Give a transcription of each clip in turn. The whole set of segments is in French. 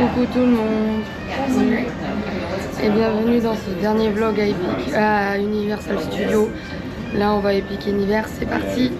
Coucou tout le monde et bienvenue dans ce dernier vlog à Universal Studios. Là on va à Epic Universe, c'est parti.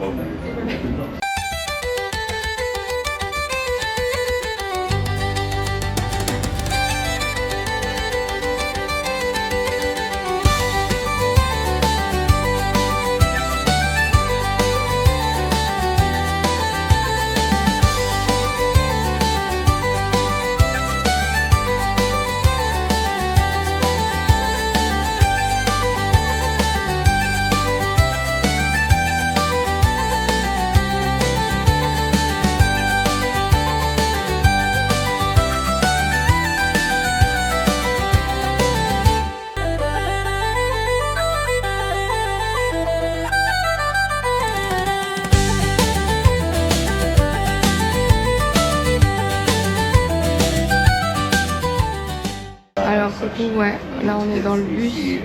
Alors coucou, ouais, là on est dans le bus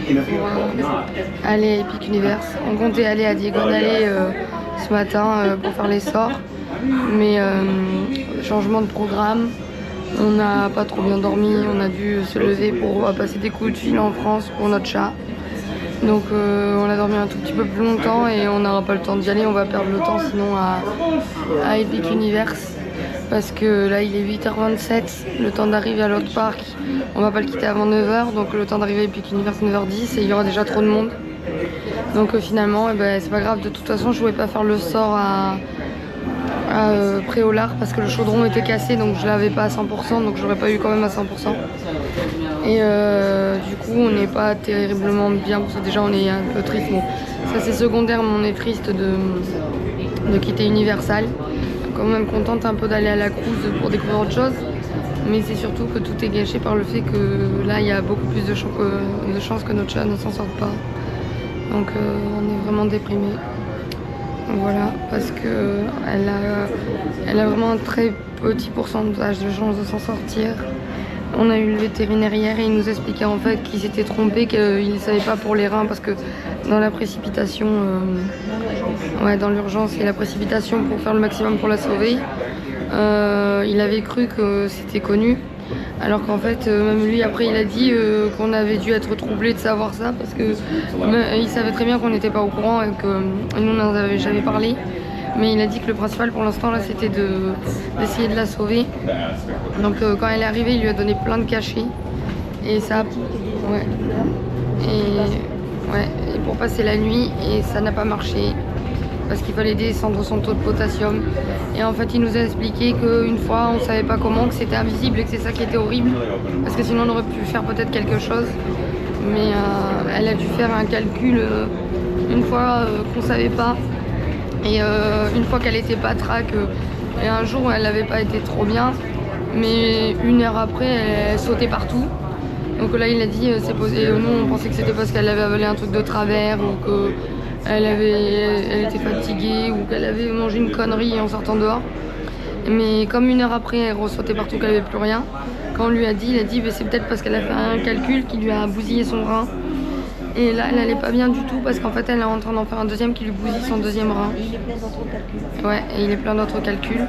pour aller à Epic Universe. On comptait aller à Diagon Alley ce matin pour faire les sorts, mais changement de programme, on n'a pas trop bien dormi, on a dû se lever pour passer des coups de fil en France pour notre chat. Donc on a dormi un tout petit peu plus longtemps et on n'aura pas le temps d'y aller, on va perdre le temps sinon à Epic Universe. Parce que là il est 8h27, le temps d'arriver à l'autre parc, on va pas le quitter avant 9h, donc le temps d'arriver à Epic Universe 9h10 et il y aura déjà trop de monde. Donc finalement c'est pas grave, de toute façon je pouvais pas faire le sort à Préolard parce que le chaudron était cassé, donc je l'avais pas à 100%, donc j'aurais pas eu quand même à 100%. Et du coup on n'est pas terriblement bien, parce que déjà on est un peu triste, bon ça c'est secondaire, mais on est triste de quitter Universal. Quand même contente un peu d'aller à la cruise pour découvrir autre chose, mais c'est surtout que tout est gâché par le fait que là il y a beaucoup plus de chances que notre chat ne s'en sorte pas, donc on est vraiment déprimé. Voilà, parce que elle a vraiment un très petit pourcentage de chances de s'en sortir. On a eu le vétérinaire hier et il nous expliquait en fait qu'il s'était trompé, qu'il ne savait pas pour les reins, parce que dans la précipitation, dans l'urgence et la précipitation pour faire le maximum pour la sauver, il avait cru que c'était connu, alors qu'en fait même lui après il a dit qu'on avait dû être troublé de savoir ça, parce que il savait très bien qu'on n'était pas au courant et que nous n'en avait jamais parlé. Mais il a dit que le principal pour l'instant là c'était d'essayer de la sauver. Donc quand elle est arrivée il lui a donné plein de cachets et ça et pour passer la nuit, et ça n'a pas marché parce qu'il fallait descendre son taux de potassium. Et en fait il nous a expliqué qu'une fois on savait pas comment, que c'était invisible et que c'est ça qui était horrible, parce que sinon on aurait pu faire peut-être quelque chose. Mais elle a dû faire un calcul une fois qu'on savait pas. Et une fois qu'elle était patraque, et un jour elle n'avait pas été trop bien, mais une heure après elle sautait partout. Donc là il a dit c'est posé. Nous on pensait que c'était parce qu'elle avait avalé un truc de travers, ou qu'elle elle était fatiguée, ou qu'elle avait mangé une connerie en sortant dehors. Mais comme une heure après elle ressautait partout, qu'elle n'avait plus rien, quand on lui a dit, il a dit c'est peut-être parce qu'elle a fait un calcul qui lui a bousillé son rein. Et là, elle n'allait pas bien du tout, parce qu'en fait, elle est en train d'en faire un deuxième qui lui bousille son deuxième rein. Il est plein d'autres calculs. Ouais, et il est plein d'autres calculs.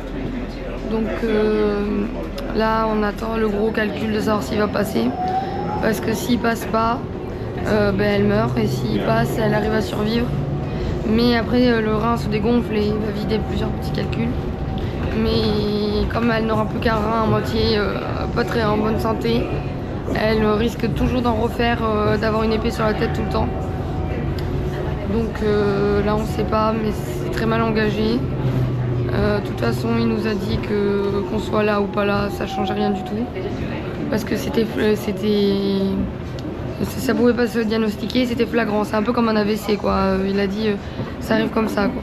Donc là, on attend le gros calcul de savoir s'il va passer. Parce que s'il passe pas, elle meurt. Et s'il passe, elle arrive à survivre. Mais après, le rein se dégonfle et il va vider plusieurs petits calculs. Mais comme elle n'aura plus qu'un rein à moitié, pas très en bonne santé, elle risque toujours d'en refaire, d'avoir une épée sur la tête tout le temps. Donc là on sait pas, mais c'est très mal engagé. De toute façon il nous a dit que qu'on soit là ou pas là, ça changeait rien du tout. Parce que ça pouvait pas se diagnostiquer, c'était flagrant, c'est un peu comme un AVC quoi. Il a dit ça arrive comme ça quoi.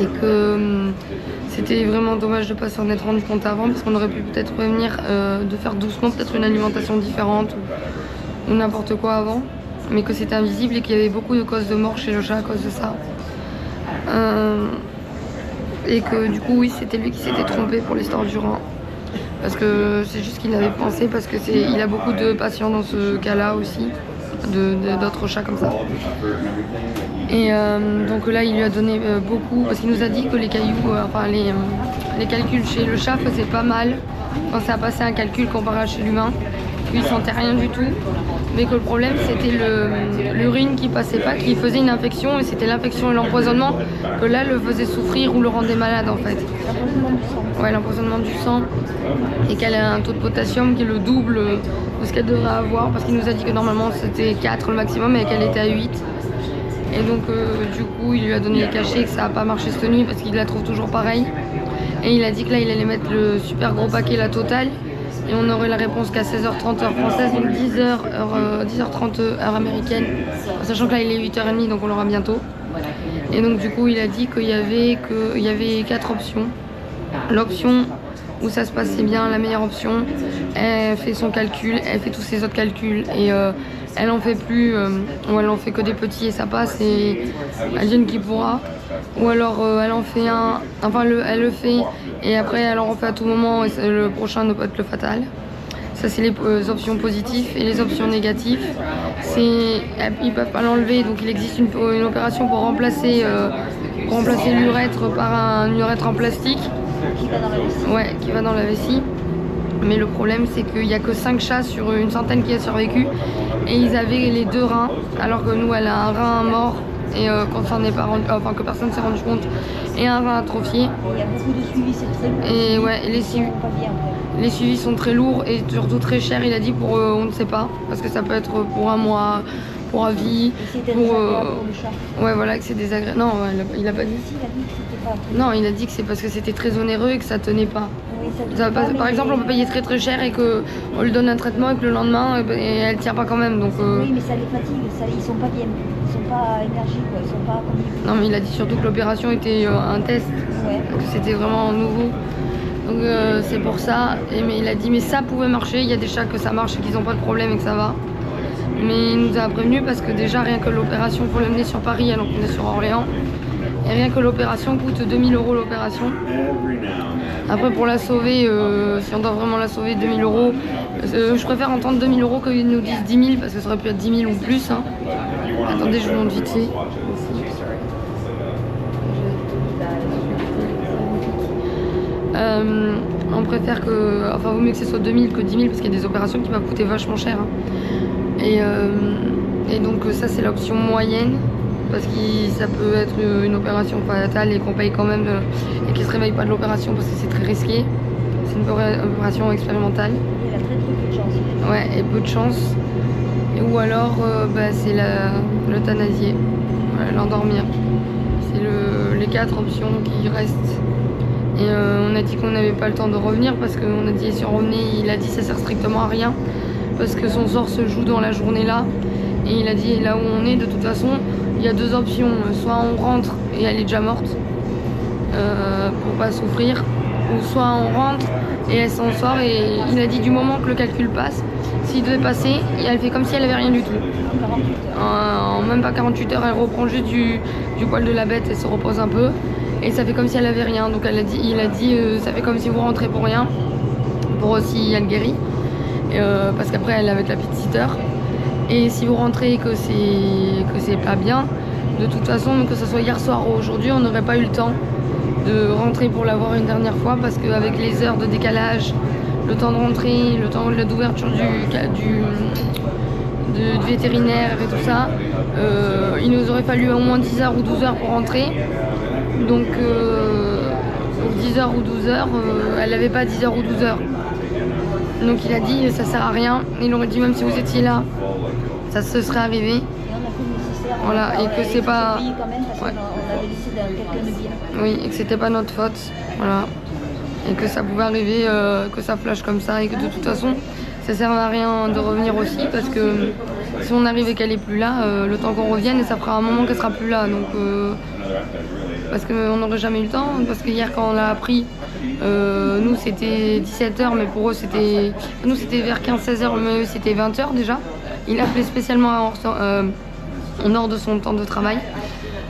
Et que c'était vraiment dommage de ne pas s'en être rendu compte avant, parce qu'on aurait pu peut-être prévenir de faire doucement, peut-être une alimentation différente ou n'importe quoi avant, mais que c'était invisible et qu'il y avait beaucoup de causes de mort chez le chat à cause de ça. Et que du coup oui, c'était lui qui s'était trompé pour l'histoire du rein, parce que c'est juste qu'il avait pensé, parce que il a beaucoup de patients dans ce cas là aussi, d'autres chats comme ça. Et donc là, il lui a donné beaucoup, parce qu'il nous a dit que les cailloux, les calculs chez le chat faisaient pas mal quand ça a passé un calcul comparé à chez l'humain. Lui, il sentait rien du tout, mais que le problème c'était l'urine qui passait pas, qui faisait une infection, et c'était l'infection et l'empoisonnement que là le faisait souffrir ou le rendait malade en fait. Ouais, l'empoisonnement du sang, et qu'elle a un taux de potassium qui est le double de ce qu'elle devrait avoir, parce qu'il nous a dit que normalement c'était 4 le maximum et qu'elle était à 8. Et donc du coup il lui a donné les cachets, que ça n'a pas marché cette nuit parce qu'il la trouve toujours pareille. Et il a dit que là il allait mettre le super gros paquet, la totale. Et on aurait la réponse qu'à 16h30 heure française, donc 10h30 heure américaine. Sachant que là il est 8h30, donc on l'aura bientôt. Et donc du coup il a dit qu'il y avait 4 options. L'option où ça se passait bien, la meilleure option, elle fait son calcul, elle fait tous ses autres calculs et elle en fait plus, ou elle en fait que des petits et ça passe et advienne qui pourra. Ou alors elle en fait un, elle le fait et après elle en refait à tout moment et le prochain ne peut être le fatal. Ça c'est les options positives. Et les options négatives, c'est ils peuvent pas l'enlever, donc il existe une opération pour remplacer l'urètre par un urètre en plastique. Qui va dans la vessie. Ouais, qui va dans la vessie. Mais le problème c'est qu'il n'y a que 5 chats sur une centaine qui a survécu et ils avaient les 2 reins alors que nous elle a un rein mort et qu'on s'en est pas rendu, que personne s'est rendu compte, et un rein atrophié. Il y a beaucoup de suivis, c'est très lourd. Et ouais, les suivis sont très lourds et surtout très chers, il a dit, pour on ne sait pas, parce que ça peut être pour un mois, pour à vie, pour le chat. Ouais, voilà, que c'est désagréable. Non, il a pas dit. Il a dit que c'était pas. Non, il a dit que c'est parce que c'était très onéreux et que ça tenait pas. Oui, Par exemple, on peut payer très très cher et qu'on lui donne un traitement et que le lendemain, et elle tient pas quand même. Donc, oui, mais ça les fatigue, ils sont pas bien, ils sont pas énergiques, quoi. Ils sont pas comme ils... Non, mais il a dit surtout que l'opération était un test, Ouais. que c'était vraiment nouveau. Donc c'est pour ça. Mais il a dit mais ça pouvait marcher, il y a des chats que ça marche et qu'ils n'ont pas de problème et que ça va. Mais il nous a prévenu parce que déjà rien que l'opération, pour l'amener sur Paris alors qu'on est sur Orléans, et rien que l'opération coûte 2000 € l'opération. Après pour la sauver, si on doit vraiment la sauver, 2000 €, je préfère entendre 2000 € qu'ils nous disent 10 000 parce que ça aurait pu être 10 000 ou plus. Hein. Attendez, je vous montre vite fait. On préfère que, vaut mieux que ce soit 2000 que 10 000 parce qu'il y a des opérations qui peuvent coûter vachement cher. Hein. Et donc ça c'est l'option moyenne parce que ça peut être une opération fatale et qu'on paye quand même et qu'ils se réveille pas de l'opération parce que c'est très risqué. C'est une opération expérimentale. Il a très peu de chance. Ouais, et peu de chance. Ou alors c'est l'euthanasier, l'endormir. C'est les 4 options qui restent. Et on a dit qu'on n'avait pas le temps de revenir parce qu'on a dit si on revenait, il a dit ça sert strictement à rien parce que son sort se joue dans la journée là. Et il a dit là où on est, de toute façon, il y a 2 options. Soit on rentre et elle est déjà morte pour pas souffrir, ou soit on rentre et elle s'en sort. Et il a dit du moment que le calcul passe, s'il devait passer, elle fait comme si elle avait rien du tout. En même pas 48 heures, elle reprend juste du poil de la bête et se repose un peu. Et ça fait comme si elle avait rien. Donc il a dit ça fait comme si vous rentrez pour rien, pour aussi elle guérit. Parce qu'après elle est avec la petite sitter. Et si vous rentrez et que c'est pas bien, de toute façon, que ce soit hier soir ou aujourd'hui, on n'aurait pas eu le temps de rentrer pour la voir une dernière fois parce qu'avec les heures de décalage, le temps de rentrer, le temps d'ouverture du vétérinaire et tout ça, il nous aurait fallu au moins 10 heures ou 12 heures pour rentrer. Donc 10 heures ou 12 heures, elle n'avait pas 10 heures ou 12 heures. Donc il a dit ça sert à rien. Il aurait dit même si vous étiez là, ça se serait arrivé. Et on a fait le nécessaire. Voilà, et que c'est pas. Quand même parce qu'on avait laissé quelqu'un de bien. Oui, et que c'était pas notre faute. Voilà. Et que ça pouvait arriver, que ça flash comme ça, et que de toute façon, ça sert à rien de revenir aussi parce que si on arrive et qu'elle est plus là, le temps qu'on revienne, et ça fera un moment qu'elle sera plus là. Donc parce qu'on n'aurait jamais eu le temps, parce que hier quand on l'a appris, nous c'était 17h, mais pour eux c'était... Nous c'était vers 15-16h, mais eux c'était 20h déjà. Il appelait spécialement en hors de son temps de travail.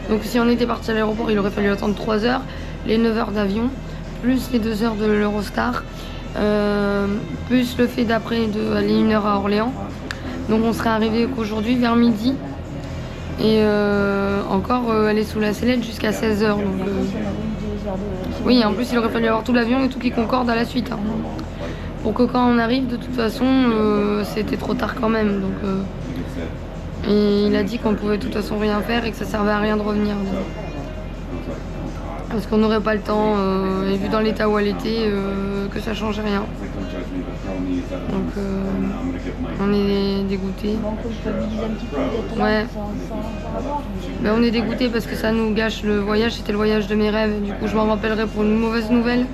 Donc si on était parti à l'aéroport, il aurait fallu attendre 3 heures, les 9 heures d'avion, plus les 2 heures de l'Eurostar, plus le fait d'après d'aller 1 heure à Orléans. Donc on serait arrivé qu'aujourd'hui vers midi. Et encore, elle est sous la sellette jusqu'à 16h. Donc, oui, en plus, il aurait fallu avoir tout l'avion et tout qui concorde à la suite. Hein. Pour que quand on arrive, de toute façon, c'était trop tard quand même. Donc, et il a dit qu'on pouvait de toute façon rien faire et que ça servait à rien de revenir. Donc. Parce qu'on n'aurait pas le temps, et vu dans l'état où elle était, que ça changeait rien. Donc on est dégoûtés. Ouais. Ben, on est dégoûtés parce que ça nous gâche le voyage, c'était le voyage de mes rêves. Du coup je m'en rappellerai pour une mauvaise nouvelle.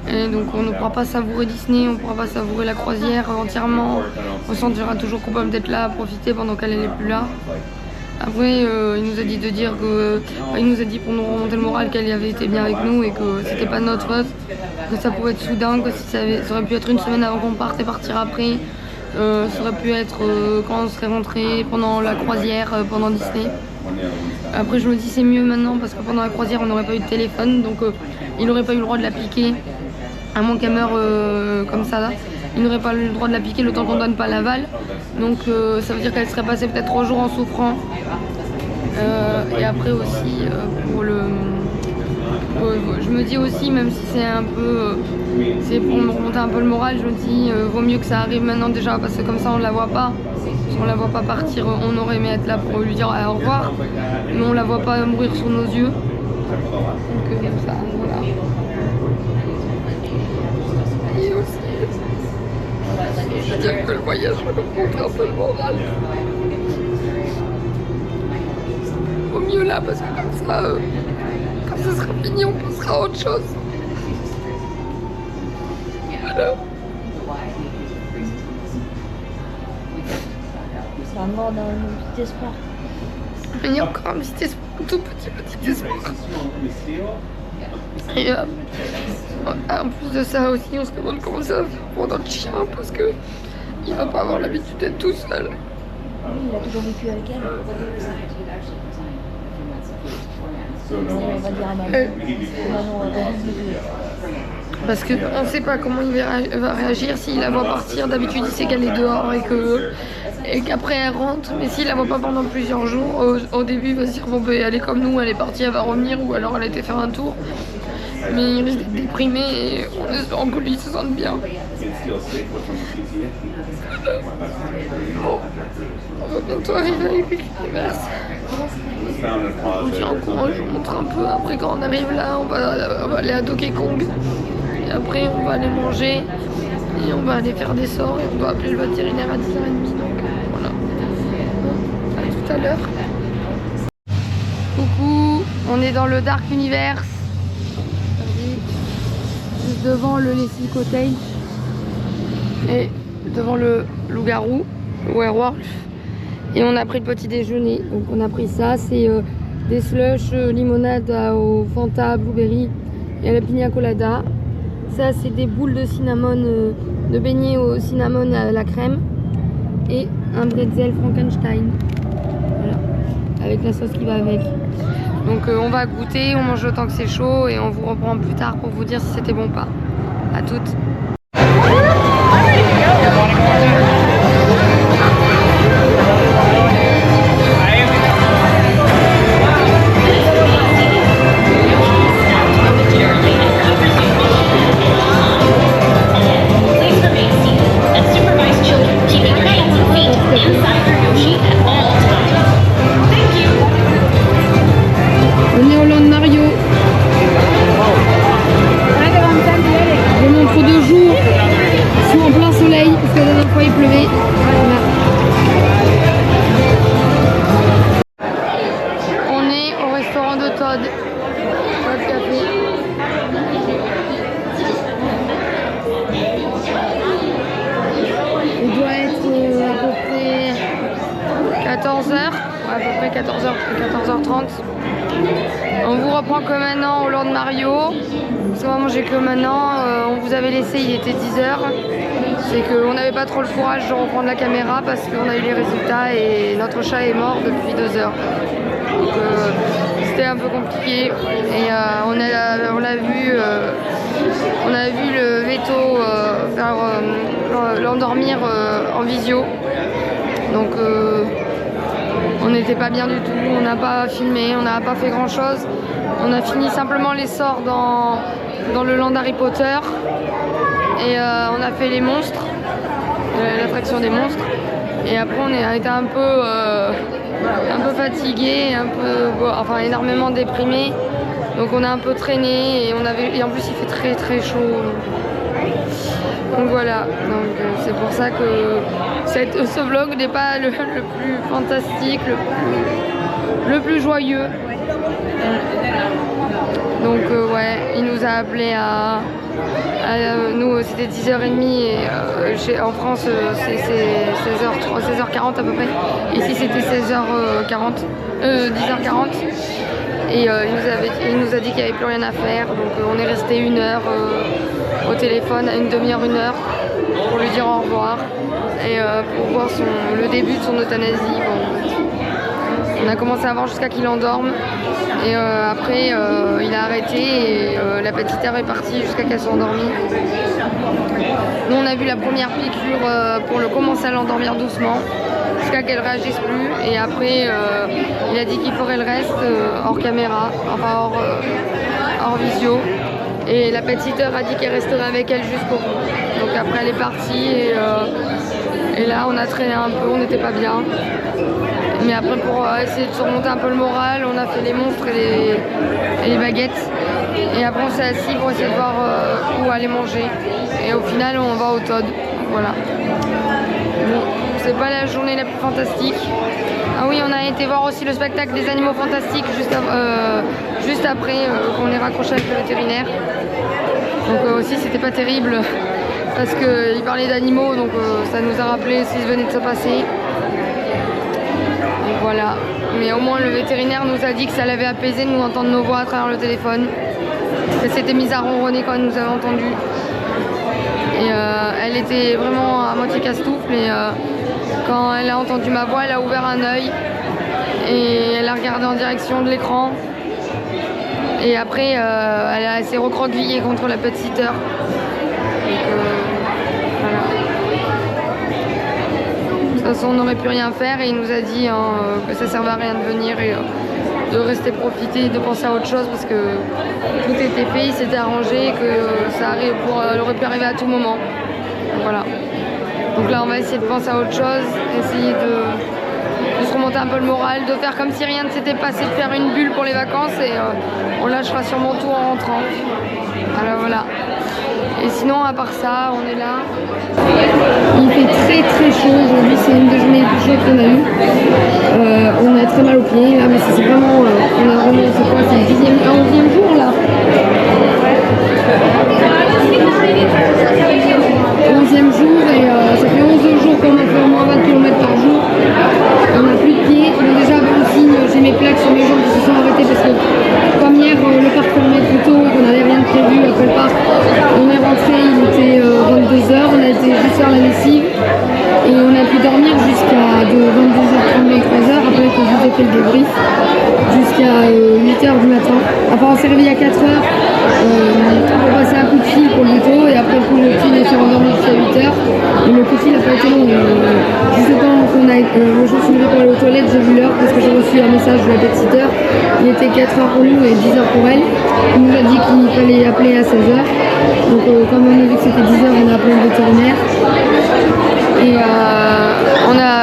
Et donc on ne pourra pas savourer Disney, on ne pourra pas savourer la croisière entièrement. On se sentira toujours coupable d'être là, à profiter pendant qu'elle n'est plus là. Après, il nous a dit de dire que, il nous a dit pour nous remonter le moral qu'elle avait été bien avec nous et que c'était pas notre faute, que ça pouvait être soudain, que si ça aurait pu être une semaine avant qu'on parte et partir après, ça aurait pu être quand on serait rentré pendant la croisière, pendant Disney. Après, je me dis c'est mieux maintenant parce que pendant la croisière on n'aurait pas eu de téléphone, donc il n'aurait pas eu le droit de l'appliquer, à moins qu'elle meure comme ça là. Il n'aurait pas eu le droit de la piquer le temps qu'on donne pas l'aval. Donc ça veut dire qu'elle serait passée peut-être 3 jours en souffrant. Et après aussi pour le... je me dis aussi, même si c'est un peu... c'est pour me remonter un peu le moral, je me dis vaut mieux que ça arrive maintenant déjà parce que comme ça on la voit pas. Si on la voit pas partir, on aurait aimé être là pour lui dire au revoir. Mais on la voit pas mourir sous nos yeux. Donc ça, voilà. Et aussi... je veux dire que le voyage va nous montrer un peu le moral. Au mieux là, parce que comme ça, quand ça sera fini, on passera à autre chose. Voilà. C'est la mort d'un petit espoir. Mais il y a encore un petit espoir, un tout petit espoir. Et en plus de ça aussi, on se demande comment ça va faire pour notre chien parce que il va pas avoir l'habitude d'être tout seul. Oui, il a toujours vécu avec elle. On va dire à maman. Parce qu'on ne sait pas comment il va réagir s'il la voit partir. D'habitude, il sait qu'elle est dehors et qu'après elle rentre. Mais s'il la voit pas pendant plusieurs jours, au début, il va se dire bon, ben, elle est comme nous, elle est partie, elle va revenir ou alors elle a été faire un tour. Mais il risque d'être déprimé et on espère que lui se sente bien. Bon, on va bientôt arriver avec l'univers. Je vous tiens au courant, je vous montre un peu. Après, quand on arrive là, on va aller à Donkey Kong. Et après, on va aller manger. Et on va aller faire des sorts. Et on doit appeler le vétérinaire à 10h30. Donc voilà. À tout à l'heure. Coucou, on est dans le Dark Universe. Juste devant le Leslie Cottage. Et devant le loup-garou, le werewolf. Et on a pris le petit déjeuner. Donc on a pris ça, c'est des slush limonade au Fanta, blueberry et à la pina colada. Ça c'est des boules de cinnamon, de beignets au cinnamon à la crème. Et un bretzel Frankenstein. Voilà, avec la sauce qui va avec. Donc on va goûter, on mange autant que c'est chaud et on vous reprend plus tard pour vous dire si c'était bon ou pas. À toutes. On est au Land Mario. Je montre 2 jours sous en plein soleil parce que la dernière fois il pleuvait. Voilà. On est au restaurant de Todd. Todd Café. Il doit être à peu près 14h. À peu près 14h30. On vous reprend que maintenant au Land Mario. On va manger que maintenant. On vous avait laissé, il était 10h. C'est qu'on n'avait pas trop le courage de reprendre la caméra parce qu'on a eu les résultats et notre chat est mort depuis 2 heures. Donc c'était un peu compliqué. Et on a vu le veto l'endormir en visio. Donc on n'était pas bien du tout, on n'a pas filmé, on n'a pas fait grand chose. On a fini simplement les sorts dans le land Harry Potter et on a fait les monstres, l'attraction des monstres. Et après on a été un peu fatigué, enfin énormément déprimé. Donc on a un peu traîné et en plus il fait très très chaud. Donc voilà, donc c'est pour ça que ce vlog n'est pas le plus fantastique, le plus joyeux. Donc ouais, il nous a appelé nous c'était 10h30 et en France c'est 16h40 à peu près. Ici c'était 10h40. Et il nous a dit qu'il n'y avait plus rien à faire, donc on est resté 1 heure au téléphone, une demi-heure, 1 heure, pour lui dire au revoir et pour voir le début de son euthanasie. Bon, on a commencé à voir jusqu'à qu'il endorme et après il a arrêté et la petite heure est partie jusqu'à qu'elle soit endormie. Nous on a vu la première piqûre pour le commencer à l'endormir doucement jusqu'à qu'elle réagisse plus et après il a dit qu'il ferait le reste hors caméra, enfin hors visio. Et la petite heure a dit qu'elle resterait avec elle jusqu'au bout. Donc après elle est partie et là on a traîné un peu, on n'était pas bien. Mais après pour essayer de surmonter un peu le moral, on a fait les monstres et les baguettes. Et après on s'est assis pour essayer de voir où aller manger. Et au final on va au Todd. Voilà. Bon, c'est pas la journée la plus fantastique. Ah oui, on a été voir aussi le spectacle des animaux fantastiques juste après qu'on est raccroché avec le vétérinaire. Donc aussi c'était pas terrible parce qu'il parlait d'animaux, donc ça nous a rappelé ce qui venait de se passer. Donc voilà. Mais au moins le vétérinaire nous a dit que ça l'avait apaisé de nous entendre nos voix à travers le téléphone. Elle s'était mise à ronronner quand elle nous avait entendus. Et elle était vraiment à moitié casse-souffle et quand elle a entendu ma voix, elle a ouvert un œil et elle a regardé en direction de l'écran. Et après, elle s'est recroquevillée contre la petite heure. Donc, voilà. De toute façon, on n'aurait pu rien faire et il nous a dit que ça ne servait à rien de venir et de rester profiter, de penser à autre chose parce que tout était fait, il s'était arrangé et que ça aurait pu arriver à tout moment. Donc, voilà. Donc là, on va essayer de penser à autre chose, essayer de se remonter un peu le moral, de faire comme si rien ne s'était passé, de faire une bulle pour les vacances et on lâchera sûrement tout en rentrant. Alors voilà. Et sinon, à part ça, on est là. Il fait très très chaud aujourd'hui, c'est une des journées les plus chaudes qu'on a eues. On a très mal aux pieds là, mais c'est vraiment. On a vraiment, c'est quoi, c'est le 11e jour là. 11e jour et ça fait 11 jours qu'on a fait au moins 20 km par jour. On n'a plus de pieds. Donc déjà avant le signe, j'ai mes plaques sur mes jambes qui se sont arrêtées parce que comme hier le parc fermait plus tôt, qu'on n'avait rien de prévu après le parc, on est rentré, il était 22h, on a été juste faire la lessive et on a pu dormir jusqu'à 22h30, 23h après que je vous ai fait le débrief jusqu'à 8h du matin. Enfin on s'est réveillé à 4h pour passer un coup de fil pour le Luto et après le coup de fil est fait endormir jusqu'à 8h. Et le coup de fil n'a pas été long. Juste le temps qu'on a je me suis levée pour aller aux toilettes, j'ai vu l'heure parce que j'ai reçu un message de la babysitter. Il était 4h pour nous et 10h pour elle. Il nous a dit qu'il fallait appeler à 16h. Donc comme on a vu que c'était 10h, on a appelé le vétérinaire. Et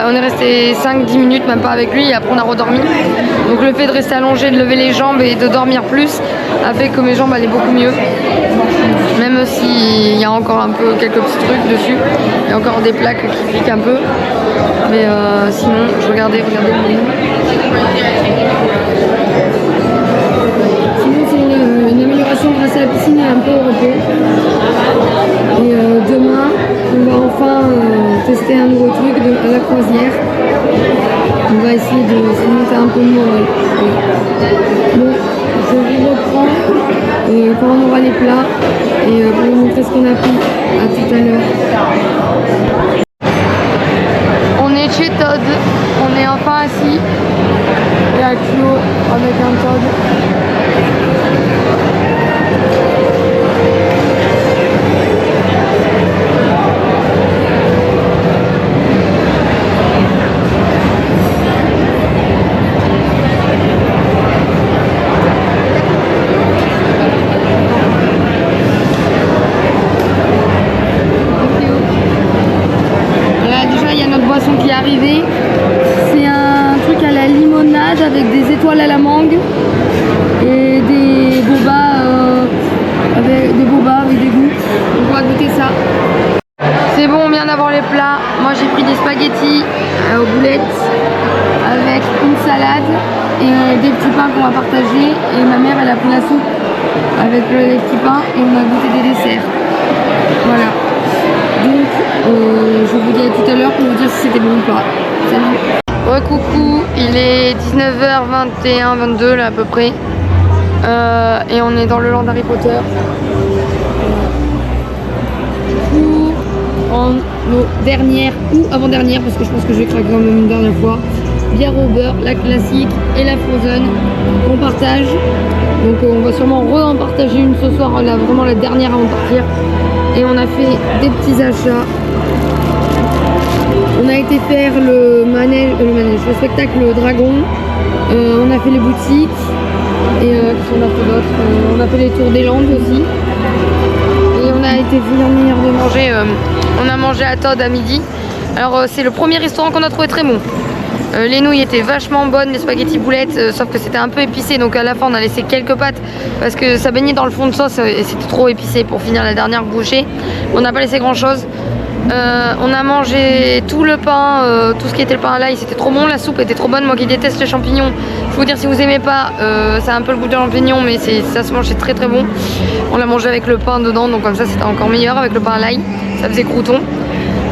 on est resté 5-10 minutes, même pas avec lui, et après on a redormi. Donc le fait de rester allongé, de lever les jambes et de dormir plus a fait que mes jambes allaient beaucoup mieux. Même s'il y a encore un peu quelques petits trucs dessus, il y a encore des plaques qui piquent un peu. Mais sinon, regardez. Sinon c'est une amélioration grâce à la piscine et un peu au repos. Et demain, on va enfin tester un nouveau truc à la croisière. On va essayer de se monter un peu le moral. Bon, je vous reprends quand on aura les plats et pour vous montrer ce qu'on a pris. À tout à l'heure. On est chez Todd, on est enfin assis et à Clos avec un Todd. d'avoir les plats. Moi j'ai pris des spaghettis aux boulettes avec une salade et des petits pains qu'on va partager. Et ma mère elle a pris la soupe avec les petits pains et on a goûté des desserts. Voilà. Donc je vous dis à tout à l'heure pour vous dire si c'était bon ou pas. Salut. Ouais coucou, il est 19h21, 22 là à peu près. Et on est dans le land d'Harry Potter. En nos dernières ou avant-dernières, parce que je pense que je vais craquer quand même une dernière fois, bière au beurre, la classique et la frozen qu'on partage. Donc on va sûrement en partager une ce soir, là, vraiment la dernière avant de partir. Et on a fait des petits achats. On a été faire le spectacle Dragon. On a fait les boutiques. Et qu'est-ce qu'on a fait d'autre, on a fait les tours des Landes aussi. Et on a été venir de manger, on a mangé à Todd à midi. Alors c'est le premier restaurant qu'on a trouvé très bon. Les nouilles étaient vachement bonnes, les spaghettis boulettes, sauf que c'était un peu épicé. Donc à la fin on a laissé quelques pâtes parce que ça baignait dans le fond de sauce et c'était trop épicé pour finir la dernière bouchée. On n'a pas laissé grand chose. On a mangé tout le pain, tout ce qui était le pain à l'ail, c'était trop bon, la soupe était trop bonne. Moi qui déteste les champignons, je peux vous dire si vous aimez pas, ça a un peu le goût de champignons mais ça se mange, c'est très très bon. On l'a mangé avec le pain dedans, donc comme ça c'était encore meilleur avec le pain à l'ail, ça faisait crouton.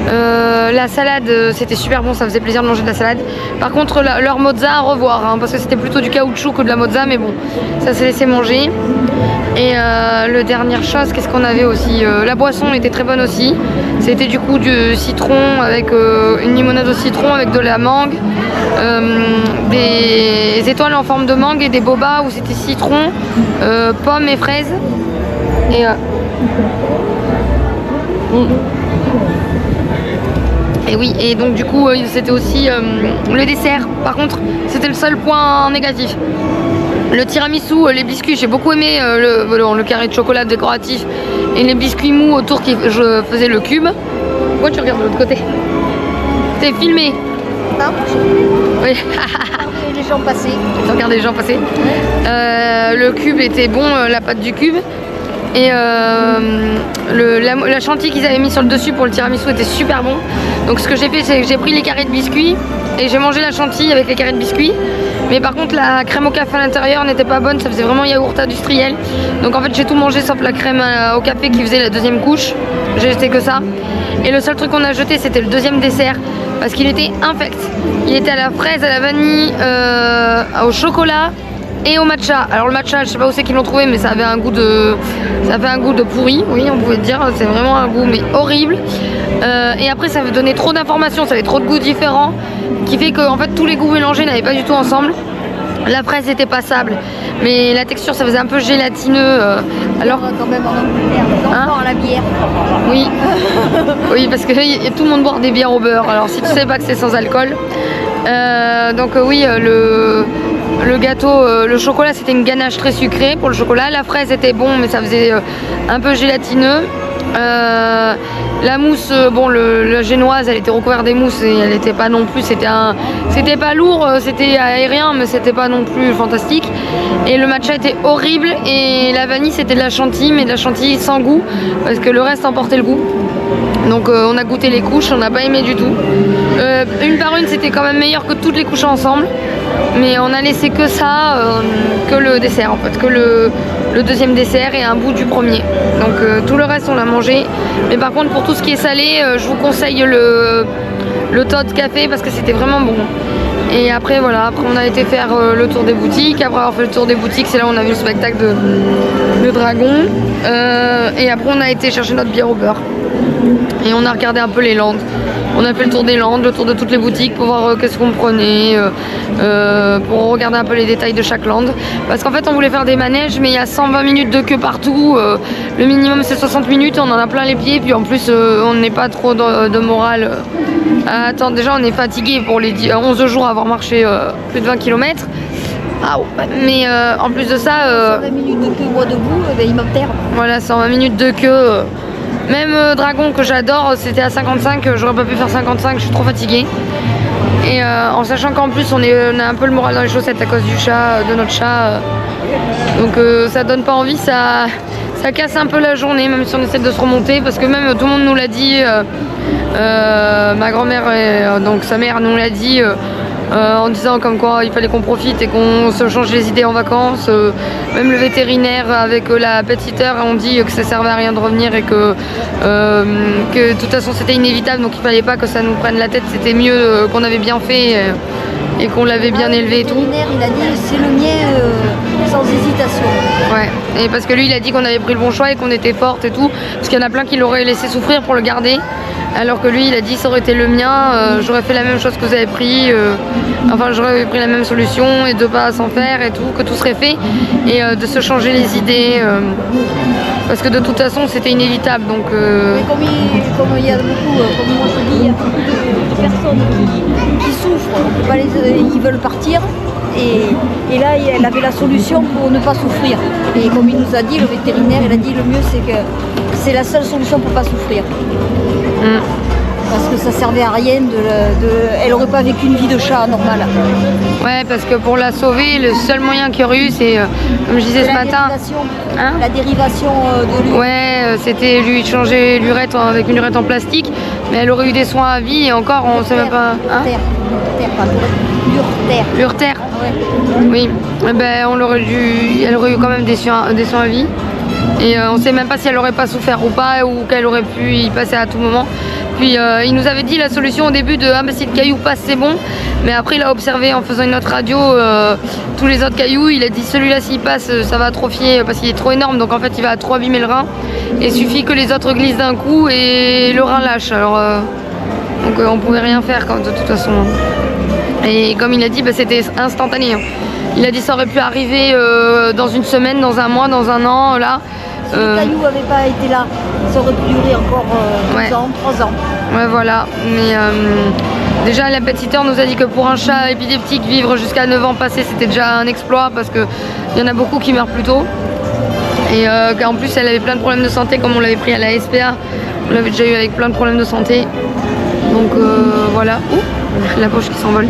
La salade c'était super bon, ça faisait plaisir de manger de la salade. Par contre leur mozza à revoir hein, parce que c'était plutôt du caoutchouc que de la mozza, mais bon ça s'est laissé manger. Et le dernière chose, qu'est-ce qu'on avait aussi, la boisson était très bonne aussi. C'était du coup du citron avec une limonade au citron avec de la mangue, des étoiles en forme de mangue et des boba où c'était citron, pommes et fraises. Et et oui, et donc du coup c'était aussi le dessert. Par contre c'était le seul point négatif. Le tiramisu, les biscuits, j'ai beaucoup aimé le carré de chocolat décoratif et les biscuits mous autour qui je faisais le cube. Pourquoi tu regardes de l'autre côté? T'es filmé? Non. Oui. Les gens passer. Tu regardes les gens passer. Le cube était bon, la pâte du cube. Et la chantilly qu'ils avaient mis sur le dessus pour le tiramisu était super bon. Donc ce que j'ai fait, c'est que j'ai pris les carrés de biscuits et j'ai mangé la chantilly avec les carrés de biscuits. Mais par contre la crème au café à l'intérieur n'était pas bonne, ça faisait vraiment yaourt industriel. Donc en fait j'ai tout mangé sauf la crème au café qui faisait la deuxième couche. J'ai jeté que ça. Et le seul truc qu'on a jeté c'était le deuxième dessert parce qu'il était infect. Il était à la fraise, à la vanille, au chocolat et au matcha. Alors le matcha, je sais pas où c'est qu'ils l'ont trouvé, mais ça avait un goût de pourri, oui on pouvait dire, c'est vraiment un goût mais horrible. Et après ça donnait trop d'informations, ça avait trop de goûts différents, qui fait que en fait tous les goûts mélangés n'allaient pas du tout ensemble. La fraise était passable, mais la texture ça faisait un peu gélatineux. Alors quand même en Angleterre, à la bière. Oui, oui parce que tout le monde boit des bières au beurre. Alors si tu sais pas que c'est sans alcool, donc oui le gâteau, le chocolat c'était une ganache très sucrée pour le chocolat. La fraise était bon mais ça faisait un peu gélatineux. La mousse, bon la génoise elle était recouverte des mousses et elle était pas non plus, c'était pas lourd, c'était aérien mais c'était pas non plus fantastique. Et le matcha était horrible et la vanille c'était de la chantilly mais de la chantilly sans goût parce que le reste emportait le goût. Donc on a goûté les couches, on n'a pas aimé du tout. Une par une c'était quand même meilleur que toutes les couches ensemble. Mais on a laissé que ça, que le dessert en fait, que le deuxième dessert et un bout du premier. Donc tout le reste on l'a mangé. Mais par contre pour tout ce qui est salé, je vous conseille le Todd Café parce que c'était vraiment bon. Et après voilà, après on a été faire le tour des boutiques. Après avoir fait le tour des boutiques, c'est là où on a vu le spectacle de Dragon. Et après on a été chercher notre bière au beurre. Et on a regardé un peu les Landes. On a fait le tour des Landes, le tour de toutes les boutiques pour voir qu'est-ce qu'on prenait, pour regarder un peu les détails de chaque Land. Parce qu'en fait on voulait faire des manèges mais il y a 120 minutes de queue partout, le minimum c'est 60 minutes, on en a plein les pieds, puis en plus on n'est pas trop de morale. Attends, déjà on est fatigué pour les 11 jours à avoir marché plus de 20 km. Ah, mais en plus de ça... 120 minutes de queue, moi debout, il m'enterre. Voilà, 120 minutes de queue. Même Dragon que j'adore, c'était à 55, j'aurais pas pu faire 55, je suis trop fatiguée. Et en sachant qu'en plus on a un peu le moral dans les chaussettes à cause du chat, de notre chat. Donc ça donne pas envie, ça casse un peu la journée, même si on essaie de se remonter, parce que même tout le monde nous l'a dit, Ma grand-mère, donc sa mère, nous l'a dit en disant comme quoi il fallait qu'on profite et qu'on se change les idées en vacances. Même le vétérinaire avec la petite heure ont dit que ça servait à rien de revenir et que de toute façon c'était inévitable, donc il fallait pas que ça nous prenne la tête. C'était mieux qu'on avait bien fait et qu'on l'avait bien élevé et tout. Le vétérinaire, il a dit c'est le mien sans hésitation. Ouais, et parce que lui il a dit qu'on avait pris le bon choix et qu'on était forte et tout, parce qu'il y en a plein qui l'auraient laissé souffrir pour le garder, alors que lui il a dit ça aurait été le mien, j'aurais fait la même chose que vous avez pris, enfin j'aurais pris la même solution et de pas s'en faire et tout, que tout serait fait et de se changer les idées, parce que de toute façon c'était inévitable, donc Mais comme il y a beaucoup, comme moi je dis, il y a beaucoup de personnes qui souffrent, on peut pas ils veulent partir. Et là, elle avait la solution pour ne pas souffrir. Et comme il nous a dit, le vétérinaire, il a dit le mieux c'est que c'est la seule solution pour ne pas souffrir. Parce que ça servait à rien elle n'aurait pas vécu une vie de chat normale. ouais, parce que pour la sauver, le seul moyen qu'il y aurait eu, c'est comme je disais ce matin, La dérivation de l'urètre. ouais, c'était lui changer l'urètre avec une urètre en plastique, mais elle aurait eu des soins à vie et encore on sait même pas. L'urtère. Ouais. Oui, ben, elle aurait eu quand même des soins à vie. Et on sait même pas si elle aurait pas souffert ou pas, ou qu'elle aurait pu y passer à tout moment. Puis il nous avait dit la solution au début de ah mais si le caillou passe c'est bon, mais après il a observé en faisant une autre radio tous les autres cailloux, il a dit celui-là s'il passe ça va atrophier parce qu'il est trop énorme, donc en fait il va trop abîmer le rein, et il suffit que les autres glissent d'un coup et le rein lâche, alors donc on pouvait rien faire de toute façon. Et comme il a dit, bah, c'était instantané. Il a dit ça aurait pu arriver dans une semaine, dans un mois, dans un an, là. Si le caillou n'avait pas été là, ça aurait pu durer encore 2 ans, 3 ans. Ouais, voilà. Mais déjà, la petite heure nous a dit que pour un chat épileptique, vivre jusqu'à 9 ans passés, c'était déjà un exploit parce qu'il y en a beaucoup qui meurent plus tôt. Et qu'en plus, elle avait plein de problèmes de santé, comme on l'avait pris à la SPA. On l'avait déjà eu avec plein de problèmes de santé. Donc voilà. La poche qui s'envole.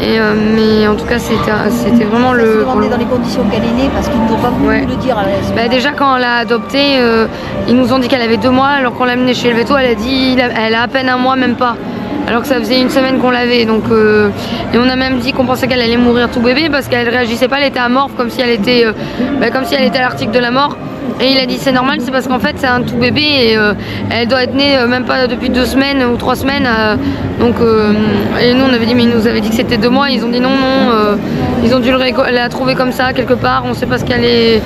Et mais en tout cas c'était vraiment le. Se demander dans les conditions qu'elle est née parce qu'ils n'ont pas voulu le dire à la SPA. Bah, déjà quand on l'a adoptée, ils nous ont dit qu'elle avait 2 mois, alors qu'on l'a amenée chez le veto, elle a dit elle a à peine 1 mois, même pas. Alors que ça faisait 1 semaine qu'on l'avait, donc et on a même dit qu'on pensait qu'elle allait mourir tout bébé parce qu'elle réagissait pas, elle était amorphe comme si elle était à l'article de la mort. Et il a dit c'est normal, c'est parce qu'en fait c'est un tout bébé et elle doit être née même pas depuis 2 semaines ou 3 semaines, donc et nous on avait dit, mais ils nous avaient dit que c'était 2 mois, ils ont dit non, ils ont dû la trouver comme ça quelque part, on sait pas ce qu'elle est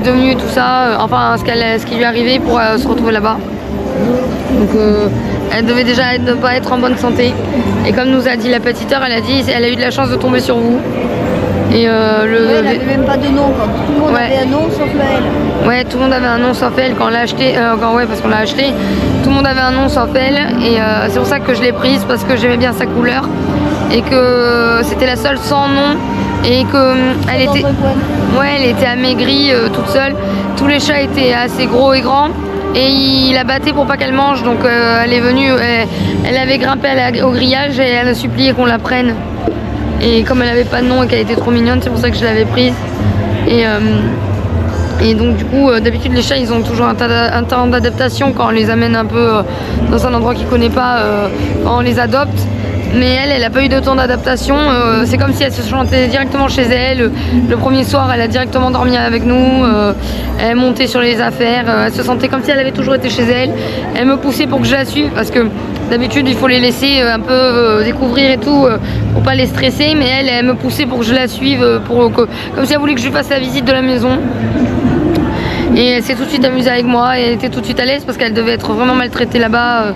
devenue, tout ça, enfin ce qui lui est arrivé pour se retrouver là-bas. Donc elle devait déjà ne pas être en bonne santé, et comme nous a dit la petite heure, elle a eu de la chance de tomber sur vous. Et elle n'avait même pas de nom, quand tout le monde avait un nom sauf elle. Ouais, tout le monde avait un nom sauf elle quand on l'a acheté, parce qu'on l'a acheté, tout le monde avait un nom sauf elle, et c'est pour ça que je l'ai prise, parce que j'aimais bien sa couleur et que c'était la seule sans nom, et que elle était amaigrie toute seule. Tous les chats étaient assez gros et grands, et il la battait pour pas qu'elle mange, donc elle est venue, elle avait grimpé au grillage et elle a supplié qu'on la prenne. Et comme elle avait pas de nom et qu'elle était trop mignonne, c'est pour ça que je l'avais prise. Et donc du coup, d'habitude les chats ils ont toujours un temps d'adaptation quand on les amène un peu dans un endroit qu'ils connaissent pas, quand on les adopte. Mais elle a pas eu de temps d'adaptation, c'est comme si elle se sentait directement chez elle. Le premier soir elle a directement dormi avec nous, elle montait sur les affaires, elle se sentait comme si elle avait toujours été chez elle. Elle me poussait pour que je la suive, parce que d'habitude il faut les laisser un peu découvrir et tout, pour pas les stresser, mais elle me poussait pour que je la suive, comme si elle voulait que je lui fasse la visite de la maison. Et elle s'est tout de suite amusée avec moi et elle était tout de suite à l'aise parce qu'elle devait être vraiment maltraitée là-bas.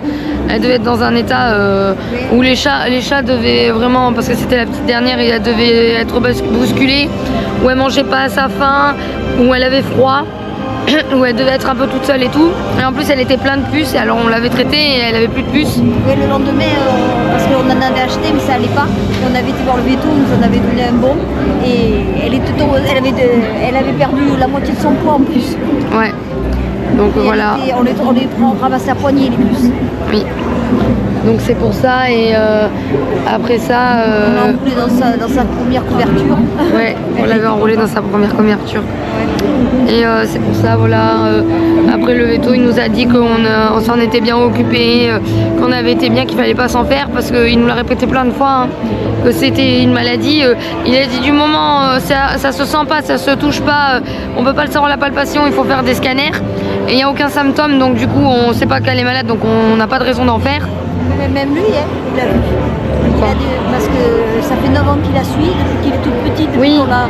Elle devait être dans un état où les chats devaient vraiment, parce que c'était la petite dernière, et elle devait être bousculée, où elle mangeait pas à sa faim, où elle avait froid, où elle devait être un peu toute seule et tout. Et en plus elle était pleine de puces, et alors on l'avait traitée et elle avait plus de puces. Oui, le lendemain, parce qu'on en avait acheté mais ça allait pas, on avait été voir le veto, on nous en avait donné un bon, et elle avait perdu la moitié de son poids en plus. Ouais, donc et voilà. On les ramassait à poignée les puces. Oui. Donc c'est pour ça et après ça... On l'a enroulé dans sa première couverture. Ouais, on l'avait enroulé dans sa première couverture. Et c'est pour ça, voilà. Après le veto, il nous a dit qu'on s'en était bien occupé, qu'on avait été bien, qu'il fallait pas s'en faire parce qu'il nous l'a répété plein de fois, hein, que c'était une maladie. Il a dit du moment ça se sent pas, ça se touche pas, on peut pas le savoir à la palpation, il faut faire des scanners. Et il n'y a aucun symptôme, donc du coup on sait pas qu'elle est malade, donc on n'a pas de raison d'en faire. Mais même lui, hein, il a vu. Parce que ça fait 9 ans qu'il la suit, depuis qu'il est tout petit, depuis qu'on l'a.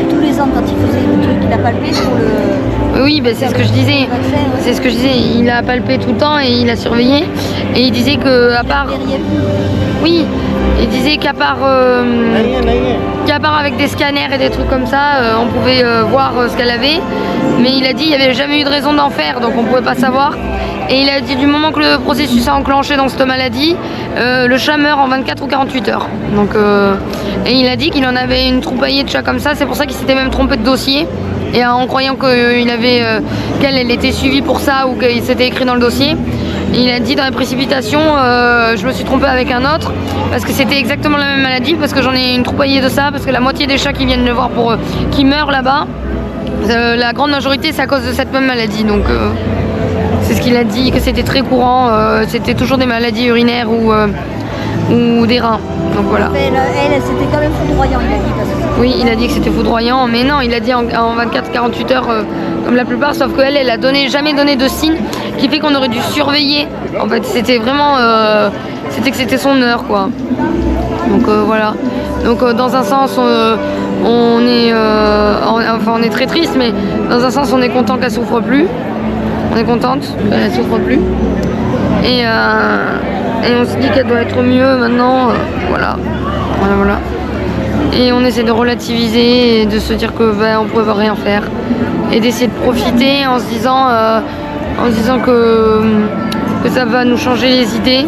Tous les ans, quand il faisait le truc, il a palpé pour le. Oui, ben c'est ce que je disais. C'est ce que je disais. Il a palpé tout le temps et il a surveillé. Et il disait que à part. Oui, il disait qu'à part avec des scanners et des trucs comme ça, on pouvait voir ce qu'elle avait. Mais il a dit qu'il n'y avait jamais eu de raison d'en faire, donc on ne pouvait pas savoir. Et il a dit du moment que le processus a enclenché dans cette maladie, le chat meurt en 24 ou 48 heures. Donc, et il a dit qu'il en avait une troupaillée de chats comme ça, c'est pour ça qu'il s'était même trompé de dossier. Et en croyant qu'elle était suivie pour ça ou qu'il s'était écrit dans le dossier. Et il a dit dans la précipitation, je me suis trompée avec un autre parce que c'était exactement la même maladie, parce que j'en ai une troupaillée de ça, parce que la moitié des chats qui viennent le voir qui meurent là-bas, la grande majorité c'est à cause de cette même maladie. Donc c'est ce qu'il a dit, que c'était très courant, c'était toujours des maladies urinaires ou des reins. Donc voilà. Elle c'était quand même foudroyant, il a dit. Parce que... Oui, il a dit que c'était foudroyant, mais non, il a dit en 24-48 heures comme la plupart, sauf qu'elle, elle a jamais donné de signe qui fait qu'on aurait dû surveiller. En fait, c'était vraiment, c'était son heure, quoi. Donc voilà. Donc dans un sens, on est très triste, mais dans un sens, on est content qu'elle souffre plus. On est contente qu'elle souffre plus. Et on se dit qu'elle doit être mieux maintenant. Voilà. Et on essaie de relativiser et de se dire que on pouvait rien faire. Et d'essayer de profiter en se disant que ça va nous changer les idées.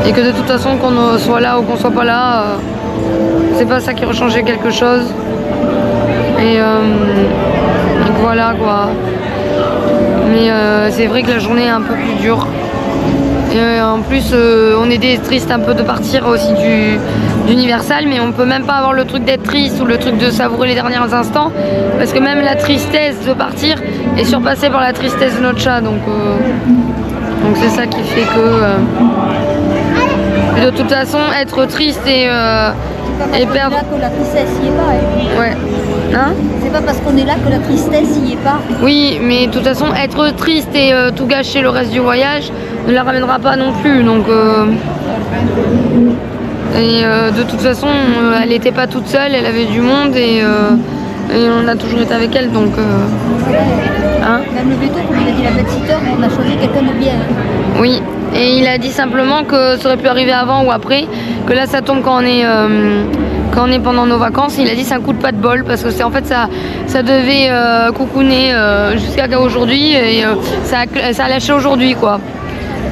Et que de toute façon, qu'on soit là ou qu'on soit pas là, c'est pas ça qui va changer quelque chose. Et donc voilà quoi. Mais c'est vrai que la journée est un peu plus dure. Et en plus, on est triste un peu de partir aussi d'Universal, mais on peut même pas avoir le truc d'être triste ou le truc de savourer les derniers instants, parce que même la tristesse de partir est surpassée par la tristesse de notre chat. Donc c'est ça qui fait que de toute façon, être triste et perdre. C'est pas parce qu'on est là que la tristesse y est pas. Hein. Ouais. Hein? C'est pas parce qu'on est là que la tristesse y est pas. Oui, mais de toute façon, être triste et tout gâcher le reste du voyage ne la ramènera pas non plus. Donc, de toute façon, elle n'était pas toute seule, elle avait du monde et on a toujours été avec elle. Donc, hein? Même le veto, comme il a dit la babysitter, on a choisi quelqu'un de bien. Oui, et il a dit simplement que ça aurait pu arriver avant ou après, que là ça tombe quand on est pendant nos vacances. Il a dit c'est un coup de pas de bol parce que en fait ça devait coucouner jusqu'à aujourd'hui et ça a lâché aujourd'hui quoi.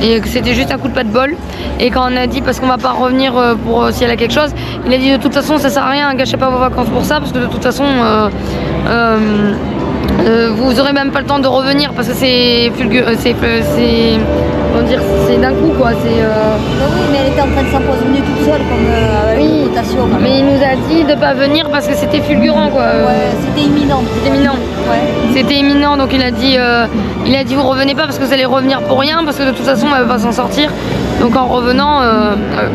Et que c'était juste un coup de pas de bol. Et quand on a dit parce qu'on va pas revenir pour si elle a quelque chose, il a dit de toute façon ça sert à rien, gâchez pas vos vacances pour ça parce que de toute façon vous aurez même pas le temps de revenir parce que c'est d'un coup quoi. Oui, mais elle était en train de s'empoisonner toute seule comme avec une rotation. Mais il nous a dit de pas venir parce que c'était fulgurant quoi. Ouais, c'était imminent. C'était imminent, donc il a dit vous revenez pas parce que vous allez revenir pour rien parce que de toute façon elle va pas s'en sortir. Donc en revenant,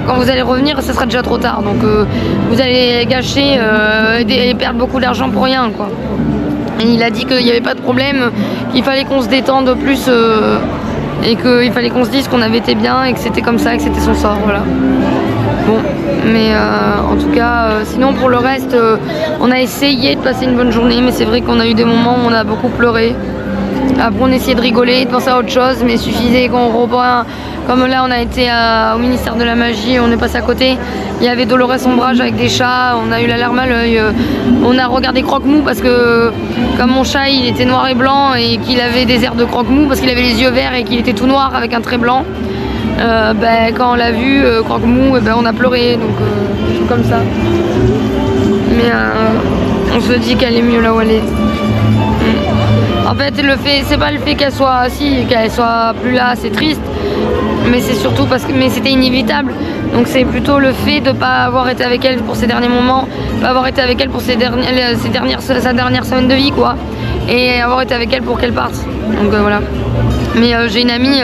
quand vous allez revenir, ça sera déjà trop tard. Donc vous allez gâcher et perdre beaucoup d'argent pour rien quoi. Et il a dit qu'il n'y avait pas de problème, qu'il fallait qu'on se détende plus et qu'il fallait qu'on se dise qu'on avait été bien et que c'était comme ça, et que c'était son sort, voilà. Bon, mais en tout cas, sinon pour le reste, on a essayé de passer une bonne journée, mais c'est vrai qu'on a eu des moments où on a beaucoup pleuré. Après on essayait de rigoler, de penser à autre chose, mais il suffisait qu'on reprenne. Comme là on a été au ministère de la magie, on est passé à côté, il y avait Dolores Ombrage avec des chats, on a eu la larme à l'œil, on a regardé Croque-Mou parce que comme mon chat il était noir et blanc et qu'il avait des airs de Croque-Mou parce qu'il avait les yeux verts et qu'il était tout noir avec un trait blanc, quand on l'a vu Croque-Mou, on a pleuré, donc tout comme ça. Mais on se dit qu'elle est mieux là où elle est. En fait, c'est pas le fait qu'elle soit plus là, c'est triste. mais c'est surtout parce que c'était inévitable. Donc c'est plutôt le fait de ne pas avoir été avec elle pour ces derniers moments, pas avoir été avec elle pour sa dernière semaine de vie, quoi, et avoir été avec elle pour qu'elle parte. Donc voilà. Mais j'ai une amie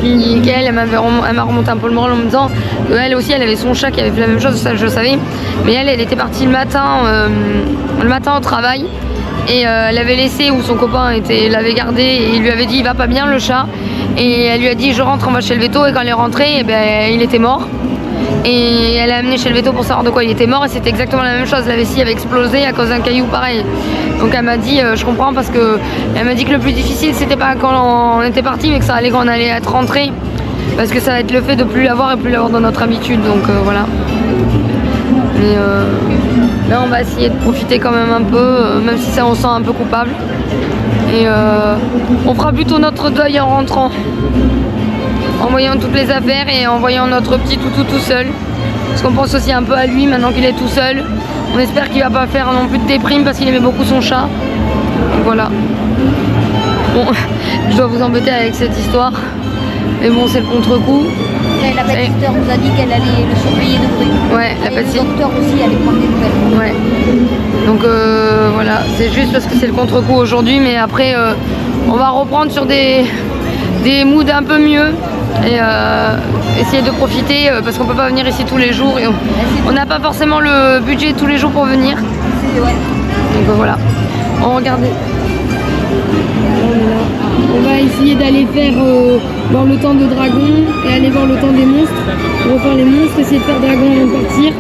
qui elle m'a remonté un peu le moral en me disant qu'elle aussi elle avait son chat qui avait fait la même chose, ça je le savais, mais elle était partie le matin au travail. Et elle avait laissé où son copain l'avait gardé et il lui avait dit il va pas bien le chat, et elle lui a dit je rentre, on va chez le veto, et quand elle est rentrée, eh ben, il était mort. Et elle a amené chez le veto pour savoir de quoi il était mort, et c'était exactement la même chose, la vessie avait explosé à cause d'un caillou pareil. Donc elle m'a dit je comprends, parce que elle m'a dit que le plus difficile c'était pas quand on était parti, mais que ça allait quand on allait être rentré, parce que ça va être le fait de plus l'avoir et plus l'avoir dans notre habitude. Donc voilà. Mais là on va essayer de profiter quand même un peu, même si ça on se sent un peu coupable. Et on fera plutôt notre deuil en rentrant, en voyant toutes les affaires et en voyant notre petit toutou tout seul. Parce qu'on pense aussi un peu à lui maintenant qu'il est tout seul. On espère qu'il va pas faire non plus de déprime parce qu'il aimait beaucoup son chat. Donc voilà. Bon, je dois vous embêter avec cette histoire. Mais bon, c'est le contre-coup. Et la petite sœur nous a dit qu'elle allait le surveiller de près. Ouais, la petite. Le docteur aussi allait prendre des nouvelles. Ouais. Donc voilà, c'est juste parce que c'est le contre-coup aujourd'hui, mais après on va reprendre sur des moods un peu mieux et essayer de profiter parce qu'on peut pas venir ici tous les jours et on n'a pas forcément le budget tous les jours pour venir. Ouais. Donc voilà, on regarde. On va essayer d'aller faire voir le temps de dragon et aller voir le temps des monstres pour refaire les monstres, essayer de faire dragon avant de partir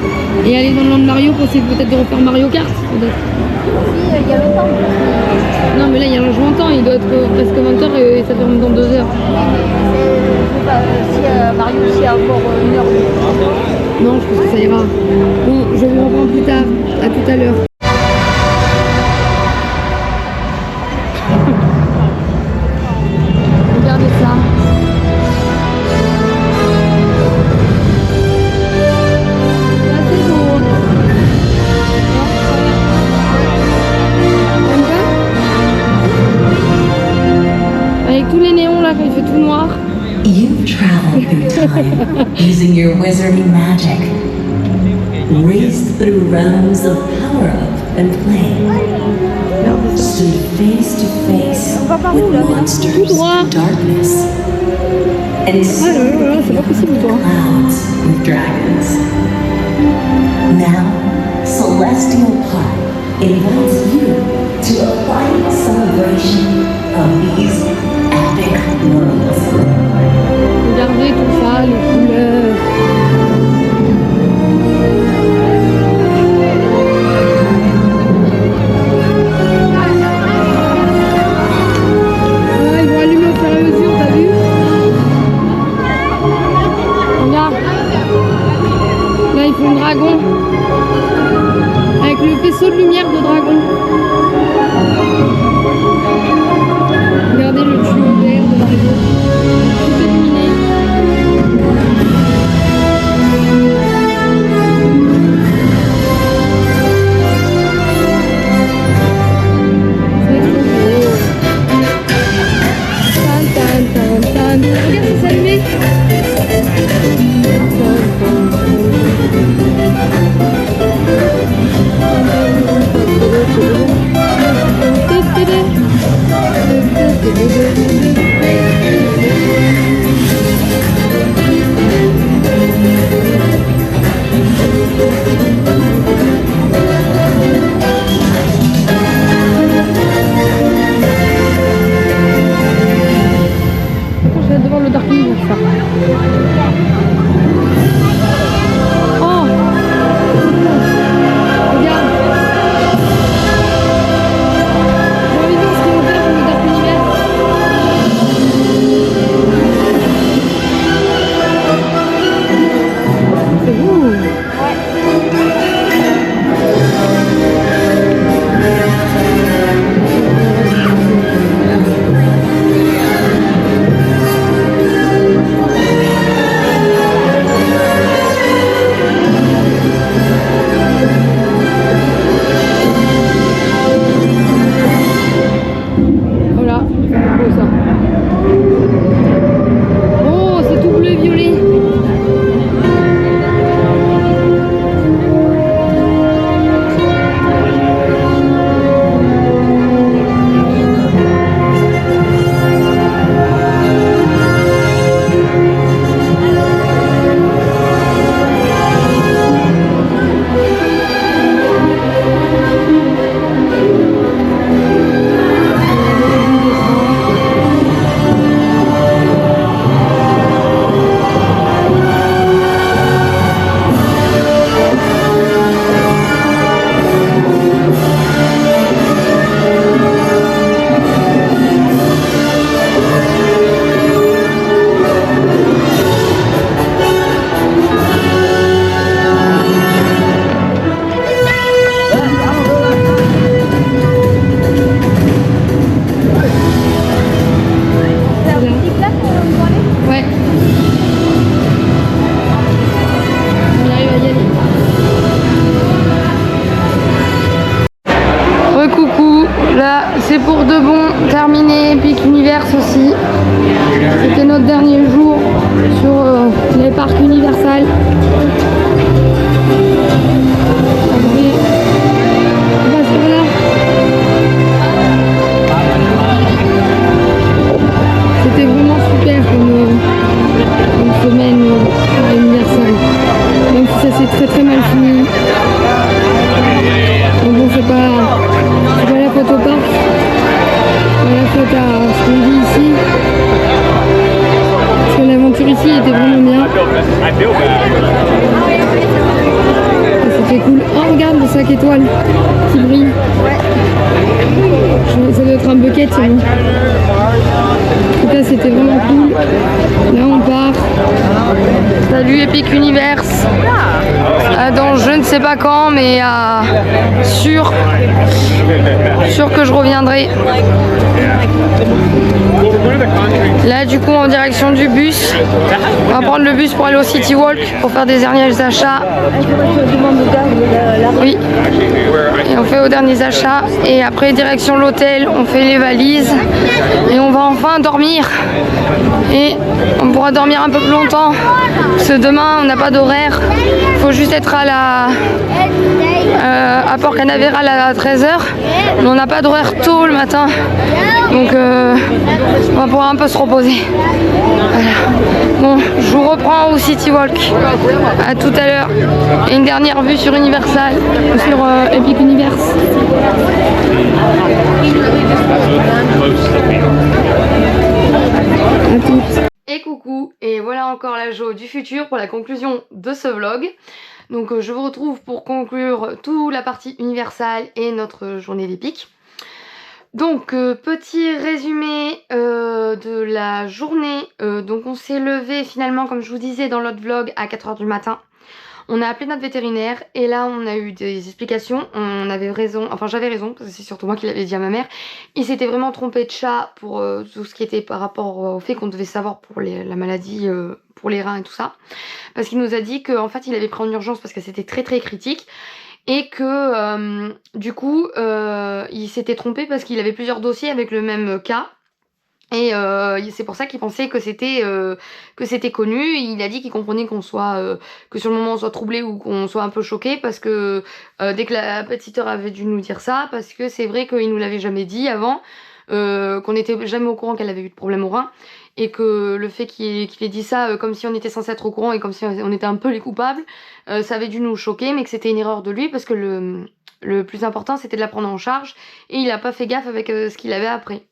et aller dans le land de Mario pour essayer peut-être de refaire Mario Kart. Il y a le temps. Non mais là il y a un largement temps, il doit être presque 20h et ça ferme dans 2 heures. Si Mario aussi a encore 1 heure. Non, je pense que ça ira. Bon, je vous reprends plus tard. À tout à l'heure. Regardez ça. C'est beau. Comme ça. Avec tous les néons là, quand il fait tout noir. You've traveled through time using your wizarding magic, raced through realms of power-up and play, stood face to face with monsters and darkness, and c'est pas possible toi. clouds with dragons. Now, Celestial Park invites you to a final celebration of these epic worlds. Regardez tout ça, les couleurs. Ah, ils vont allumer au fur et à mesure, t'as vu? Regarde. Là, ils font le dragon. Avec le faisceau de lumière de dragon. c'est pour de bon terminé Epic Universe aussi. C'était notre dernier jour sur les parcs Universal. C'était vraiment super comme semaine à Universal. Même si ça s'est très mal fini. Mais bon, c'est pas la faute au parc, c'est la faute à ce qu'on vit ici. Parce que l'aventure ici était vraiment bien. Et c'était cool. Oh, regarde le sac étoile qui brille. Ça doit être un bucket, c'est bon. En tout cas, c'était vraiment cool. Là, on part. Salut Epic Universe. Dans je ne sais pas quand, mais sûr que je reviendrai. Là, du coup, en direction du bus. On va prendre le bus pour aller au City Walk pour faire des derniers achats. Oui. Et on fait aux derniers achats. Et après, direction l'hôtel, on fait les valises. Et on va enfin dormir. Et on pourra dormir un peu plus longtemps. Parce que demain, on n'a pas d'horaire. Il faut juste être à Port Canaveral à 13h. Mais on n'a pas d'horaire tôt le matin. Donc, on va pouvoir un peu se reposer. Voilà. Bon, je vous reprends au City Walk. À tout à l'heure. Et une dernière vue sur Universal, sur Epic Universe. À toutes. Et coucou, et voilà encore la Jo du futur pour la conclusion de ce vlog. Donc je vous retrouve pour conclure toute la partie Universal et notre journée d'Epic. Donc petit résumé de la journée. Donc on s'est levé finalement, comme je vous disais dans l'autre vlog, à 4h du matin. On a appelé notre vétérinaire et là on a eu des explications. On avait raison, enfin j'avais raison parce que c'est surtout moi qui l'avais dit à ma mère. Il s'était vraiment trompé de chat pour tout ce qui était par rapport au fait qu'on devait savoir pour la maladie, pour les reins et tout ça. Parce qu'il nous a dit qu'en fait il avait pris en urgence parce que c'était très critique. Et que du coup il s'était trompé parce qu'il avait plusieurs dossiers avec le même cas. Et c'est pour ça qu'il pensait que c'était connu. Il a dit qu'il comprenait qu'on soit que sur le moment on soit troublé ou qu'on soit un peu choqué parce que dès que la petite heure avait dû nous dire ça, parce que c'est vrai qu'il nous l'avait jamais dit avant, qu'on n'était jamais au courant qu'elle avait eu de problème au rein, et que le fait qu'il ait dit ça comme si on était censé être au courant et comme si on était un peu les coupables, ça avait dû nous choquer, mais que c'était une erreur de lui parce que le plus important c'était de la prendre en charge et il a pas fait gaffe avec ce qu'il avait après.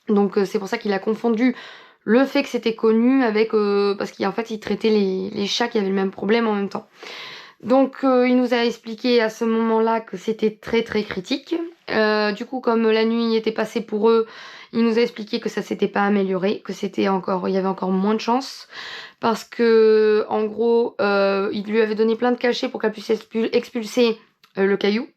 Donc c'est pour ça qu'il a confondu le fait que c'était connu avec parce qu'en fait il traitait les chats qui avaient le même problème en même temps. Donc il nous a expliqué à ce moment-là que c'était très critique. Du coup comme la nuit était passée pour eux, il nous a expliqué que ça s'était pas amélioré, que il y avait encore moins de chance parce que en gros il lui avait donné plein de cachets pour qu'elle puisse expulser le caillou.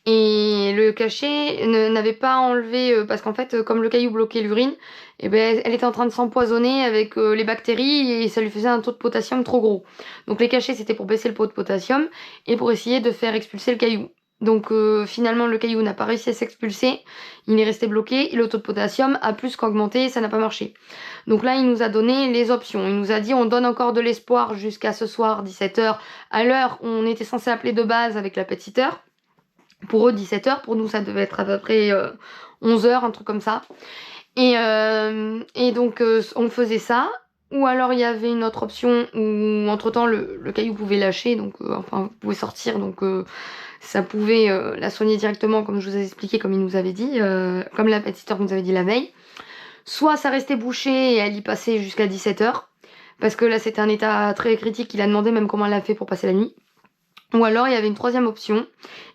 Et le cachet n'avait pas enlevé parce qu'en fait comme le caillou bloquait l'urine, et ben elle était en train de s'empoisonner avec les bactéries et ça lui faisait un taux de potassium trop gros. Donc les cachets c'était pour baisser le taux de potassium et pour essayer de faire expulser le caillou. Donc finalement le caillou n'a pas réussi à s'expulser, il est resté bloqué et le taux de potassium a plus qu'augmenté et ça n'a pas marché. Donc là il nous a donné les options, il nous a dit on donne encore de l'espoir jusqu'à ce soir 17h à l'heure où on était censé appeler de base avec la petite heure. Pour eux 17h, pour nous ça devait être à peu près 11h, un truc comme ça. Et donc on faisait ça. Ou alors il y avait une autre option où entre temps le caillou pouvait lâcher, donc enfin pouvait sortir, donc ça pouvait la soigner directement comme je vous ai expliqué, comme il nous avait dit, comme la petite heure nous avait dit la veille. Soit ça restait bouché et elle y passait jusqu'à 17h, parce que là c'était un état très critique, il a demandé même comment elle a fait pour passer la nuit. Ou alors il y avait une troisième option,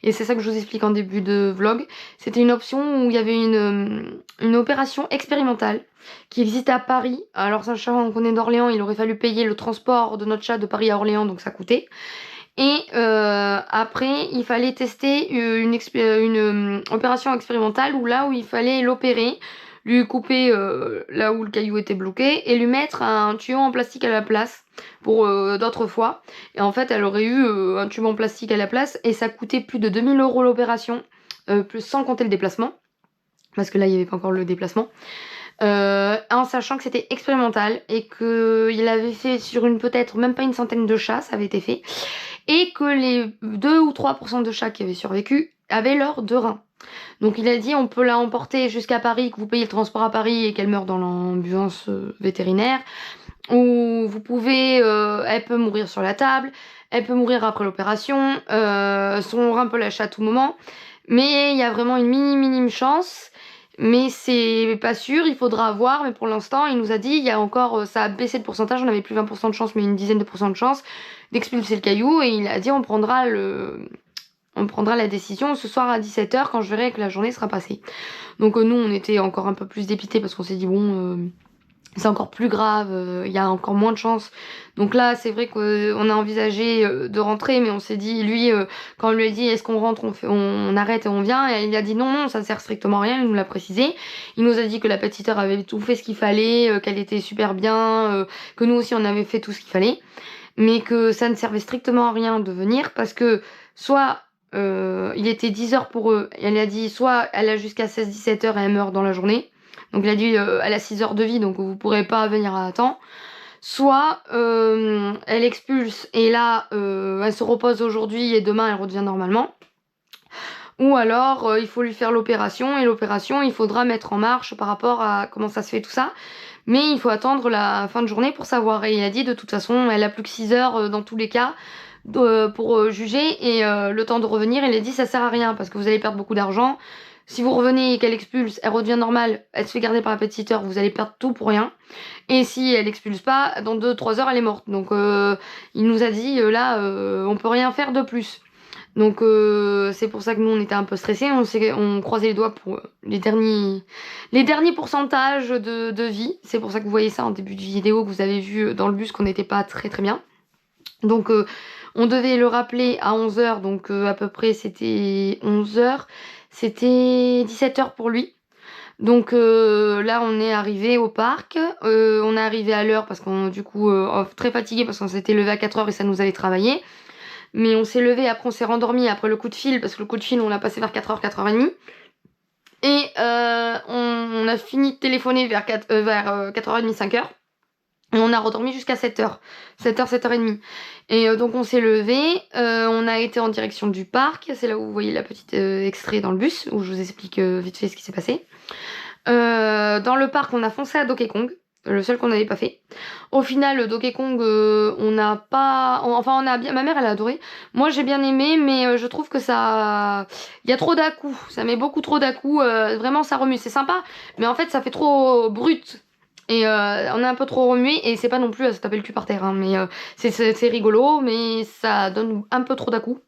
et c'est ça que je vous explique en début de vlog. C'était une option où il y avait une opération expérimentale qui existait à Paris. Alors sachant qu'on est d'Orléans, il aurait fallu payer le transport de notre chat de Paris à Orléans, donc ça coûtait. Et après il fallait tester une opération expérimentale où il fallait l'opérer, lui couper là où le caillou était bloqué et lui mettre un tuyau en plastique à la place pour d'autres fois. Et en fait elle aurait eu un tube en plastique à la place et ça coûtait plus de 2000 € l'opération, plus sans compter le déplacement. parce que là il y avait pas encore le déplacement. En sachant que c'était expérimental et qu'il avait fait sur peut-être même pas une centaine de chats, ça avait été fait, et que les 2 ou 3% de chats qui avaient survécu avaient leurs 2 reins. Donc il a dit on peut la emporter jusqu'à Paris, que vous payez le transport à Paris et qu'elle meurt dans l'ambulance vétérinaire, ou vous pouvez, elle peut mourir sur la table, elle peut mourir après l'opération, son rein peut lâcher à tout moment, mais il y a vraiment une minime chance. Mais c'est pas sûr, il faudra voir, mais pour l'instant, il nous a dit, il y a encore, ça a baissé de pourcentage, on avait plus 20% de chance, mais une dizaine de pourcents de chance d'expulser le caillou, et il a dit, on prendra la décision ce soir à 17h quand je verrai que la journée sera passée. Donc nous, on était encore un peu plus dépités parce qu'on s'est dit, bon, c'est encore plus grave, il y a encore moins de chance. Donc là, c'est vrai qu'on a envisagé de rentrer, mais on s'est dit, lui, quand on lui a dit est-ce qu'on rentre, on arrête et on vient, et il a dit non, ça sert strictement à rien, il nous l'a précisé. Il nous a dit que la pet-sitter avait tout fait ce qu'il fallait, qu'elle était super bien, que nous aussi on avait fait tout ce qu'il fallait, mais que ça ne servait strictement à rien de venir parce que soit il était 10h pour eux, et elle a dit soit elle a jusqu'à 16-17h et elle meurt dans la journée. Donc il a dit elle a 6 heures de vie, donc vous pourrez pas venir à temps. Soit elle expulse et là elle se repose aujourd'hui et demain elle redevient normalement. Ou alors il faut lui faire l'opération, et l'opération il faudra mettre en marche par rapport à comment ça se fait tout ça. Mais il faut attendre la fin de journée pour savoir. Et il a dit de toute façon elle a plus que 6 heures dans tous les cas pour juger, et le temps de revenir, il a dit ça sert à rien parce que vous allez perdre beaucoup d'argent. Si vous revenez et qu'elle expulse, elle redevient normale, elle se fait garder par la pet-sitter, vous allez perdre tout pour rien. Et si elle expulse pas, dans 2-3 heures, elle est morte. Donc il nous a dit, là, on peut rien faire de plus. Donc c'est pour ça que nous, on était un peu stressés. On croisait les doigts pour les derniers pourcentages de vie. C'est pour ça que vous voyez ça en début de vidéo, que vous avez vu dans le bus qu'on n'était pas très très bien. Donc on devait le rappeler à 11h, donc à peu près c'était 11h. C'était 17h pour lui. Donc là on est arrivé au parc, on est arrivé à l'heure parce qu'on du coup très fatigué parce qu'on s'était levé à 4h et ça nous avait travaillé. Mais on s'est levé, après on s'est rendormi après le coup de fil, parce que le coup de fil on l'a passé vers 4h, 4h30. Et on a fini de téléphoner vers 4h30, 5h. Et on a redormi jusqu'à 7h, 7h30. Et donc on s'est levé, on a été en direction du parc, c'est là où vous voyez la petite extrait dans le bus, où je vous explique vite fait ce qui s'est passé. Dans le parc, on a foncé à Donkey Kong, le seul qu'on n'avait pas fait. Au final, Donkey Kong, on n'a pas... Enfin, on a bien... Ma mère, elle a adoré. Moi, j'ai bien aimé, mais je trouve que ça... Il y a trop d'à-coups, ça met beaucoup trop d'à-coups, vraiment ça remue, c'est sympa, mais en fait ça fait trop brut. Et on a un peu trop remué, et c'est pas non plus à se taper le cul par terre, hein, mais c'est rigolo, mais ça donne un peu trop d'à-coups.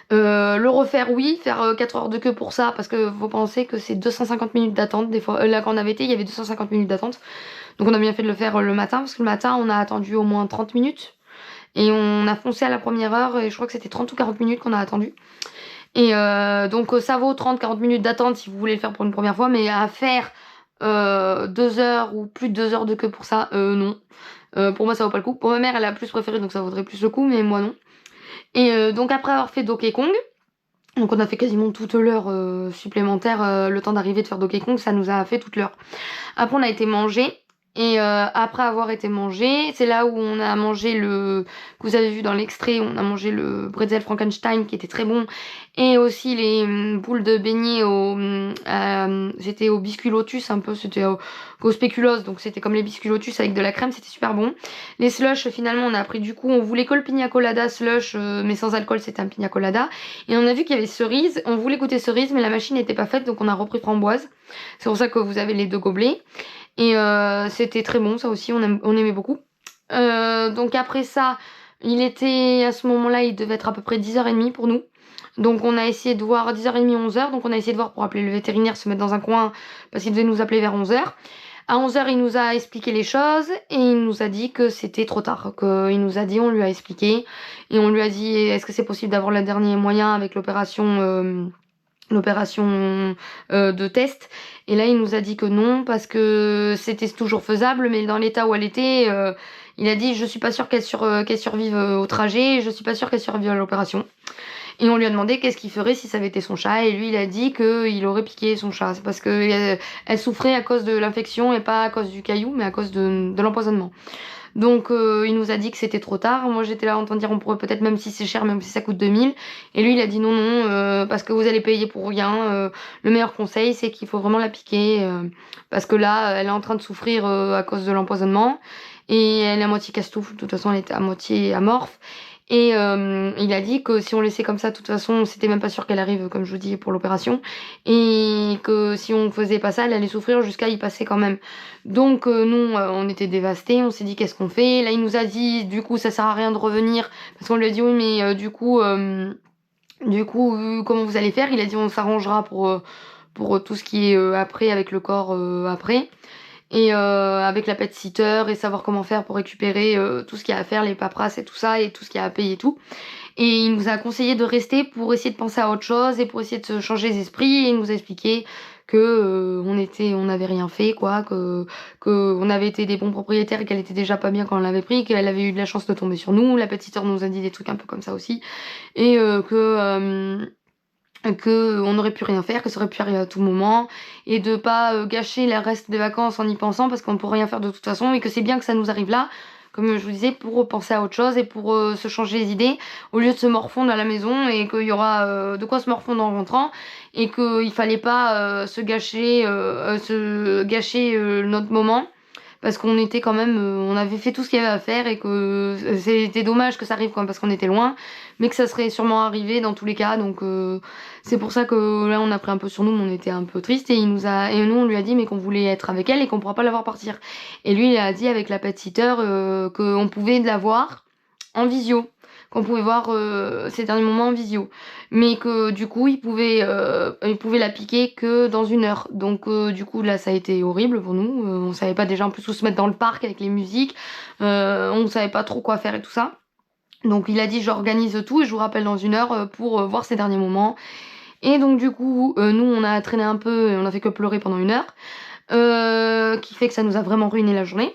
Le refaire, oui, faire 4 heures de queue pour ça, parce que faut penser que c'est 250 minutes d'attente. Des fois, là quand on avait été, il y avait 250 minutes d'attente. Donc on a bien fait de le faire le matin, parce que le matin on a attendu au moins 30 minutes. Et on a foncé à la première heure, et je crois que c'était 30 ou 40 minutes qu'on a attendu. Et donc ça vaut 30-40 minutes d'attente si vous voulez le faire pour une première fois, mais à faire 2 heures ou plus de 2 heures de queue pour ça, non. Pour moi ça vaut pas le coup. Pour ma mère elle a plus préféré, donc ça vaudrait plus le coup, mais moi non. Et donc après avoir fait Donkey Kong, donc on a fait quasiment toute l'heure supplémentaire, le temps d'arriver de faire Donkey Kong, ça nous a fait toute l'heure. Après on a été manger. Et après avoir été mangé, c'est là où on a mangé que vous avez vu dans l'extrait, on a mangé le bretzel Frankenstein qui était très bon, et aussi les boules de beignets c'était au biscuit lotus un peu, c'était au spéculoos, donc c'était comme les biscuits lotus avec de la crème, c'était super bon. Les slush, finalement on a pris du coup, on voulait que le pina colada slush, mais sans alcool, c'était un pina colada, et on a vu qu'il y avait cerise, on voulait goûter cerise mais la machine n'était pas faite, donc on a repris framboise. C'est pour ça que vous avez les 2 gobelets. Et c'était très bon, ça aussi, on aimait beaucoup. Donc après ça, il était, à ce moment-là, il devait être à peu près 10h30 pour nous. Donc on a essayé de voir 10h30, 11h. Donc on a essayé de voir pour appeler le vétérinaire, se mettre dans un coin, parce qu'il devait nous appeler vers 11h. À 11h, il nous a expliqué les choses, et il nous a dit que c'était trop tard. Il nous a dit, on lui a expliqué, et on lui a dit, est-ce que c'est possible d'avoir le dernier moyen avec l'opération de test, et là il nous a dit que non parce que c'était toujours faisable, mais dans l'état où elle était, il a dit je suis pas sûre qu'elle survive au trajet, je suis pas sûre qu'elle survive à l'opération. Et on lui a demandé qu'est-ce qu'il ferait si ça avait été son chat, et lui il a dit qu'il aurait piqué son chat. C'est parce que elle souffrait à cause de l'infection et pas à cause du caillou, mais à cause de l'empoisonnement. Donc il nous a dit que c'était trop tard. Moi j'étais là en train de dire on pourrait peut-être, même si c'est cher, même si ça coûte 2000. Et lui il a dit non parce que vous allez payer pour rien. Le meilleur conseil c'est qu'il faut vraiment la piquer parce que là elle est en train de souffrir à cause de l'empoisonnement et elle est à moitié castoufle. De toute façon elle était à moitié amorphe. Et il a dit que si on laissait comme ça, de toute façon, c'était même pas sûr qu'elle arrive, comme je vous dis, pour l'opération. Et que si on faisait pas ça, elle allait souffrir jusqu'à y passer quand même. Donc nous, on était dévastés, on s'est dit qu'est-ce qu'on fait. Là, il nous a dit, du coup, ça sert à rien de revenir. Parce qu'on lui a dit, oui, mais du coup, comment vous allez faire? Il a dit, on s'arrangera pour tout ce qui est après, avec le corps après. Et avec la pet sitter et savoir comment faire pour récupérer tout ce qu'il y a à faire, les paperasses et tout ça, et tout ce qu'il y a à payer et tout. Et il nous a conseillé de rester pour essayer de penser à autre chose et pour essayer de se changer les esprits. Et il nous a expliqué que on n'avait rien fait, quoi, que on avait été des bons propriétaires et qu'elle était déjà pas bien quand on l'avait pris, qu'elle avait eu de la chance de tomber sur nous. La pet sitter nous a dit des trucs un peu comme ça aussi, et que on n'aurait pu rien faire, que ça aurait pu arriver à tout moment, et de pas gâcher le reste des vacances en y pensant parce qu'on pourrait rien faire de toute façon, et que c'est bien que ça nous arrive là, comme je vous disais, pour penser à autre chose et pour se changer les idées, au lieu de se morfondre à la maison, et qu'il y aura de quoi se morfondre en rentrant, et qu'il fallait pas se gâcher notre moment. Parce qu'on était quand même, on avait fait tout ce qu'il y avait à faire et que c'était dommage que ça arrive quand même parce qu'on était loin, mais que ça serait sûrement arrivé dans tous les cas. Donc c'est pour ça que là on a pris un peu sur nous, mais on était un peu triste et nous on lui a dit mais qu'on voulait être avec elle et qu'on pourra pas la voir partir. Et lui il a dit avec la pet sitter qu'on pouvait la voir en visio, qu'on pouvait voir ces derniers moments en visio, mais que du coup il pouvait la piquer que dans 1 heure. Donc du coup là ça a été horrible pour nous, on savait pas déjà en plus où se mettre dans le parc avec les musiques, on savait pas trop quoi faire et tout ça. Donc il a dit j'organise tout et je vous rappelle dans 1 heure pour voir ces derniers moments. Et donc du coup nous on a traîné un peu et on a fait que pleurer pendant 1 heure, qui fait que ça nous a vraiment ruiné la journée.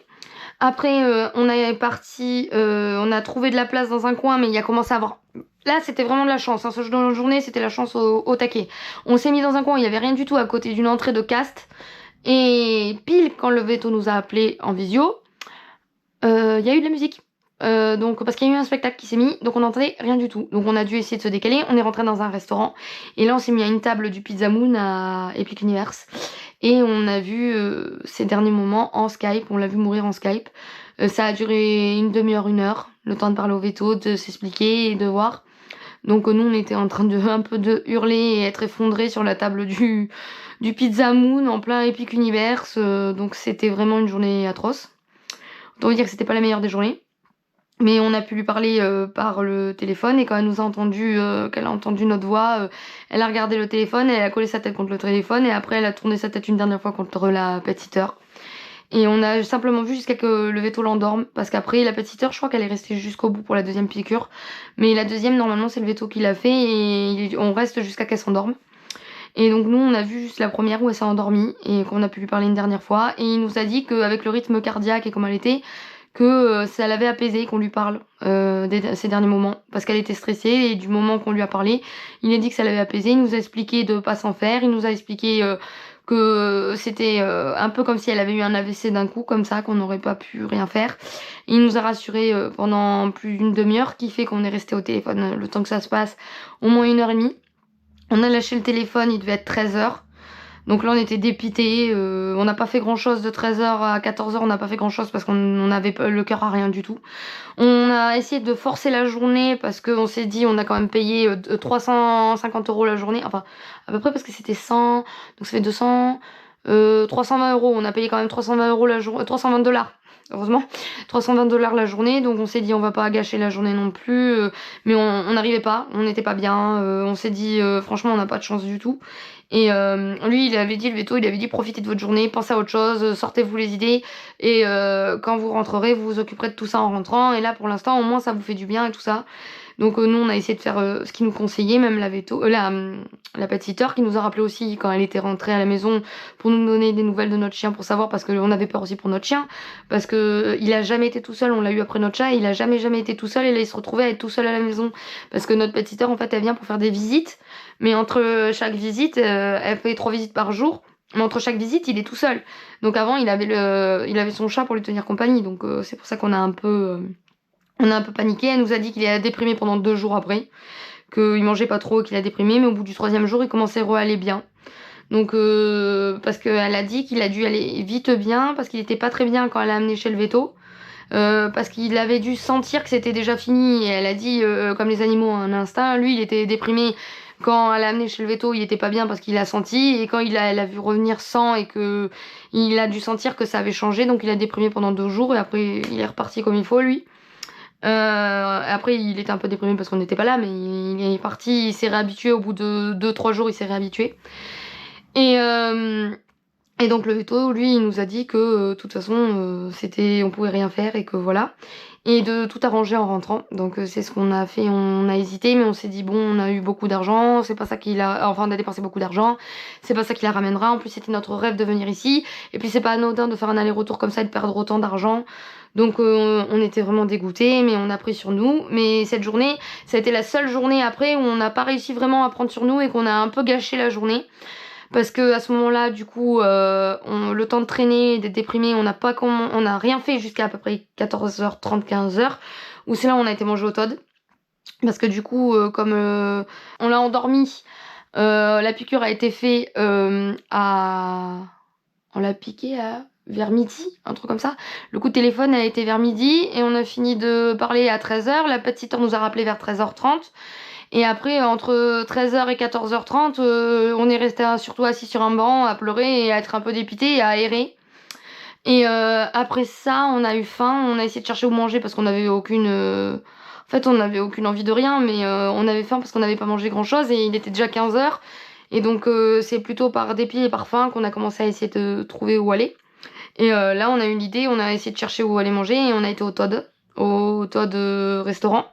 Après, on a trouvé de la place dans un coin, mais il a commencé à avoir... Là, c'était vraiment de la chance. Hein. Ce jour de la journée, c'était la chance au taquet. On s'est mis dans un coin, il n'y avait rien du tout à côté d'une entrée de caste. Et pile, quand le veto nous a appelés en visio, il y a eu de la musique. Donc parce qu'il y a eu un spectacle qui s'est mis, donc on n'entendait rien du tout. Donc on a dû essayer de se décaler. On est rentré dans un restaurant. Et là, on s'est mis à une table du Pizza Moon à Epic Universe. Et on a vu ces derniers moments en Skype, on l'a vu mourir en Skype. Ça a duré 1/2 heure, 1 heure, le temps de parler au veto, de s'expliquer et de voir. Donc nous on était en train de un peu de hurler et être effondrés sur la table du Pizza Moon en plein Epic Universe. Donc c'était vraiment une journée atroce. Autant vous dire que c'était pas la meilleure des journées. Mais on a pu lui parler par le téléphone et quand elle nous a entendu, qu'elle a entendu notre voix, elle a regardé le téléphone, elle a collé sa tête contre le téléphone et après elle a tourné sa tête une dernière fois contre la pet sitter. Et on a simplement vu jusqu'à que le veto l'endorme parce qu'après la pet sitter, je crois qu'elle est restée jusqu'au bout pour la deuxième piqûre. Mais la deuxième, normalement, c'est le veto qui l'a fait et on reste jusqu'à qu'elle s'endorme. Et donc nous, on a vu juste la première où elle s'est endormie et qu'on a pu lui parler une dernière fois. Et il nous a dit qu'avec le rythme cardiaque et comme elle était, que ça l'avait apaisé qu'on lui parle ces derniers moments parce qu'elle était stressée et du moment qu'on lui a parlé il a dit que ça l'avait apaisé, il nous a expliqué de pas s'en faire, il nous a expliqué que c'était un peu comme si elle avait eu un AVC d'un coup comme ça, qu'on n'aurait pas pu rien faire. Il nous a rassuré pendant plus d'1/2 heure qui fait qu'on est resté au téléphone le temps que ça se passe, au moins 1 heure et demie. On a lâché le téléphone, il devait être 13 heures. Donc là on était dépités, on n'a pas fait grand chose de 13h à 14h, on n'a pas fait grand chose parce qu'on avait le cœur à rien du tout. On a essayé de forcer la journée parce qu'on s'est dit on a quand même payé 350 € la journée, enfin à peu près parce que c'était 100, donc ça fait 200, 320 €, on a payé quand même 320 € la journée, 320 $. Heureusement, 320 $ la journée, donc on s'est dit on va pas gâcher la journée non plus, mais on n'arrivait pas, on n'était pas bien, on s'est dit franchement on n'a pas de chance du tout. Et lui il avait dit, le veto, il avait dit profitez de votre journée, pensez à autre chose, sortez-vous les idées et quand vous rentrerez vous vous occuperez de tout ça en rentrant et là pour l'instant au moins ça vous fait du bien et tout ça. Donc nous on a essayé de faire ce qu'ils nous conseillaient, même la petite-sœur qui nous a rappelé aussi quand elle était rentrée à la maison pour nous donner des nouvelles de notre chien, pour savoir, parce qu'on avait peur aussi pour notre chien, parce que il a jamais été tout seul, on l'a eu après notre chat, il a jamais été tout seul, et là il se retrouvait à être tout seul à la maison, parce que notre petite-sœur en fait elle vient pour faire des visites, mais entre chaque visite, elle fait 3 visites par jour, mais entre chaque visite il est tout seul. Donc avant il avait son chat pour lui tenir compagnie, donc c'est pour ça qu'on a un peu paniqué. Elle nous a dit qu'il a déprimé pendant 2 jours après, qu'il mangeait pas trop, qu'il a déprimé, mais au bout du 3e jour il commençait à aller bien. Donc parce qu'elle a dit qu'il a dû aller vite bien, parce qu'il était pas très bien quand elle l'a amené chez le veto, parce qu'il avait dû sentir que c'était déjà fini, et elle a dit comme les animaux ont un instinct, lui il était déprimé quand elle l'a amené chez le veto, il était pas bien parce qu'il l'a senti, et quand elle a vu revenir sans, et que il a dû sentir que ça avait changé, donc il a déprimé pendant 2 jours, et après il est reparti comme il faut lui. Après il était un peu déprimé parce qu'on n'était pas là, mais il est parti, il s'est réhabitué au bout de 2-3 jours, il s'est réhabitué. Et donc le veto, lui, il nous a dit que de toute façon, on pouvait rien faire, et que voilà, et de tout arranger en rentrant. Donc c'est ce qu'on a fait. On a hésité, mais on s'est dit bon, on a eu beaucoup d'argent, c'est pas ça on a dépensé beaucoup d'argent, c'est pas ça qui la ramènera. En plus c'était notre rêve de venir ici, et puis c'est pas anodin de faire un aller-retour comme ça et de perdre autant d'argent. Donc on était vraiment dégoûtés, mais on a pris sur nous. Mais cette journée, ça a été la seule journée après où on n'a pas réussi vraiment à prendre sur nous, et qu'on a un peu gâché la journée. Parce que à ce moment-là, du coup, le temps de traîner, d'être déprimé, on n'a rien fait jusqu'à à peu près 14h30, 15h, où c'est là où on a été manger au Todd. Parce que du coup, comme on l'a endormi, la piqûre a été faite on l'a piqué vers midi, un truc comme ça. Le coup de téléphone a été vers midi, et on a fini de parler à 13h. La petite sœur nous a rappelé vers 13h30. Et après, entre 13h et 14h30, on est resté surtout assis sur un banc à pleurer et à être un peu dépité et à aérer. Et après ça, on a eu faim, on a essayé de chercher où manger parce qu'on avait aucune... En fait, on n'avait aucune envie de rien, mais on avait faim parce qu'on n'avait pas mangé grand-chose, et il était déjà 15h. Et donc c'est plutôt par dépit et par faim qu'on a commencé à essayer de trouver où aller. Et là, on a eu l'idée, on a essayé de chercher où aller manger, et on a été au Todd restaurant.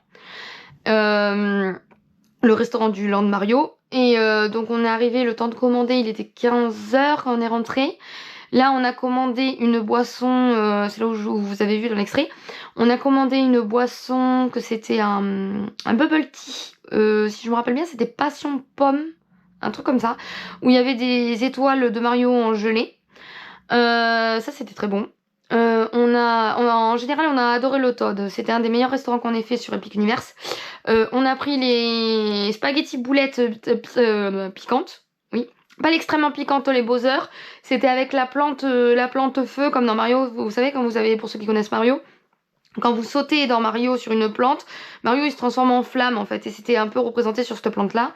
Le restaurant du Land Mario. Et donc on est arrivé, le temps de commander, il était 15h, on est rentré. Là on a commandé une boisson, c'est là où vous avez vu dans l'extrait, on a commandé une boisson que c'était un bubble tea, si je me rappelle bien c'était passion pomme, un truc comme ça, où il y avait des étoiles de Mario en gelée. Ça c'était très bon. En général on a adoré le Todd, c'était un des meilleurs restaurants qu'on ait fait sur Epic Universe. On a pris les spaghettis boulettes piquantes, oui, pas l'extrêmement piquante, les Bowser, c'était avec la plante feu, comme dans Mario. Vous savez, quand vous avez, pour ceux qui connaissent Mario, quand vous sautez dans Mario sur une plante, Mario il se transforme en flamme en fait, et c'était un peu représenté sur cette plante là.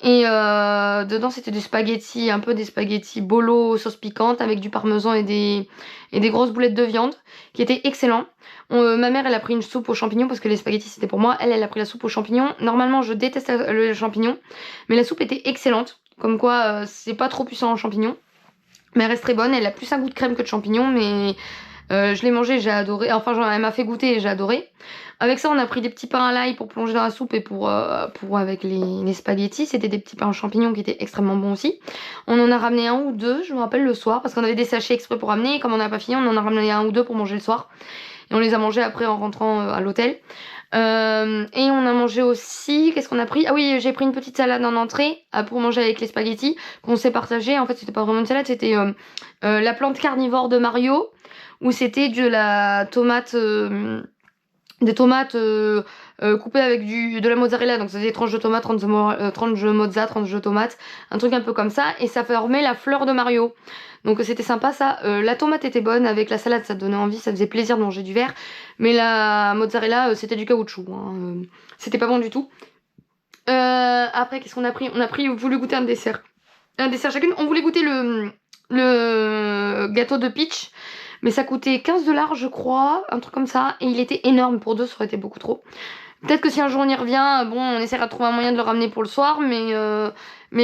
Et dedans c'était des spaghettis, un peu des spaghettis bolo sauce piquante avec du parmesan et des grosses boulettes de viande qui étaient excellents. Ma mère elle a pris une soupe aux champignons parce que les spaghettis c'était pour moi, elle a pris la soupe aux champignons. Normalement je déteste le champignon, mais la soupe était excellente, comme quoi c'est pas trop puissant en champignons, mais elle reste très bonne. Elle a plus un goût de crème que de champignons, mais je l'ai mangé, j'ai adoré. Enfin elle m'a fait goûter et j'ai adoré. Avec ça, on a pris des petits pains à l'ail pour plonger dans la soupe, et pour avec les spaghettis, c'était des petits pains aux champignons qui étaient extrêmement bons aussi. On en a ramené 1 ou 2, je me rappelle, le soir, parce qu'on avait des sachets exprès pour ramener, et comme on n'a pas fini, on en a ramené 1 ou 2 pour manger le soir. Et on les a mangés après en rentrant à l'hôtel. Et on a mangé aussi, qu'est-ce qu'on a pris? Ah oui, j'ai pris une petite salade en entrée pour manger avec les spaghettis qu'on s'est partagé. En fait, c'était pas vraiment une salade, c'était la plante carnivore de Mario, où c'était de la tomate... des tomates coupées avec de la mozzarella, donc c'était des tranches de tomates, tranches de mozza, tranches de tomates, un truc un peu comme ça, et ça formait la fleur de Mario. Donc c'était sympa ça. La tomate était bonne, avec la salade ça donnait envie, ça faisait plaisir de manger du verre, mais la mozzarella c'était du caoutchouc, hein. C'était pas bon du tout. Après qu'est-ce qu'on a pris? On a voulu goûter un dessert chacune. On voulait goûter le gâteau de Peach, mais ça coûtait 15$ je crois, un truc comme ça, et il était énorme. Pour 2 ça aurait été beaucoup trop. Peut-être que si un jour on y revient, bon, on essaiera de trouver un moyen de le ramener pour le soir, mais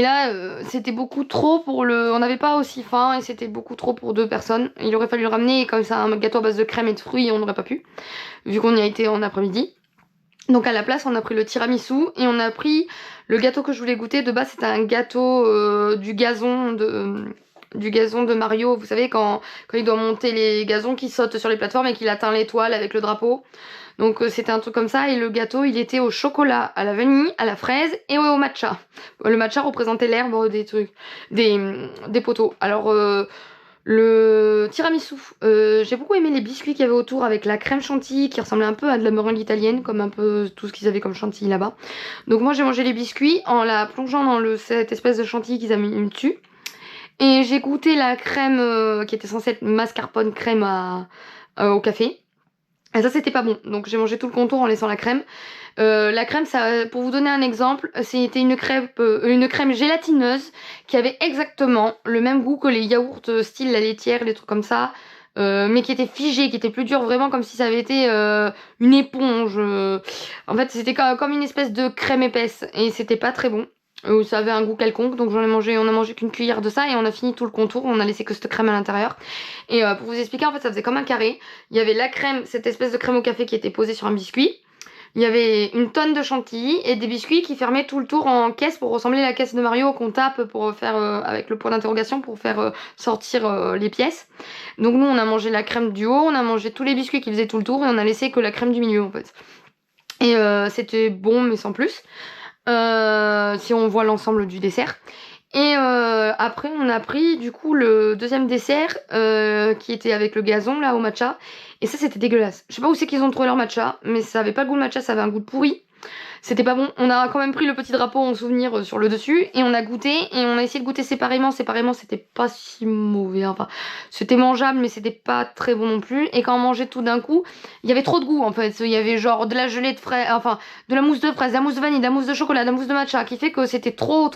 là c'était beaucoup trop on n'avait pas aussi faim, et c'était beaucoup trop pour 2 personnes. Il aurait fallu le ramener, et comme c'est un gâteau à base de crème et de fruits, on n'aurait pas pu, vu qu'on y a été en après-midi. Donc à la place, on a pris le tiramisu et on a pris le gâteau que je voulais goûter. De base, c'était un gâteau du gazon de Mario. Vous savez, quand il doit monter les gazons qui sautent sur les plateformes et qu'il atteint l'étoile avec le drapeau. Donc c'était un truc comme ça. Et le gâteau, il était au chocolat, à la vanille, à la fraise et au matcha. Le matcha représentait l'herbe des trucs, des poteaux. Alors... le tiramisu, j'ai beaucoup aimé les biscuits qu'il y avait autour avec la crème chantilly qui ressemblait un peu à de la meringue italienne, comme un peu tout ce qu'ils avaient comme chantilly là-bas. Donc moi j'ai mangé les biscuits en la plongeant dans cette espèce de chantilly qu'ils avaient mis dessus. Et j'ai goûté la crème qui était censée être mascarpone crème au café. Et ça c'était pas bon, donc j'ai mangé tout le contour en laissant la crème. La crème, ça, pour vous donner un exemple, c'était une crème gélatineuse qui avait exactement le même goût que les yaourts style la laitière, les trucs comme ça, mais qui était figée, qui était plus dur, vraiment comme si ça avait été une éponge. En fait, c'était comme une espèce de crème épaisse et c'était pas très bon. Ça avait un goût quelconque, donc on a mangé qu'une cuillère de ça et on a fini tout le contour, on a laissé que cette crème à l'intérieur. Et pour vous expliquer, en fait, ça faisait comme un carré. Il y avait la crème, cette espèce de crème au café qui était posée sur un biscuit. Il y avait une tonne de chantilly et des biscuits qui fermaient tout le tour en caisse pour ressembler à la caisse de Mario qu'on tape pour faire avec le point d'interrogation pour faire sortir les pièces. Donc nous on a mangé la crème du haut, on a mangé tous les biscuits qui faisaient tout le tour et on a laissé que la crème du milieu en fait. Et c'était bon mais sans plus. Si on voit l'ensemble du dessert. Et après on a pris du coup le deuxième dessert qui était avec le gazon là au matcha. Et ça c'était dégueulasse. Je sais pas où c'est qu'ils ont trouvé leur matcha, mais ça avait pas le goût de matcha, ça avait un goût de pourri. C'était pas bon. On a quand même pris le petit drapeau en souvenir sur le dessus et on a goûté et on a essayé de goûter séparément. Séparément c'était pas si mauvais. Enfin c'était mangeable mais c'était pas très bon non plus. Et quand on mangeait tout d'un coup, il y avait trop de goût en fait. Il y avait genre de la gelée de fraises, enfin de la mousse de fraise, de la mousse de vanille, de la mousse de chocolat, de la mousse de matcha qui fait que c'était trop.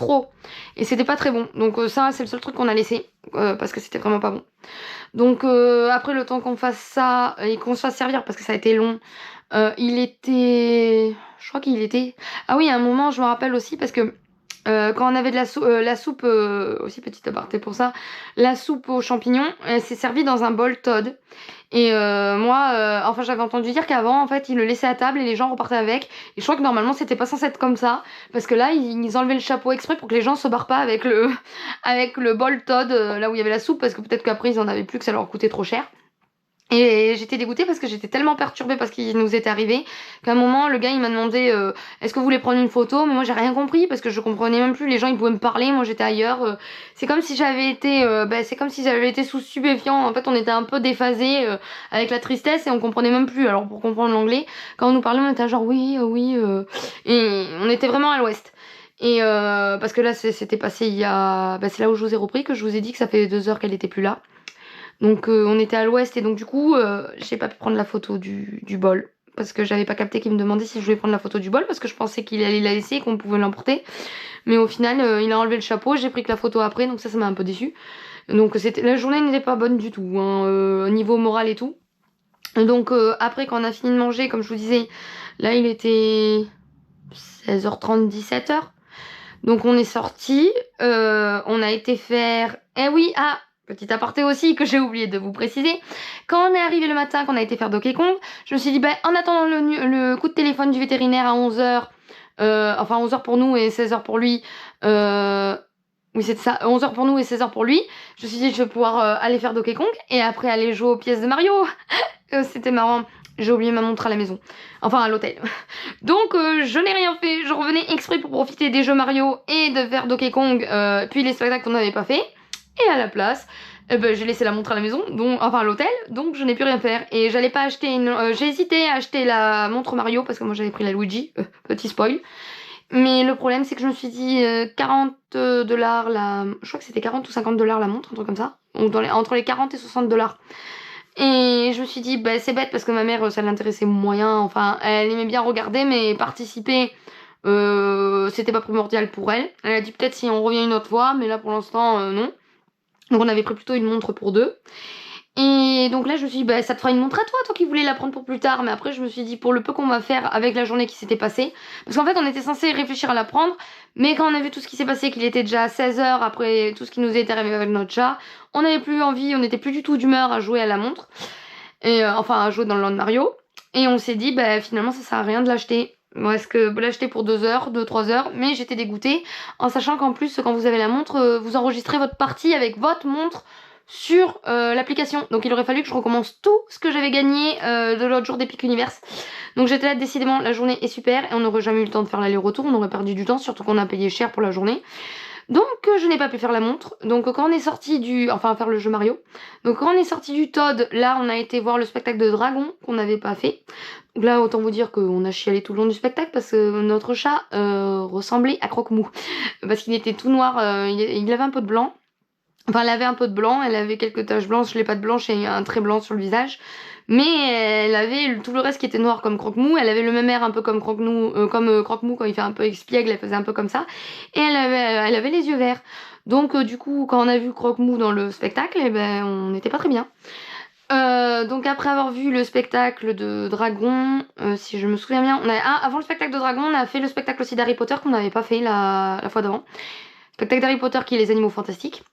Et c'était pas très bon. Donc ça c'est le seul truc qu'on a laissé parce que c'était vraiment pas bon. Donc après le temps qu'on fasse ça et qu'on se fasse servir parce que ça a été long, il était... Je crois qu'il était... Ah oui, à un moment, je me rappelle aussi parce que quand on avait de la soupe, aussi petite aparté pour ça, la soupe aux champignons, elle s'est servie dans un bol Todd. Et moi, enfin j'avais entendu dire qu'avant, en fait, ils le laissaient à table et les gens repartaient avec. Et je crois que normalement, c'était pas censé être comme ça. Parce que là, ils enlevaient le chapeau exprès pour que les gens se barrent pas avec avec le bol Todd, là où il y avait la soupe, parce que peut-être qu'après, ils en avaient plus, que ça leur coûtait trop cher. Et j'étais dégoûtée parce que j'étais tellement perturbée parce qu'il nous était arrivé qu'à un moment le gars il m'a demandé est-ce que vous voulez prendre une photo, mais moi j'ai rien compris parce que je comprenais même plus, les gens ils pouvaient me parler, moi j'étais ailleurs. C'est comme si j'avais été sous stupéfiant. En fait on était un peu déphasés avec la tristesse et on comprenait même plus. Alors pour comprendre l'anglais, quand on nous parlait on était genre oui et on était vraiment à l'ouest. Et parce que là c'était passé il y a c'est là où je vous ai repris, que je vous ai dit que ça fait 2 heures qu'elle était plus là. Donc on était à l'ouest et donc du coup j'ai pas pu prendre la photo du bol parce que j'avais pas capté qu'il me demandait si je voulais prendre la photo du bol parce que je pensais qu'il allait la laisser et qu'on pouvait l'emporter. Mais au final il a enlevé le chapeau, j'ai pris que la photo après, donc ça m'a un peu déçu. Donc la journée n'était pas bonne du tout hein, niveau moral et tout. Donc après quand on a fini de manger, comme je vous disais, là il était 16h30, 17h. Donc on est sorti, on a été faire... Petit aparté aussi que j'ai oublié de vous préciser. Quand on est arrivé le matin, qu'on a été faire Donkey Kong, je me suis dit, en attendant le coup de téléphone du vétérinaire à 11h, enfin 11h pour nous et 16h pour lui, oui c'est ça, 11h pour nous et 16h pour lui, je me suis dit, je vais pouvoir aller faire Donkey Kong et après aller jouer aux pièces de Mario. C'était marrant. J'ai oublié ma montre à la maison, enfin à l'hôtel. Donc je n'ai rien fait, je revenais exprès pour profiter des jeux Mario et de faire Donkey Kong, puis les spectacles qu'on n'avait pas fait. Et à la place, j'ai laissé la montre à la maison, enfin à l'hôtel, donc je n'ai plus rien faire. Et j'allais pas acheter j'ai hésité à acheter la montre Mario parce que moi j'avais pris la Luigi, petit spoil. Mais le problème c'est que je me suis dit $40 je crois que c'était 40 ou 50 $ la montre, un truc comme ça. Donc entre les 40 et 60 $. Et je me suis dit c'est bête parce que ma mère ça l'intéressait moyen, enfin elle aimait bien regarder mais participer c'était pas primordial pour elle. Elle a dit peut-être si on revient une autre fois, mais là pour l'instant non. Donc on avait pris plutôt une montre pour 2. Et donc là je me suis dit ça te fera une montre à toi qui voulais la prendre pour plus tard. Mais après je me suis dit pour le peu qu'on va faire avec la journée qui s'était passée, parce qu'en fait on était censé réfléchir à la prendre, mais quand on a vu tout ce qui s'est passé, qu'il était déjà à 16h après tout ce qui nous était arrivé avec notre chat, on n'avait plus envie, on n'était plus du tout d'humeur à jouer à la montre, et enfin à jouer dans le Land Mario. Et on s'est dit finalement ça sert à rien de l'acheter. Moi, est-ce que l'acheter pour 2 heures, 2-3 heures, mais j'étais dégoûtée en sachant qu'en plus, quand vous avez la montre, vous enregistrez votre partie avec votre montre sur l'application. Donc il aurait fallu que je recommence tout ce que j'avais gagné de l'autre jour d'Epic Universe. Donc j'étais là, décidément, la journée est super et on n'aurait jamais eu le temps de faire l'aller-retour, on aurait perdu du temps, surtout qu'on a payé cher pour la journée. Donc je n'ai pas pu faire la montre. Donc quand on est sorti enfin faire le jeu Mario. Donc quand on est sorti du Todd, là on a été voir le spectacle de dragon qu'on n'avait pas fait. Donc là autant vous dire qu'on a chialé tout le long du spectacle parce que notre chat ressemblait à Croque-Mou. Parce qu'il était tout noir, il avait un peu de blanc. Enfin, elle avait un peu de blanc, elle avait quelques taches blanches, les pattes blanches et un trait blanc sur le visage. Mais elle avait tout le reste qui était noir comme Croque-Mou. Elle avait le même air un peu comme Croque-Mou quand il fait un peu espiègle, elle faisait un peu comme ça. Et elle avait les yeux verts. Donc du coup, quand on a vu Croque-Mou dans le spectacle, eh ben, on n'était pas très bien. Donc après avoir vu le spectacle de Dragon, si je me souviens bien, avant le spectacle de Dragon, on a fait le spectacle aussi d'Harry Potter qu'on n'avait pas fait la fois d'avant. Spectacle d'Harry Potter qui est les animaux fantastiques.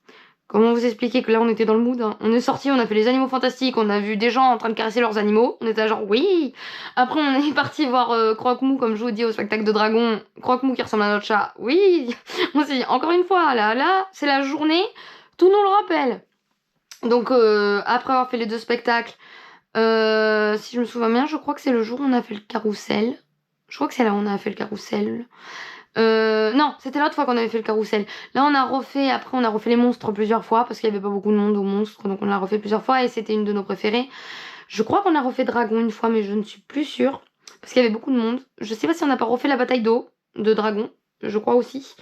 Comment vous expliquer que là on était dans le mood, hein. On est sorti, on a fait les animaux fantastiques, on a vu des gens en train de caresser leurs animaux, on était genre oui. Après on est parti voir Croque-Mou comme je vous dis au spectacle de Dragon, Croque-Mou qui ressemble à notre chat, oui. On s'est dit encore une fois, là c'est la journée, tout nous le rappelle. Donc après avoir fait les 2 spectacles, si je me souviens bien, je crois que c'est le jour où on a fait le carrousel. Je crois que c'est là où on a fait le carrousel. Non, c'était l'autre fois qu'on avait fait le carrousel. Là, on a refait les monstres plusieurs fois parce qu'il y avait pas beaucoup de monde aux monstres, donc on l'a refait plusieurs fois et c'était une de nos préférées. Je crois qu'on a refait Dragon une fois, mais je ne suis plus sûre parce qu'il y avait beaucoup de monde. Je sais pas si on n'a pas refait la bataille d'eau de Dragon, je crois aussi.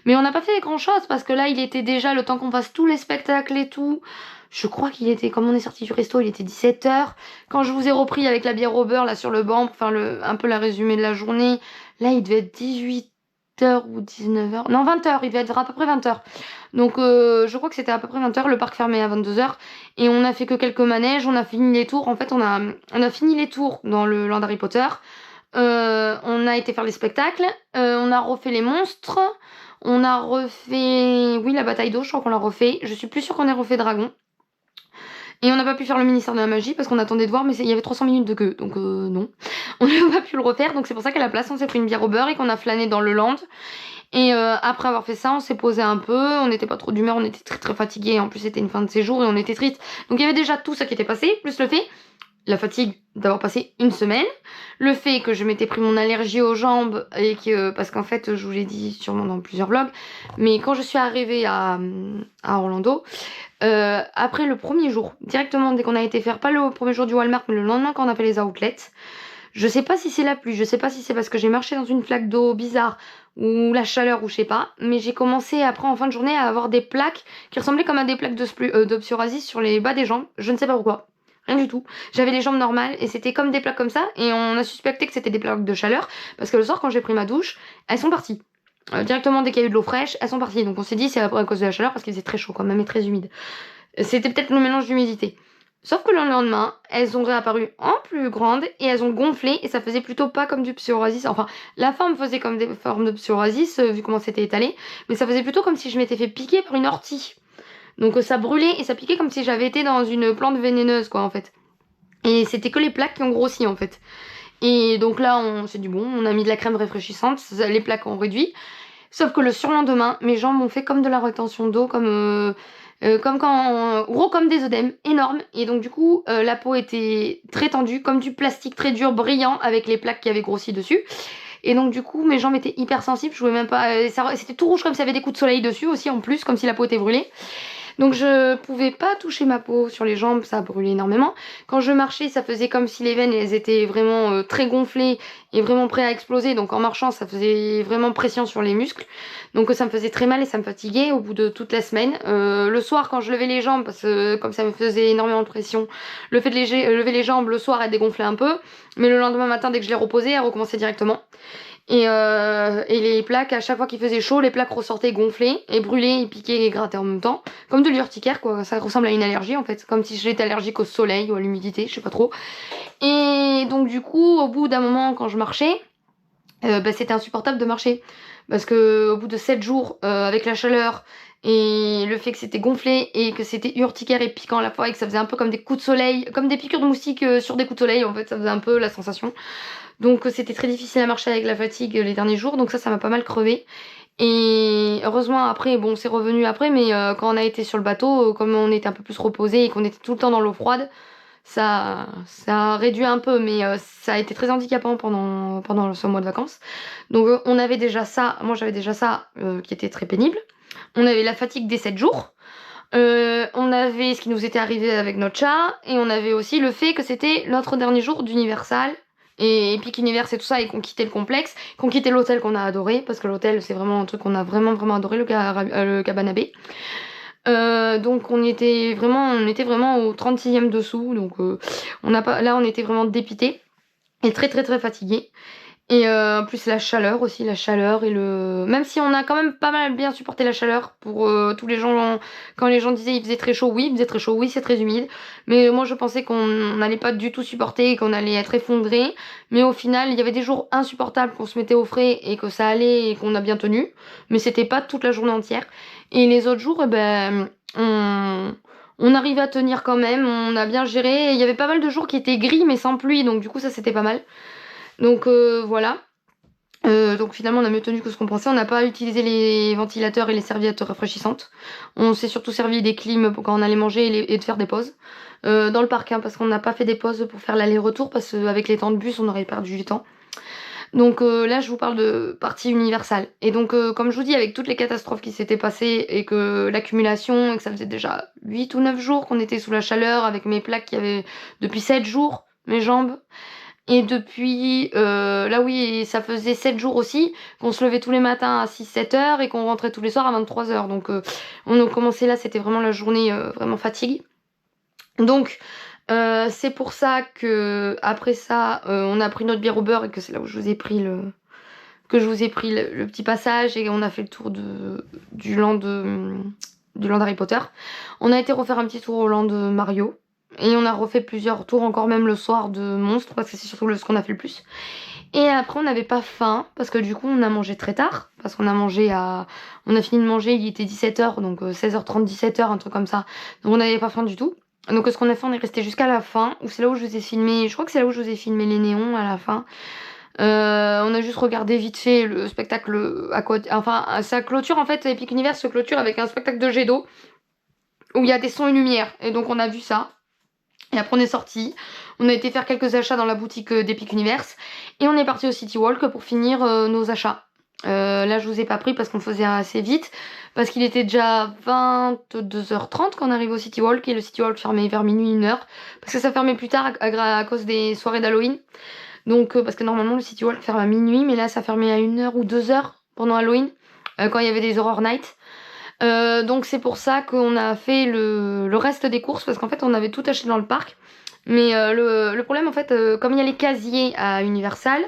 Mais on n'a pas fait grand chose parce que là, il était déjà le temps qu'on fasse tous les spectacles et tout. Je crois qu'il était, comme on est sorti du resto, il était 17h. Quand je vous ai repris avec la bière au beurre là sur le banc pour faire un peu la résumé de la journée, là, il devait être 18h ou 19h. Non, 20h, il devait être à peu près 20h. Donc je crois que c'était à peu près 20h, le parc fermait à 22h. Et on a fait que quelques manèges, on a fini les tours. En fait, on a fini les tours dans le Land Harry Potter. On a été faire les spectacles. On a refait les monstres. On a refait... Oui, la bataille d'eau, je crois qu'on l'a refait. Je suis plus sûre qu'on ait refait Dragon. Et on n'a pas pu faire le ministère de la magie parce qu'on attendait de voir, mais il y avait 300 minutes de queue, donc non. On n'a pas pu le refaire, donc c'est pour ça qu'à la place, on s'est pris une bière au beurre et qu'on a flâné dans le land. Et après avoir fait ça, on s'est posé un peu, on n'était pas trop d'humeur, on était très très fatigués, en plus c'était une fin de séjour et on était triste. Donc il y avait déjà tout ça qui était passé, plus le fait, la fatigue d'avoir passé une semaine, le fait que je m'étais pris mon allergie aux jambes et que parce qu'en fait je vous l'ai dit sûrement dans plusieurs vlogs, mais quand je suis arrivée à Orlando, après le premier jour, directement dès qu'on a été faire, pas le premier jour du Walmart mais le lendemain quand on a fait les outlets, je sais pas si c'est la pluie, je sais pas si c'est parce que j'ai marché dans une flaque d'eau bizarre ou la chaleur ou je sais pas, mais j'ai commencé après en fin de journée à avoir des plaques qui ressemblaient comme à des plaques de psoriasis sur les bas des jambes, je ne sais pas pourquoi. Rien du tout. J'avais les jambes normales et c'était comme des plaques comme ça et on a suspecté que c'était des plaques de chaleur parce que le soir quand j'ai pris ma douche, elles sont parties. Directement dès qu'il y a eu de l'eau fraîche, elles sont parties. Donc on s'est dit c'est à cause de la chaleur parce qu'il faisait très chaud quand même et très humide. C'était peut-être le mélange d'humidité. Sauf que le lendemain, elles ont réapparu en plus grandes et elles ont gonflé et ça faisait plutôt pas comme du psoriasis. Enfin, la forme faisait comme des formes de psoriasis vu comment c'était étalé, mais ça faisait plutôt comme si je m'étais fait piquer par une ortie. Donc ça brûlait et ça piquait comme si j'avais été dans une plante vénéneuse quoi en fait. Et c'était que les plaques qui ont grossi en fait. Et donc là on s'est dit bon, on a mis de la crème rafraîchissante, les plaques ont réduit. Sauf que le surlendemain, mes jambes m'ont fait comme de la rétention d'eau, comme gros comme des œdèmes, énormes. Et donc du coup la peau était très tendue, comme du plastique très dur, brillant, avec les plaques qui avaient grossi dessus. Et donc du coup mes jambes étaient hyper sensibles, je pouvais même pas... c'était tout rouge comme s'il y avait des coups de soleil dessus aussi en plus, comme si la peau était brûlée. Donc je pouvais pas toucher ma peau sur les jambes, ça brûlait énormément. Quand je marchais, ça faisait comme si les veines elles étaient vraiment très gonflées et vraiment prêtes à exploser. Donc en marchant, ça faisait vraiment pression sur les muscles. Donc ça me faisait très mal et ça me fatiguait au bout de toute la semaine. Le soir, quand je levais les jambes, parce que comme ça me faisait énormément de pression, le fait de lever les jambes le soir, elles dégonflaient un peu. Mais le lendemain matin, dès que je les reposais, elles recommençaient directement. Et les plaques, à chaque fois qu'il faisait chaud, les plaques ressortaient gonflées et brûlées et piquaient et grattaient en même temps. Comme de l'urticaire quoi, ça ressemble à une allergie en fait. Comme si j'étais allergique au soleil ou à l'humidité, je sais pas trop. Et donc du coup, au bout d'un moment quand je marchais, c'était insupportable de marcher. parce que au bout de 7 jours, avec la chaleur et le fait que c'était gonflé et que c'était urticaire et piquant à la fois et que ça faisait un peu comme des coups de soleil, comme des piqûres de moustiques sur des coups de soleil, en fait, ça faisait un peu la sensation. Donc c'était très difficile à marcher avec la fatigue les derniers jours, donc ça m'a pas mal crevé. Et heureusement après, bon c'est revenu après, mais quand on a été sur le bateau, comme on était un peu plus reposé et qu'on était tout le temps dans l'eau froide, ça a réduit un peu, mais ça a été très handicapant pendant ce mois de vacances. Donc on avait déjà ça, moi j'avais déjà ça qui était très pénible. On avait la fatigue des 7 jours. On avait ce qui nous était arrivé avec notre chat, et on avait aussi le fait que c'était notre dernier jour d'Universal et Epic Universe et tout ça, et qu'on quittait le complexe, qu'on quittait l'hôtel qu'on a adoré, parce que l'hôtel c'est vraiment un truc qu'on a vraiment adoré, le Cabana Bay. Donc on était vraiment au 36e dessous, donc là on était vraiment dépité et très très très fatigué. Et plus la chaleur aussi, et même si on a quand même pas mal bien supporté la chaleur pour tous les gens, quand les gens disaient il faisait très chaud, oui c'est très humide, mais moi je pensais qu'on n'allait pas du tout supporter et qu'on allait être effondré, mais au final il y avait des jours insupportables qu'on se mettait au frais et que ça allait et qu'on a bien tenu, mais c'était pas toute la journée entière. Et les autres jours, on arrivait à tenir quand même, on a bien géré. Il y avait pas mal de jours qui étaient gris mais sans pluie, donc du coup ça c'était pas mal. Donc voilà. Donc finalement on a mieux tenu que ce qu'on pensait. On n'a pas utilisé les ventilateurs et les serviettes rafraîchissantes. On s'est surtout servi des clims pour quand on allait manger et de faire des pauses. Dans le parc, hein, parce qu'on n'a pas fait des pauses pour faire l'aller-retour, parce qu'avec les temps de bus on aurait perdu du temps. Donc là je vous parle de partie universelle. Et donc comme je vous dis, avec toutes les catastrophes qui s'étaient passées et que l'accumulation, et que ça faisait déjà 8 ou 9 jours qu'on était sous la chaleur, avec mes plaques qui avaient depuis 7 jours, mes jambes. Et depuis, là oui, ça faisait 7 jours aussi, qu'on se levait tous les matins à 6-7 heures et qu'on rentrait tous les soirs à 23 heures. Donc on a commencé là, c'était vraiment la journée vraiment fatigue. Donc c'est pour ça que après ça, on a pris notre bière au beurre et que c'est là où je vous ai pris le petit passage et on a fait le tour du land Harry Potter. On a été refaire un petit tour au land Mario. Et on a refait plusieurs tours encore même le soir de Monstres, parce que c'est surtout ce qu'on a fait le plus. Et après on n'avait pas faim, parce que du coup on a mangé très tard, parce qu'on a fini de manger, il était 17h, donc 16h30, 17h, un truc comme ça. Donc on n'avait pas faim du tout. Donc ce qu'on a fait, on est resté jusqu'à la fin, où c'est là où je vous ai filmé, je crois que c'est là où je vous ai filmé les néons à la fin. On a juste regardé vite fait le spectacle à côté, enfin ça clôture en fait, Epic Universe se clôture avec un spectacle de jet d'eau, où il y a des sons et lumières, et donc on a vu ça. Et après on est sorti, on a été faire quelques achats dans la boutique d'Epic Universe et on est parti au City Walk pour finir nos achats. Là je vous ai pas pris parce qu'on faisait assez vite, parce qu'il était déjà 22h30 quand on arrive au City Walk et le City Walk fermait vers minuit, 1h, parce que ça fermait plus tard à cause des soirées d'Halloween. Donc parce que normalement le City Walk ferme à minuit, mais là ça fermait à 1h ou 2h pendant Halloween, quand il y avait des Horror Nights. Donc c'est pour ça qu'on a fait le reste des courses, parce qu'en fait on avait tout acheté dans le parc, mais le problème en fait, comme il y a les casiers à Universal,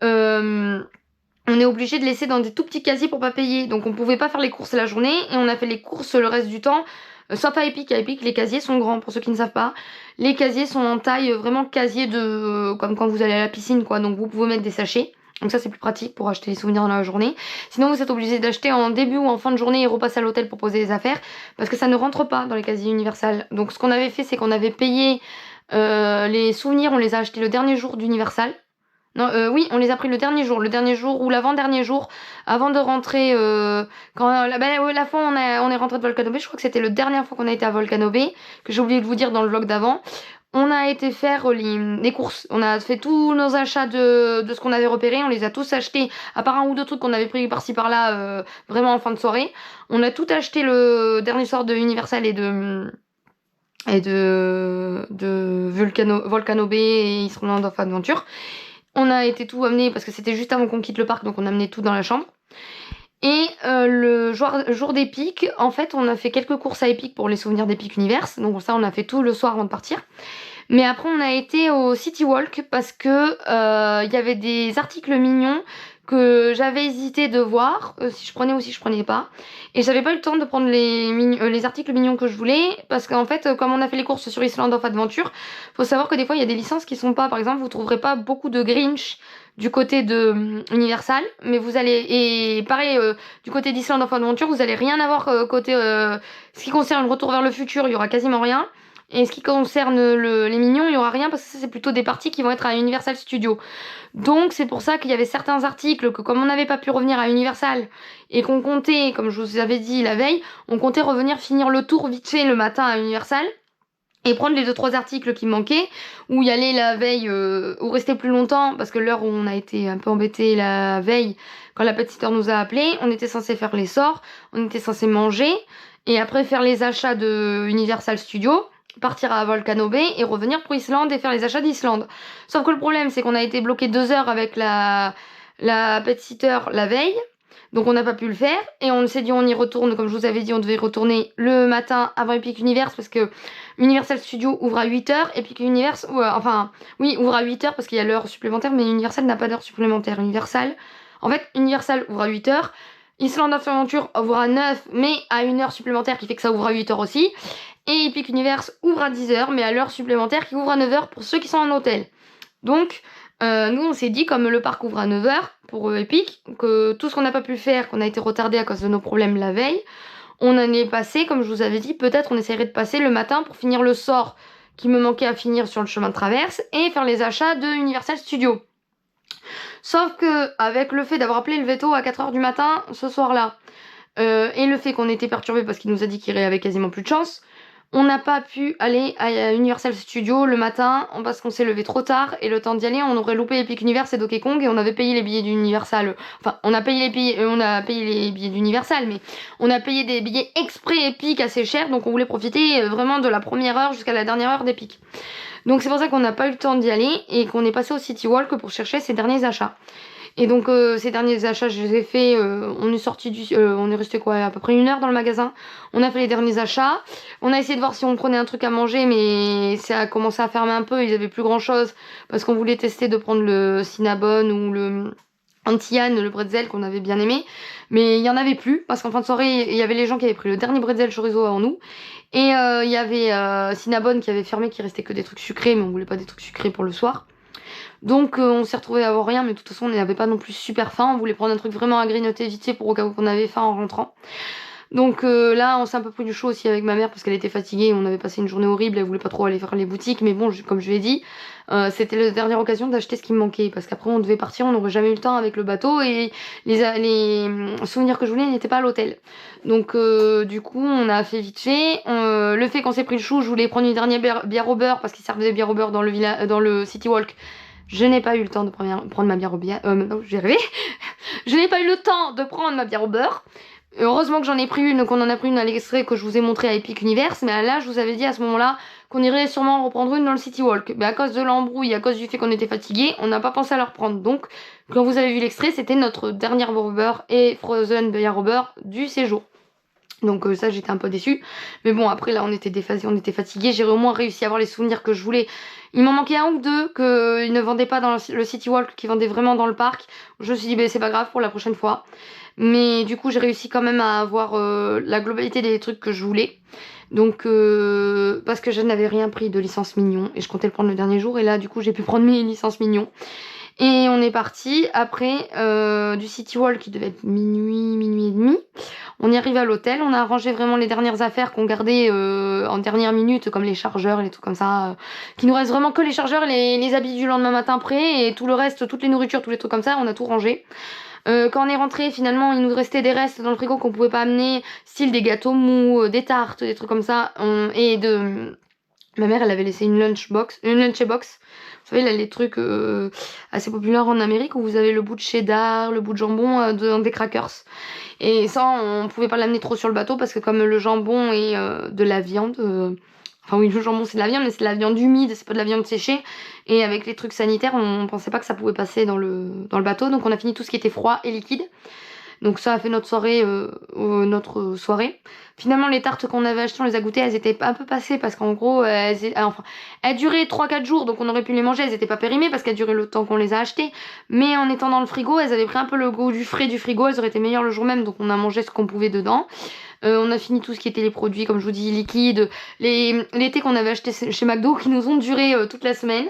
on est obligé de laisser dans des tout petits casiers pour pas payer, donc on pouvait pas faire les courses la journée et on a fait les courses le reste du temps, sauf à Epic. À Epic les casiers sont grands, pour ceux qui ne savent pas, les casiers sont en taille vraiment casier comme quand vous allez à la piscine quoi, donc vous pouvez mettre des sachets. Donc ça c'est plus pratique pour acheter les souvenirs dans la journée. Sinon vous êtes obligé d'acheter en début ou en fin de journée et repasser à l'hôtel pour poser les affaires, parce que ça ne rentre pas dans les casiers Universal. Donc ce qu'on avait fait, c'est qu'on avait payé les souvenirs, on les a achetés le dernier jour d'Universal. Non, oui, on les a pris le dernier jour ou l'avant-dernier jour, avant de rentrer. La fois on est rentré de Volcano Bay, je crois que c'était la dernière fois qu'on a été à Volcano Bay, que j'ai oublié de vous dire dans le vlog d'avant. On a été faire les courses, on a fait tous nos achats de ce qu'on avait repéré, on les a tous achetés, à part un ou deux trucs qu'on avait pris par-ci par-là, vraiment en fin de soirée. On a tout acheté le dernier soir de Universal et de Volcano Bay et Island of Adventure. On a été tout amené, parce que c'était juste avant qu'on quitte le parc, donc on a amené tout dans la chambre. Et le jour d'Epic, en fait, on a fait quelques courses à Epic pour les souvenirs d'Epic Universe. Donc ça, on a fait tout le soir avant de partir. Mais après, on a été au City Walk parce que y avait des articles mignons que j'avais hésité de voir si je prenais ou si je prenais pas. Et j'avais pas eu le temps de prendre les articles mignons que je voulais parce qu'en fait, comme on a fait les courses sur Island of Adventure, faut savoir que des fois il y a des licences qui sont pas, par exemple, vous trouverez pas beaucoup de Grinch du côté de Universal, mais vous allez, et pareil du côté d'Island of Adventure, vous allez rien avoir côté ce qui concerne le Retour vers le futur, il y aura quasiment rien. Et ce qui concerne les mignons, il y aura rien parce que ça c'est plutôt des parties qui vont être à Universal Studios. Donc c'est pour ça qu'il y avait certains articles que comme on n'avait pas pu revenir à Universal et qu'on comptait, comme je vous avais dit la veille, on comptait revenir finir le tour vite fait le matin à Universal et prendre les 2-3 articles qui manquaient, ou y aller la veille, ou rester plus longtemps, parce que l'heure où on a été un peu embêté la veille, quand la petite heure nous a appelé, on était censé faire les sorts, on était censé manger, et après faire les achats de Universal Studios, partir à Volcano Bay et revenir pour Islande et faire les achats d'Islande. Sauf que le problème c'est qu'on a été bloqué 2 heures avec la pet-sitter la veille, donc on n'a pas pu le faire et on s'est dit on y retourne, comme je vous avais dit on devait y retourner le matin avant Epic Universe parce que Universal Studios ouvre à 8h, Epic Universe, ouvre à 8h parce qu'il y a l'heure supplémentaire, mais Universal n'a pas d'heure supplémentaire. Universal ouvre à 8h, Island of Adventure ouvre à 9 mais à une heure supplémentaire qui fait que ça ouvre à 8h aussi. Et Epic Universe ouvre à 10h, mais à l'heure supplémentaire qui ouvre à 9h pour ceux qui sont en hôtel. Donc, nous on s'est dit, comme le parc ouvre à 9h pour Epic, que tout ce qu'on n'a pas pu faire, qu'on a été retardé à cause de nos problèmes la veille, on en est passé, comme je vous avais dit, peut-être on essaierait de passer le matin pour finir le sort qui me manquait à finir sur le chemin de traverse et faire les achats de Universal Studios. Sauf que, avec le fait d'avoir appelé le veto à 4h du matin ce soir-là, et le fait qu'on était perturbé parce qu'il nous a dit qu'il avait quasiment plus de chance, on n'a pas pu aller à Universal Studios le matin parce qu'on s'est levé trop tard et le temps d'y aller on aurait loupé Epic Universe et Donkey Kong et on avait payé les billets d'Universal. Enfin on a payé les billets d'Universal mais on a payé des billets exprès Epic assez chers donc on voulait profiter vraiment de la première heure jusqu'à la dernière heure d'Epic. Donc c'est pour ça qu'on n'a pas eu le temps d'y aller et qu'on est passé au City Walk pour chercher ces derniers achats. Et donc ces derniers achats je les ai fait, on est sorti on est resté à peu près 1 heure dans le magasin, on a fait les derniers achats, on a essayé de voir si on prenait un truc à manger mais ça a commencé à fermer un peu, ils avaient plus grand chose parce qu'on voulait tester de prendre le Cinnabon ou le Antillan, le bretzel qu'on avait bien aimé, mais il y en avait plus parce qu'en fin de soirée il y avait les gens qui avaient pris le dernier bretzel chorizo avant nous et il y avait Cinnabon qui avait fermé, qui restait que des trucs sucrés mais on voulait pas des trucs sucrés pour le soir. Donc on s'est retrouvé à avoir rien, mais de toute façon on n'avait pas non plus super faim, on voulait prendre un truc vraiment à grignoter vite fait pour au cas où on avait faim en rentrant. Donc là on s'est un peu pris du chaud aussi avec ma mère parce qu'elle était fatiguée, on avait passé une journée horrible, elle voulait pas trop aller faire les boutiques, mais bon comme je lui ai dit, c'était la dernière occasion d'acheter ce qui me manquait parce qu'après on devait partir, on n'aurait jamais eu le temps avec le bateau et les souvenirs que je voulais n'étaient pas à l'hôtel. Donc du coup on a fait vite fait, le fait qu'on s'est pris le chou, je voulais prendre une dernière bière au beurre parce qu'ils servaient des bières au beurre dans le City Walk. Je n'ai pas eu le temps de prendre ma bière au beurre. Non, j'ai rêvé. Je n'ai pas eu le temps de prendre ma bière au beurre. Heureusement que j'en ai pris une, qu'on en a pris une à l'extrait que je vous ai montré à Epic Universe. Mais là, je vous avais dit à ce moment-là qu'on irait sûrement reprendre une dans le City Walk. Mais à cause de l'embrouille, à cause du fait qu'on était fatigué, on n'a pas pensé à la reprendre. Donc, quand vous avez vu l'extrait, c'était notre dernière bière au beurre et Frozen bière au beurre du séjour. Donc ça j'étais un peu déçue, mais bon après là on était déphasés, on était fatigués, j'ai au moins réussi à avoir les souvenirs que je voulais. Il m'en manquait 1 ou 2 qu'ils ne vendaient pas dans le City Walk, qui vendaient vraiment dans le parc. Je me suis dit bah, c'est pas grave pour la prochaine fois, mais du coup j'ai réussi quand même à avoir la globalité des trucs que je voulais. Donc parce que je n'avais rien pris de licence mignon et je comptais le prendre le dernier jour et là du coup j'ai pu prendre mes licences mignons. Et on est parti après du City Walk qui devait être minuit et demi. On y arrive à l'hôtel, on a arrangé vraiment les dernières affaires qu'on gardait en dernière minute, comme les chargeurs et les trucs comme ça. Qu'il nous reste vraiment que les chargeurs et les habits du lendemain matin prêts et tout le reste, toutes les nourritures, tous les trucs comme ça, on a tout rangé. Quand on est rentré, finalement, il nous restait des restes dans le frigo qu'on pouvait pas amener, style des gâteaux mous, des tartes, des trucs comme ça. Ma mère, elle avait laissé une lunchbox. Vous savez, là, les trucs assez populaires en Amérique où vous avez le bout de cheddar, le bout de jambon dans des crackers. Et ça, on pouvait pas l'amener trop sur le bateau parce que comme le jambon est de la viande... Enfin oui, le jambon c'est de la viande, mais c'est de la viande humide, c'est pas de la viande séchée. Et avec les trucs sanitaires, on pensait pas que ça pouvait passer dans le bateau. Donc on a fini tout ce qui était froid et liquide. Donc ça a fait notre soirée. Finalement, les tartes qu'on avait achetées, on les a goûtées, elles étaient un peu passées parce qu'en gros, elles duraient 3-4 jours, donc on aurait pu les manger, elles étaient pas périmées parce qu'elles duraient le temps qu'on les a achetées. Mais en étant dans le frigo, elles avaient pris un peu le goût du frais du frigo, elles auraient été meilleures le jour même, donc on a mangé ce qu'on pouvait dedans. On a fini tout ce qui était les produits, comme je vous dis, liquides, les thés qu'on avait achetés chez McDo qui nous ont duré toute la semaine.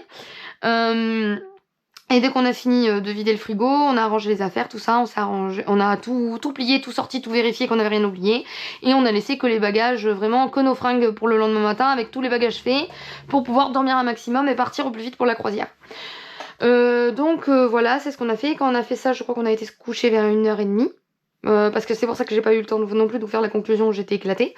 Et dès qu'on a fini de vider le frigo, on a arrangé les affaires, tout ça, on s'est arrangé, on a tout plié, tout sorti, tout vérifié qu'on n'avait rien oublié. Et on a laissé que les bagages, vraiment que nos fringues pour le lendemain matin, avec tous les bagages faits, pour pouvoir dormir un maximum et partir au plus vite pour la croisière. Donc voilà, c'est ce qu'on a fait. Quand on a fait ça, je crois qu'on a été se coucher vers 1h30. Parce que c'est pour ça que j'ai pas eu le temps non plus de vous faire la conclusion, j'étais éclatée.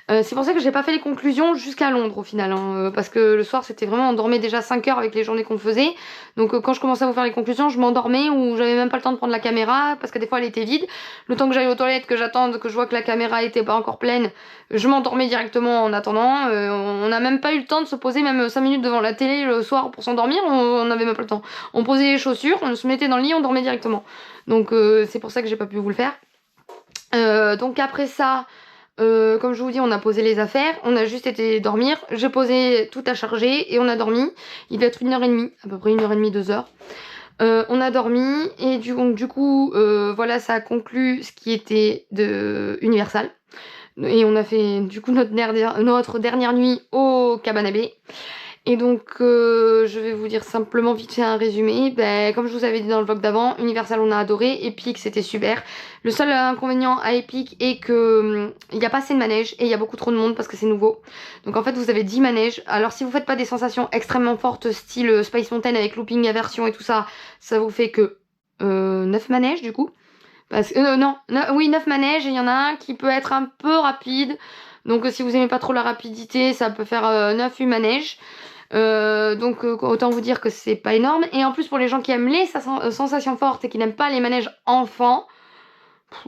C'est pour ça que j'ai pas fait les conclusions jusqu'à Londres au final, hein, parce que le soir c'était vraiment, on dormait déjà 5 heures avec les journées qu'on faisait, donc quand je commençais à vous faire les conclusions, je m'endormais ou j'avais même pas le temps de prendre la caméra, parce que des fois elle était vide, le temps que j'aille aux toilettes, que j'attende, que je vois que la caméra était pas encore pleine, je m'endormais directement en attendant, on n'a même pas eu le temps de se poser même 5 minutes devant la télé le soir pour s'endormir, on avait même pas le temps. On posait les chaussures, on se mettait dans le lit, on dormait directement. Donc c'est pour ça que j'ai pas pu vous le faire. Donc après ça, comme je vous dis, on a posé les affaires, on a juste été dormir, j'ai posé tout à charger et on a dormi. Il devait être 1h30, à peu près 1h30, 2h. On a dormi et du coup, voilà, ça a conclu ce qui était de Universal. Et on a fait du coup notre dernière nuit au Cabana Bay. Et donc, je vais vous dire simplement vite fait un résumé. Comme je vous avais dit dans le vlog d'avant, Universal on a adoré, Epic c'était super. Le seul inconvénient à Epic est que il n'y a pas assez de manèges et il y a beaucoup trop de monde parce que c'est nouveau. Donc en fait vous avez 10 manèges. Alors si vous faites pas des sensations extrêmement fortes style Space Mountain avec looping, aversion et tout ça, ça vous fait que 9 manèges du coup. Parce que oui 9 manèges et il y en a un qui peut être un peu rapide. Donc si vous aimez pas trop la rapidité, ça peut faire 9-8 manèges. Donc autant vous dire que c'est pas énorme. Et en plus pour les gens qui aiment les sensations fortes et qui n'aiment pas les manèges enfants,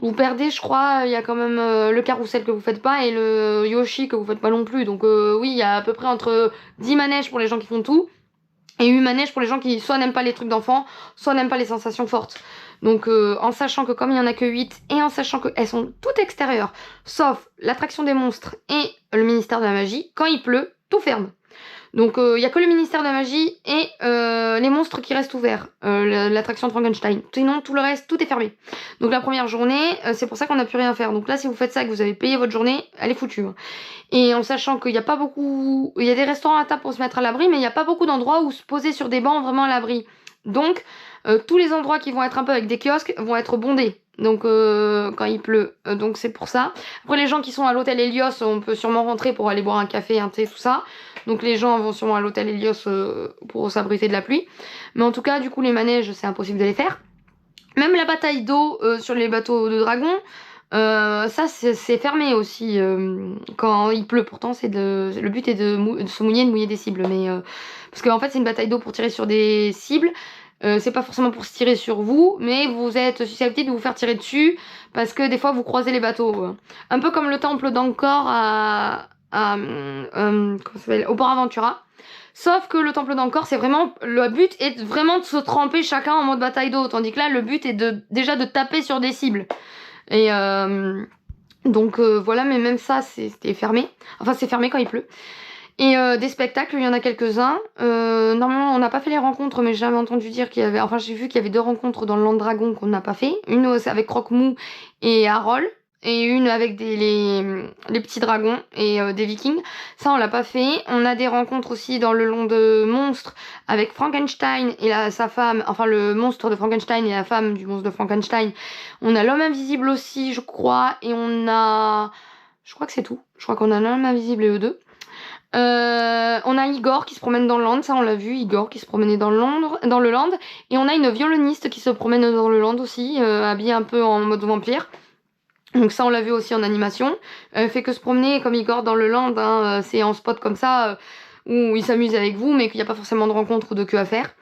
vous perdez, je crois, il y a quand même le carrousel que vous faites pas et le Yoshi que vous faites pas non plus. Donc oui, il y a à peu près entre 10 manèges pour les gens qui font tout et 8 manèges pour les gens qui soit n'aiment pas les trucs d'enfants, soit n'aiment pas les sensations fortes. Donc en sachant que comme il y en a que 8 et en sachant qu'elles sont toutes extérieures, sauf l'attraction des monstres et le ministère de la magie, quand il pleut, tout ferme. Donc il y a que le ministère de la magie et les monstres qui restent ouverts, l'attraction de Frankenstein. Sinon tout le reste, tout est fermé. Donc la première journée, c'est pour ça qu'on n'a plus rien à faire. Donc là si vous faites ça et que vous avez payé votre journée, elle est foutue. Et en sachant qu'il n'y a pas beaucoup... Il y a des restaurants à table pour se mettre à l'abri, mais il n'y a pas beaucoup d'endroits où se poser sur des bancs vraiment à l'abri. Donc tous les endroits qui vont être un peu avec des kiosques vont être bondés. Donc quand il pleut, donc c'est pour ça. Après les gens qui sont à l'hôtel Helios, on peut sûrement rentrer pour aller boire un café, un thé, tout ça. Donc les gens vont sûrement à l'hôtel Helios pour s'abriter de la pluie. Mais en tout cas, du coup les manèges, c'est impossible de les faire. Même la bataille d'eau sur les bateaux de dragons, ça c'est fermé aussi quand il pleut. Pourtant le but est de se mouiller, de mouiller des cibles. Mais parce qu'en fait c'est une bataille d'eau pour tirer sur des cibles. C'est pas forcément pour se tirer sur vous, mais vous êtes susceptible de vous faire tirer dessus parce que des fois vous croisez les bateaux. Un peu comme le temple d'Angkor au Port Aventura. Sauf que le temple d'Angkor, c'est vraiment, le but est vraiment de se tremper chacun en mode bataille d'eau, tandis que là le but est déjà de taper sur des cibles. Et donc voilà, mais même ça c'était fermé. Enfin c'est fermé quand il pleut. Et des spectacles, il y en a quelques-uns. Normalement, on n'a pas fait les rencontres, mais j'avais entendu dire qu'il y avait... Enfin, j'ai vu qu'il y avait 2 rencontres dans le Land Dragon qu'on n'a pas fait. Une avec Croque-Mou et Harold. Et une avec les petits dragons et des vikings. Ça, on l'a pas fait. On a des rencontres aussi dans le Land de Monstres avec Frankenstein et sa femme. Enfin, le monstre de Frankenstein et la femme du monstre de Frankenstein. On a l'homme invisible aussi, je crois. Et on a... Je crois que c'est tout. Je crois qu'on a l'homme invisible et eux deux. On a Igor qui se promène dans le land, ça on l'a vu, Igor qui se promenait dans le land, et on a une violoniste qui se promène dans le land aussi, habillée un peu en mode vampire. Donc ça on l'a vu aussi en animation. Elle fait que se promener comme Igor dans le land, hein, c'est en spot comme ça où il s'amuse avec vous, mais qu'il n'y a pas forcément de rencontre ou de queue à faire.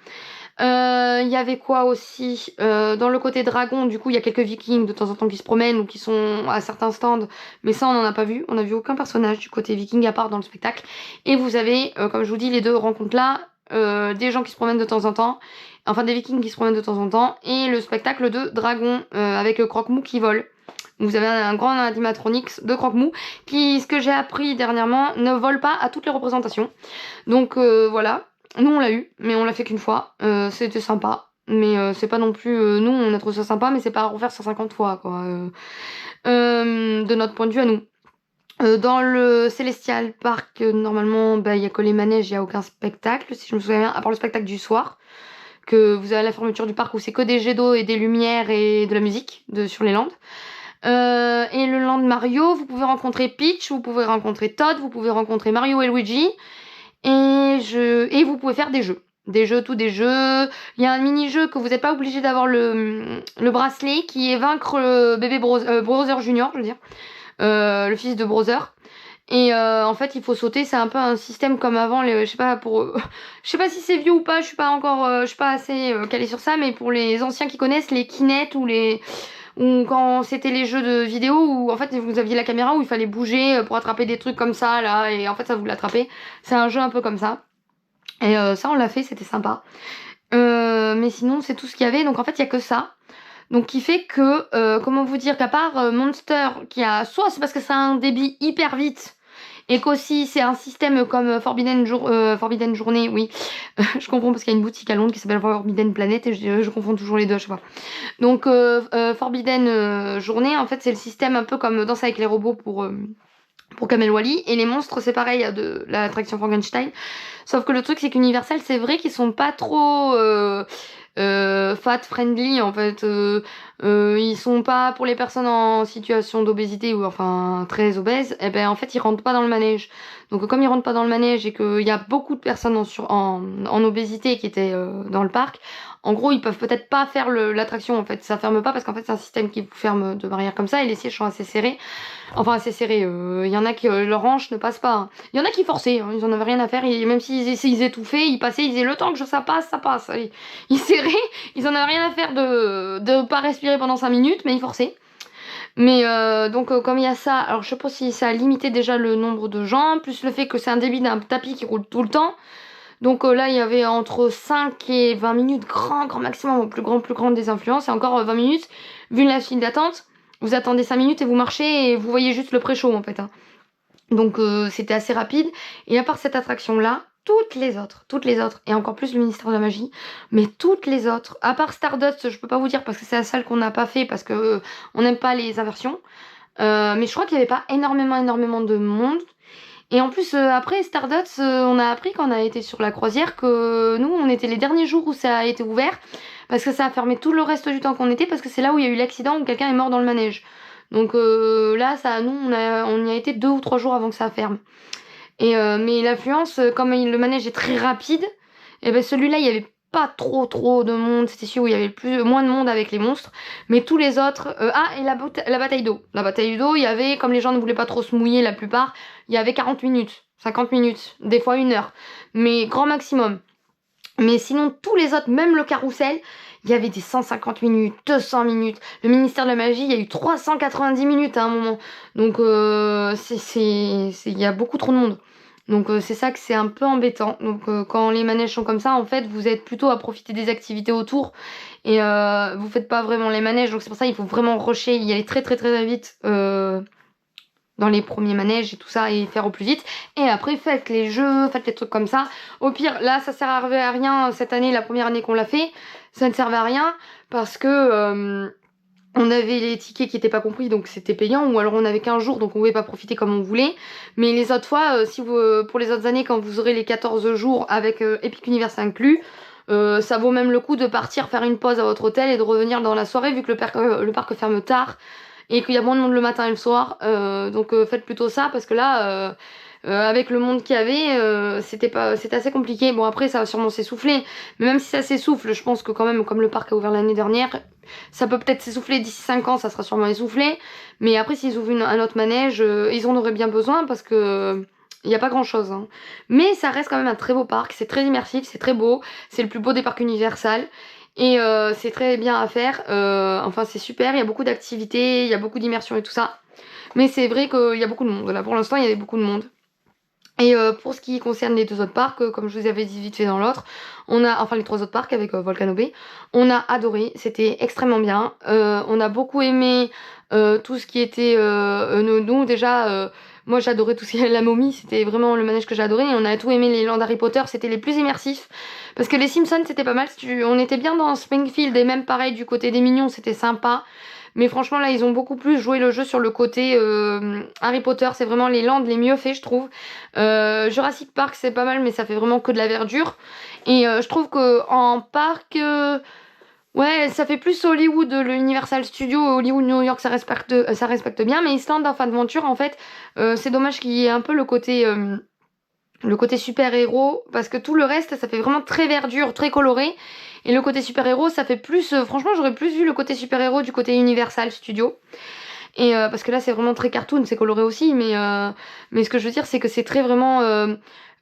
Il y avait quoi aussi dans le côté dragon, du coup il y a quelques vikings de temps en temps qui se promènent ou qui sont à certains stands, mais ça on n'en a pas vu, on a vu aucun personnage du côté viking à part dans le spectacle. Et vous avez comme je vous dis les 2 rencontres là des gens qui se promènent de temps en temps, enfin des vikings qui se promènent de temps en temps, et le spectacle de dragons avec Croque-Mou qui vole. Vous avez un grand animatronics de Croque-Mou qui, ce que j'ai appris dernièrement, ne vole pas à toutes les représentations. Donc voilà, nous on l'a eu, mais on l'a fait qu'une fois, c'était sympa. Mais c'est pas non plus... nous, on a trouvé ça sympa, mais c'est pas à refaire 150 fois, quoi. De notre point de vue à nous. Dans le Celestial Park, normalement, il y a que les manèges, il n'y a aucun spectacle, si je me souviens bien, à part le spectacle du soir, que vous avez à la fermeture du parc où c'est que des jets d'eau et des lumières et de la musique sur les landes. Et le land Mario, vous pouvez rencontrer Peach, vous pouvez rencontrer Todd, vous pouvez rencontrer Mario et Luigi, et vous pouvez faire des jeux. Des jeux. Il y a un mini-jeu que vous n'êtes pas obligé d'avoir le bracelet, qui est vaincre le bébé Browser Junior, je veux dire. Le fils de Browser. Et en fait, il faut sauter. C'est un peu un système comme avant. Je sais pas je sais pas si c'est vieux ou pas. Je suis pas encore, je suis pas assez calée sur ça. Mais pour les anciens qui connaissent les Kinect ou quand c'était les jeux de vidéo où en fait vous aviez la caméra où il fallait bouger pour attraper des trucs comme ça là et en fait ça vous l'attrapez. C'est un jeu un peu comme ça. Et ça on l'a fait, c'était sympa. Mais sinon c'est tout ce qu'il y avait. Donc en fait il y a que ça. Donc qui fait que, comment vous dire, qu'à part Monster, qui a soit c'est parce que c'est un débit hyper vite, et qu'aussi c'est un système comme Forbidden Journée, oui, je comprends parce qu'il y a une boutique à Londres qui s'appelle Forbidden Planet, et je confonds toujours les deux à chaque fois. Donc Forbidden Journée, en fait c'est le système un peu comme Danse avec les robots pour Kamel Wally, et les monstres c'est pareil de l'attraction Frankenstein, sauf que le truc c'est qu'Universal c'est vrai qu'ils sont pas trop... fat friendly en fait, ils sont pas pour les personnes en situation d'obésité ou enfin très obèses, et ben en fait ils rentrent pas dans le manège. Donc comme ils rentrent pas dans le manège et qu'il y a beaucoup de personnes en obésité qui étaient dans le parc, en gros ils peuvent peut-être pas faire l'attraction en fait, ça ferme pas parce qu'en fait c'est un système qui vous ferme de barrières comme ça et les sièges sont assez serrés. Enfin assez serrés, il y en a qui leur hanche ne passe pas. Hein. Il y en a qui forçaient, hein, ils en avaient rien à faire, et même s'ils étouffaient, ils passaient, ils disaient le temps que ça passe. Allez. Ils serraient, ils en avaient rien à faire de pas respirer pendant 5 minutes, mais ils forçaient. Mais donc comme il y a ça, alors je sais pas si ça a limité déjà le nombre de gens, plus le fait que c'est un débit d'un tapis qui roule tout le temps. Donc là il y avait entre 5 et 20 minutes, grand maximum, plus grand des influences, et encore 20 minutes, vu la file d'attente. Vous attendez 5 minutes et vous marchez et vous voyez juste le pré-show en fait. Hein. Donc c'était assez rapide. Et à part cette attraction-là, toutes les autres, et encore plus le ministère de la Magie, mais toutes les autres, à part Stardust, je peux pas vous dire parce que c'est la salle qu'on n'a pas fait parce que on n'aime pas les inversions. Mais je crois qu'il y avait pas énormément de monde. Et en plus, après Stardust, on a appris quand on a été sur la croisière que nous, on était les derniers jours où ça a été ouvert. Parce que ça a fermé tout le reste du temps qu'on était, parce que c'est là où il y a eu l'accident où quelqu'un est mort dans le manège. Donc là, on y a été 2 ou 3 jours avant que ça ferme. Et mais l'affluence, comme le manège est très rapide, et ben celui-là, il y avait pas trop de monde. C'était celui où il y avait moins de monde avec les monstres. Mais tous les autres... et la bataille d'eau. La bataille d'eau, il y avait, comme les gens ne voulaient pas trop se mouiller la plupart, il y avait 40 minutes, 50 minutes, des fois 1 heure. Mais grand maximum. Mais sinon, tous les autres, même le carrousel, il y avait des 150 minutes, 200 minutes. Le ministère de la Magie, il y a eu 390 minutes à un moment. Donc, il y a beaucoup trop de monde. Donc, c'est ça que c'est un peu embêtant. Donc, quand les manèges sont comme ça, en fait, vous êtes plutôt à profiter des activités autour. Et vous faites pas vraiment les manèges. Donc, c'est pour ça qu'il faut vraiment rusher, y aller très vite. Dans les premiers manèges et tout ça, et faire au plus vite. Et après, faites les jeux, faites les trucs comme ça. Au pire, là, ça sert à rien cette année, la première année qu'on l'a fait. Ça ne servait à rien parce que on avait les tickets qui étaient pas compris, donc c'était payant, ou alors on avait qu'15 jours, donc on pouvait pas profiter comme on voulait. Mais les autres fois, pour les autres années, quand vous aurez les 14 jours avec Epic Universe inclus, ça vaut même le coup de partir faire une pause à votre hôtel et de revenir dans la soirée, vu que le parc ferme tard. Et qu'il y a moins de monde le matin et le soir, donc faites plutôt ça parce que là, avec le monde qu'il y avait, c'était assez compliqué. Bon après ça va sûrement s'essouffler, mais même si ça s'essouffle, je pense que quand même comme le parc a ouvert l'année dernière, ça peut peut-être s'essouffler d'ici 5 ans, ça sera sûrement essoufflé. Mais après s'ils ouvrent un autre manège, ils en auraient bien besoin parce que il n'y a pas grand chose. Hein. Mais ça reste quand même un très beau parc, c'est très immersif, c'est très beau, c'est le plus beau des parcs Universal. Et c'est très bien à faire, enfin c'est super, il y a beaucoup d'activités, il y a beaucoup d'immersion et tout ça. Mais c'est vrai qu'il y a beaucoup de monde, là pour l'instant il y avait beaucoup de monde. Et pour ce qui concerne les 2 autres parcs, comme je vous avais dit vite fait dans l'autre, les 3 autres parcs avec Volcano Bay, on a adoré, c'était extrêmement bien. On a beaucoup aimé tout ce qui était nous déjà, moi j'adorais tout ce qui est la momie, c'était vraiment le manège que j'adorais. Et on a tout aimé les lands Harry Potter, c'était les plus immersifs. Parce que les Simpsons c'était pas mal, on était bien dans Springfield et même pareil du côté des Mignons, c'était sympa. Mais franchement là ils ont beaucoup plus joué le jeu sur le côté Harry Potter, c'est vraiment les lands les mieux faits je trouve. Jurassic Park c'est pas mal mais ça fait vraiment que de la verdure. Et je trouve que en parc, ouais ça fait plus Hollywood, le Universal Studio, Hollywood New York ça respecte bien. Mais Island of Adventure en fait c'est dommage qu'il y ait un peu le côté super-héros, parce que tout le reste ça fait vraiment très verdure, très coloré. Et le côté super-héros ça fait plus, franchement j'aurais plus vu le côté super-héros du côté Universal Studio. Et parce que là c'est vraiment très cartoon, c'est coloré aussi, mais ce que je veux dire c'est que c'est très vraiment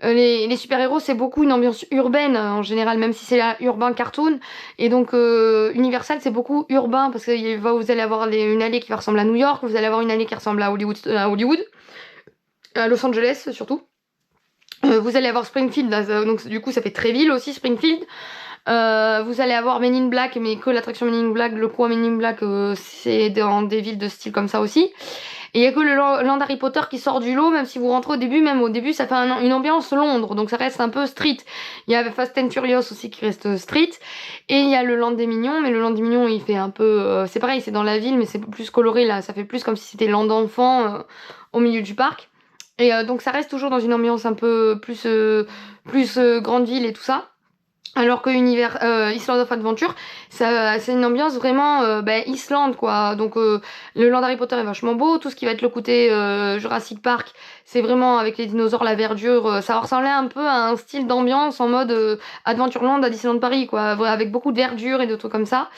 les super-héros c'est beaucoup une ambiance urbaine en général, même si c'est là urbain cartoon. Et donc Universal c'est beaucoup urbain, parce que vous allez avoir une allée qui va ressembler à New York, vous allez avoir une allée qui ressemble à Hollywood, à Los Angeles surtout. Vous allez avoir Springfield, donc du coup ça fait très ville aussi Springfield. Vous allez avoir Men in Black, mais que l'attraction Men in Black, le coin Men in Black c'est dans des villes de style comme ça aussi. Et il y a que le land Harry Potter qui sort du lot, même si vous rentrez même au début ça fait une ambiance Londres, donc ça reste un peu street. Il y a Fast and Furious aussi qui reste street, et il y a le land des Mignons, mais le land des Mignons il fait un peu, c'est pareil, c'est dans la ville mais c'est plus coloré là, ça fait plus comme si c'était land d'enfants au milieu du parc. Et donc ça reste toujours dans une ambiance un peu plus grande ville et tout ça. Alors que Island of Adventure, c'est une ambiance vraiment Islande quoi. Donc le land Harry Potter est vachement beau, tout ce qui va être le côté Jurassic Park, c'est vraiment avec les dinosaures, la verdure, ça ressemblait un peu à un style d'ambiance en mode Adventureland à Disneyland Paris quoi, avec beaucoup de verdure et de trucs comme ça.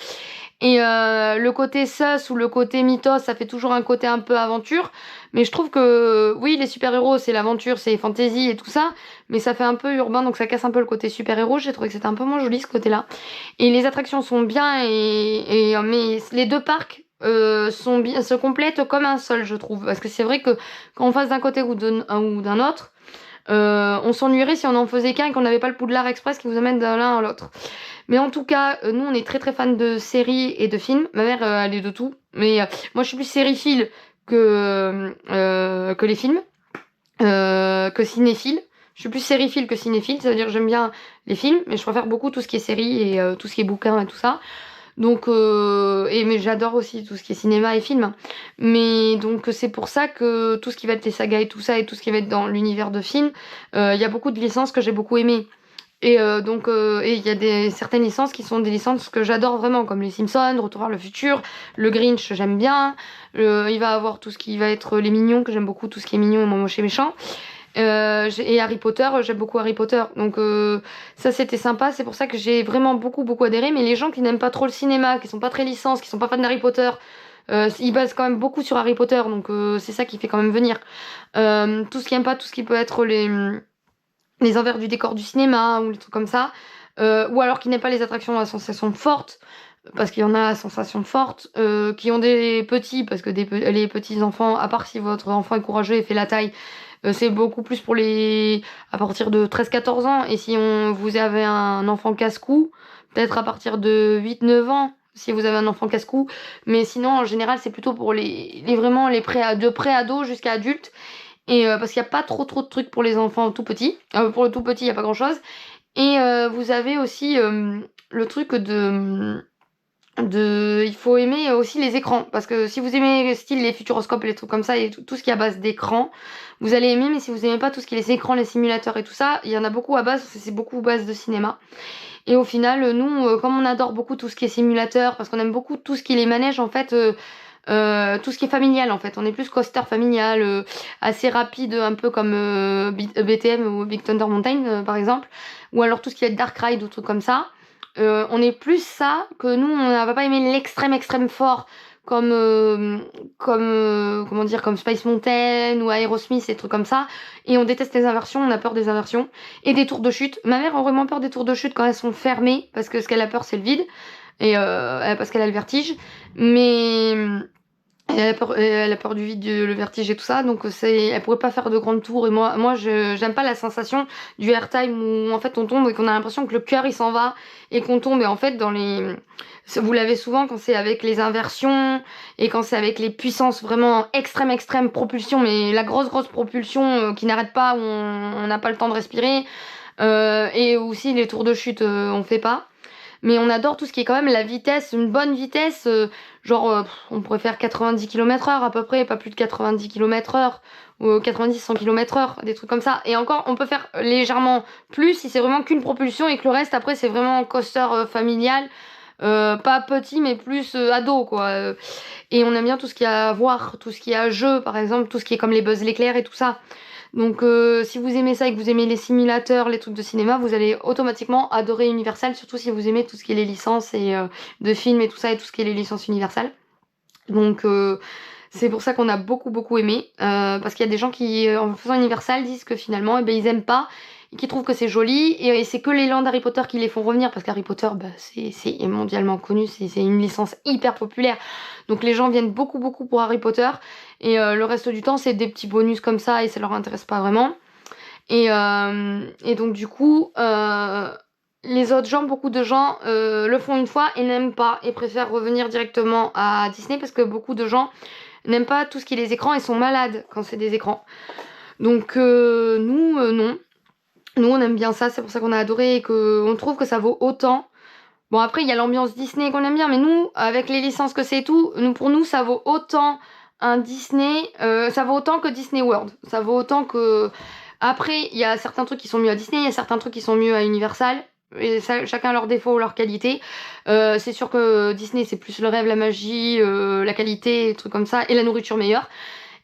Et le côté sus ou le côté mythos, ça fait toujours un côté un peu aventure. Mais je trouve que oui, les super-héros, c'est l'aventure, c'est fantasy et tout ça. Mais ça fait un peu urbain, donc ça casse un peu le côté super-héros. J'ai trouvé que c'était un peu moins joli ce côté-là. Et les attractions sont bien, mais les 2 parcs se complètent comme un seul, je trouve. Parce que c'est vrai que quand on fasse d'un côté ou d'un autre, on s'ennuierait si on en faisait qu'un et qu'on n'avait pas le Poudlard Express qui vous amène d'un l'un à l'autre. Mais en tout cas, nous on est très très fans de séries et de films. Ma mère elle est de tout, mais moi je suis plus sériephile que les films, que cinéphile. Je suis plus sériephile que cinéphile, ça veut dire que j'aime bien les films, mais je préfère beaucoup tout ce qui est série et tout ce qui est bouquin et tout ça. Donc mais j'adore aussi tout ce qui est cinéma et film. Mais donc c'est pour ça que tout ce qui va être les sagas et tout ça, et tout ce qui va être dans l'univers de films, il y a beaucoup de licences que j'ai beaucoup aimées. Et il y a certaines licences qui sont des licences que j'adore vraiment, comme les Simpsons, Retour vers le futur, le Grinch j'aime bien, il va avoir tout ce qui va être les Mignons, que j'aime beaucoup, tout ce qui est mignon et moche et méchant. Et Harry Potter, j'aime beaucoup Harry Potter, donc ça c'était sympa, c'est pour ça que j'ai vraiment beaucoup adhéré. Mais les gens qui n'aiment pas trop le cinéma, qui sont pas très licences, qui sont pas fans d'Harry Potter, ils basent quand même beaucoup sur Harry Potter, donc c'est ça qui fait quand même venir. Tout ce qui aime pas, tout ce qui peut être les envers du décor du cinéma ou les trucs comme ça, ou alors qui n'aiment pas les attractions à sensations fortes, parce qu'il y en a à sensations fortes, qui ont des petits, parce que les petits enfants, à part si votre enfant est courageux et fait la taille, c'est beaucoup plus pour à partir de 13-14 ans. Et si vous avez un enfant casse-cou, peut-être à partir de 8-9 ans, si vous avez un enfant casse-cou. Mais sinon, en général, c'est plutôt pour vraiment les de pré-ados jusqu'à adultes. Et parce qu'il n'y a pas trop de trucs pour les enfants tout petits. Pour le tout petit, il n'y a pas grand-chose. Et vous avez aussi le truc il faut aimer aussi les écrans, parce que si vous aimez style les futuroscopes et les trucs comme ça et tout ce qui est à base d'écran, vous allez aimer. Mais si vous aimez pas tout ce qui est les écrans, les simulateurs et tout ça, il y en a beaucoup à base, c'est beaucoup base de cinéma. Et au final, nous, comme on adore beaucoup tout ce qui est simulateur, parce qu'on aime beaucoup tout ce qui est les manèges en fait, tout ce qui est familial en fait, on est plus coaster familial, assez rapide, un peu comme BTM ou Big Thunder Mountain par exemple, ou alors tout ce qui va être Dark Ride ou trucs comme ça. On est plus ça, que nous on va pas aimer l'extrême fort comme comme Space Mountain ou Aerosmith et trucs comme ça. Et on déteste les inversions, on a peur des inversions et des tours de chute. Ma mère a vraiment peur des tours de chute quand elles sont fermées, parce que ce qu'elle a peur c'est le vide, et parce qu'elle a le vertige. Mais Et elle a peur du vide, le vertige et tout ça, donc elle pourrait pas faire de grandes tours. Et moi j'aime pas la sensation du airtime où en fait on tombe et qu'on a l'impression que le cœur il s'en va et qu'on tombe. Et en fait vous l'avez souvent quand c'est avec les inversions et quand c'est avec les puissances vraiment extrême propulsion, mais la grosse propulsion qui n'arrête pas, où on n'a pas le temps de respirer, et aussi les tours de chute on fait pas. Mais on adore tout ce qui est quand même la vitesse, une bonne vitesse, on pourrait faire 90 km/h à peu près, pas plus de 90 km/h, ou 90-100 km/h, des trucs comme ça. Et encore, on peut faire légèrement plus si c'est vraiment qu'une propulsion et que le reste après c'est vraiment coaster familial, pas petit mais plus ado quoi. Et on aime bien tout ce qui a à voir, tout ce qui est à jeu par exemple, tout ce qui est comme les Buzz l'éclair et tout ça. Donc si vous aimez ça et que vous aimez les simulateurs, les trucs de cinéma, vous allez automatiquement adorer Universal, surtout si vous aimez tout ce qui est les licences et de films et tout ça, et tout ce qui est les licences Universal. Donc c'est pour ça qu'on a beaucoup aimé, parce qu'il y a des gens qui en faisant Universal disent que finalement ils aiment pas et qui trouvent que c'est joli, et c'est que les lands d'Harry Potter qui les font revenir, parce qu'Harry Potter c'est mondialement connu, c'est une licence hyper populaire, donc les gens viennent beaucoup pour Harry Potter, et le reste du temps c'est des petits bonus comme ça et ça leur intéresse pas vraiment. Et donc du coup les autres gens, beaucoup de gens le font une fois et n'aiment pas et préfèrent revenir directement à Disney, parce que beaucoup de gens n'aiment pas tout ce qui est les écrans et sont malades quand c'est des écrans. Donc nous non. Nous on aime bien ça, c'est pour ça qu'on a adoré et qu'on trouve que ça vaut autant. Bon après il y a l'ambiance Disney qu'on aime bien, mais nous avec les licences que c'est et tout, pour nous ça vaut autant un Disney, ça vaut autant que Disney World. Ça vaut autant que... Après il y a certains trucs qui sont mieux à Disney, il y a certains trucs qui sont mieux à Universal. Et ça, chacun leurs défauts, leurs qualités. C'est sûr que Disney c'est plus le rêve, la magie, la qualité, des trucs comme ça, et la nourriture meilleure.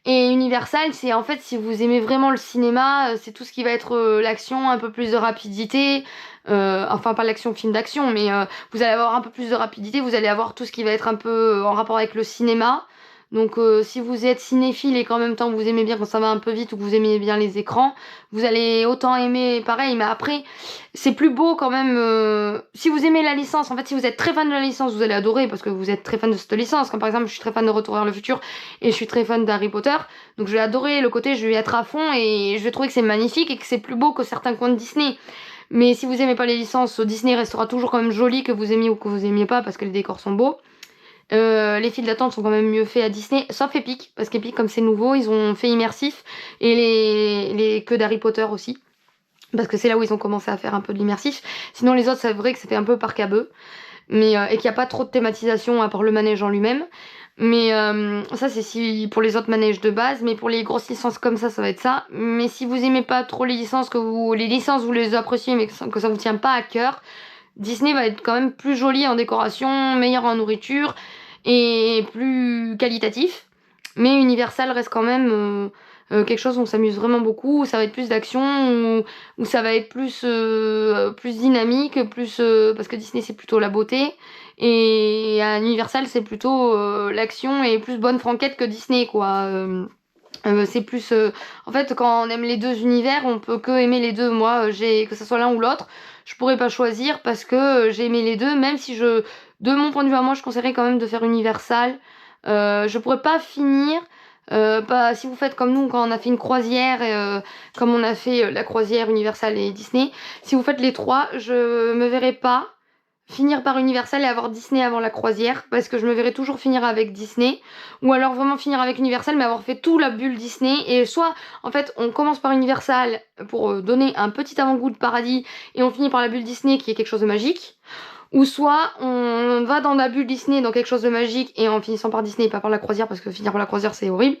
Et Universal, c'est en fait, si vous aimez vraiment le cinéma, c'est tout ce qui va être l'action, un peu plus de rapidité, enfin pas l'action film d'action, mais vous allez avoir un peu plus de rapidité, vous allez avoir tout ce qui va être un peu en rapport avec le cinéma. Donc si vous êtes cinéphile et qu'en même temps vous aimez bien quand ça va un peu vite ou que vous aimez bien les écrans, vous allez autant aimer pareil. Mais après c'est plus beau quand même, si vous aimez la licence, en fait si vous êtes très fan de la licence, vous allez adorer parce que vous êtes très fan de cette licence. Comme par exemple je suis très fan de Retour vers le futur et je suis très fan d'Harry Potter, donc je vais adorer le côté, je vais être à fond et je vais trouver que c'est magnifique et que c'est plus beau que certains contes Disney. Mais si vous aimez pas les licences, Disney restera toujours quand même joli, que vous aimiez ou que vous aimiez pas, parce que les décors sont beaux. Les files d'attente sont quand même mieux faits à Disney, sauf Epic, parce qu'Epic comme c'est nouveau, ils ont fait immersif, et les queues d'Harry Potter aussi, parce que c'est là où ils ont commencé à faire un peu de l'immersif. Sinon les autres c'est vrai que c'était un peu parc à bœufs, mais et qu'il n'y a pas trop de thématisation à part le manège en lui-même. Mais ça c'est si pour les autres manèges de base, mais pour les grosses licences comme ça va être ça. Mais si vous aimez pas trop les licences, les licences vous les appréciez mais que ça vous tient pas à cœur, Disney va être quand même plus joli en décoration, meilleur en nourriture et plus qualitatif. Mais Universal reste quand même quelque chose où on s'amuse vraiment beaucoup, où ça va être plus d'action, où ça va être plus dynamique, parce que Disney c'est plutôt la beauté, et à Universal c'est plutôt l'action et plus bonne franquette que Disney quoi. C'est plus en fait quand on aime les deux univers, on peut que aimer les deux. Moi que ce soit l'un ou l'autre, je pourrais pas choisir parce que j'ai aimé les deux, même si de mon point de vue à moi, je conseillerais quand même de faire Universal. Je pourrais pas finir. Pas, si vous faites comme nous quand on a fait une croisière, comme on a fait la croisière Universal et Disney, si vous faites les trois, je me verrais pas finir par Universal et avoir Disney avant la croisière, parce que je me verrais toujours finir avec Disney, ou alors vraiment finir avec Universal mais avoir fait tout la bulle Disney. Et soit en fait on commence par Universal pour donner un petit avant-goût de paradis et on finit par la bulle Disney qui est quelque chose de magique, ou soit on va dans la bulle Disney dans quelque chose de magique et en finissant par Disney et pas par la croisière, parce que finir par la croisière c'est horrible.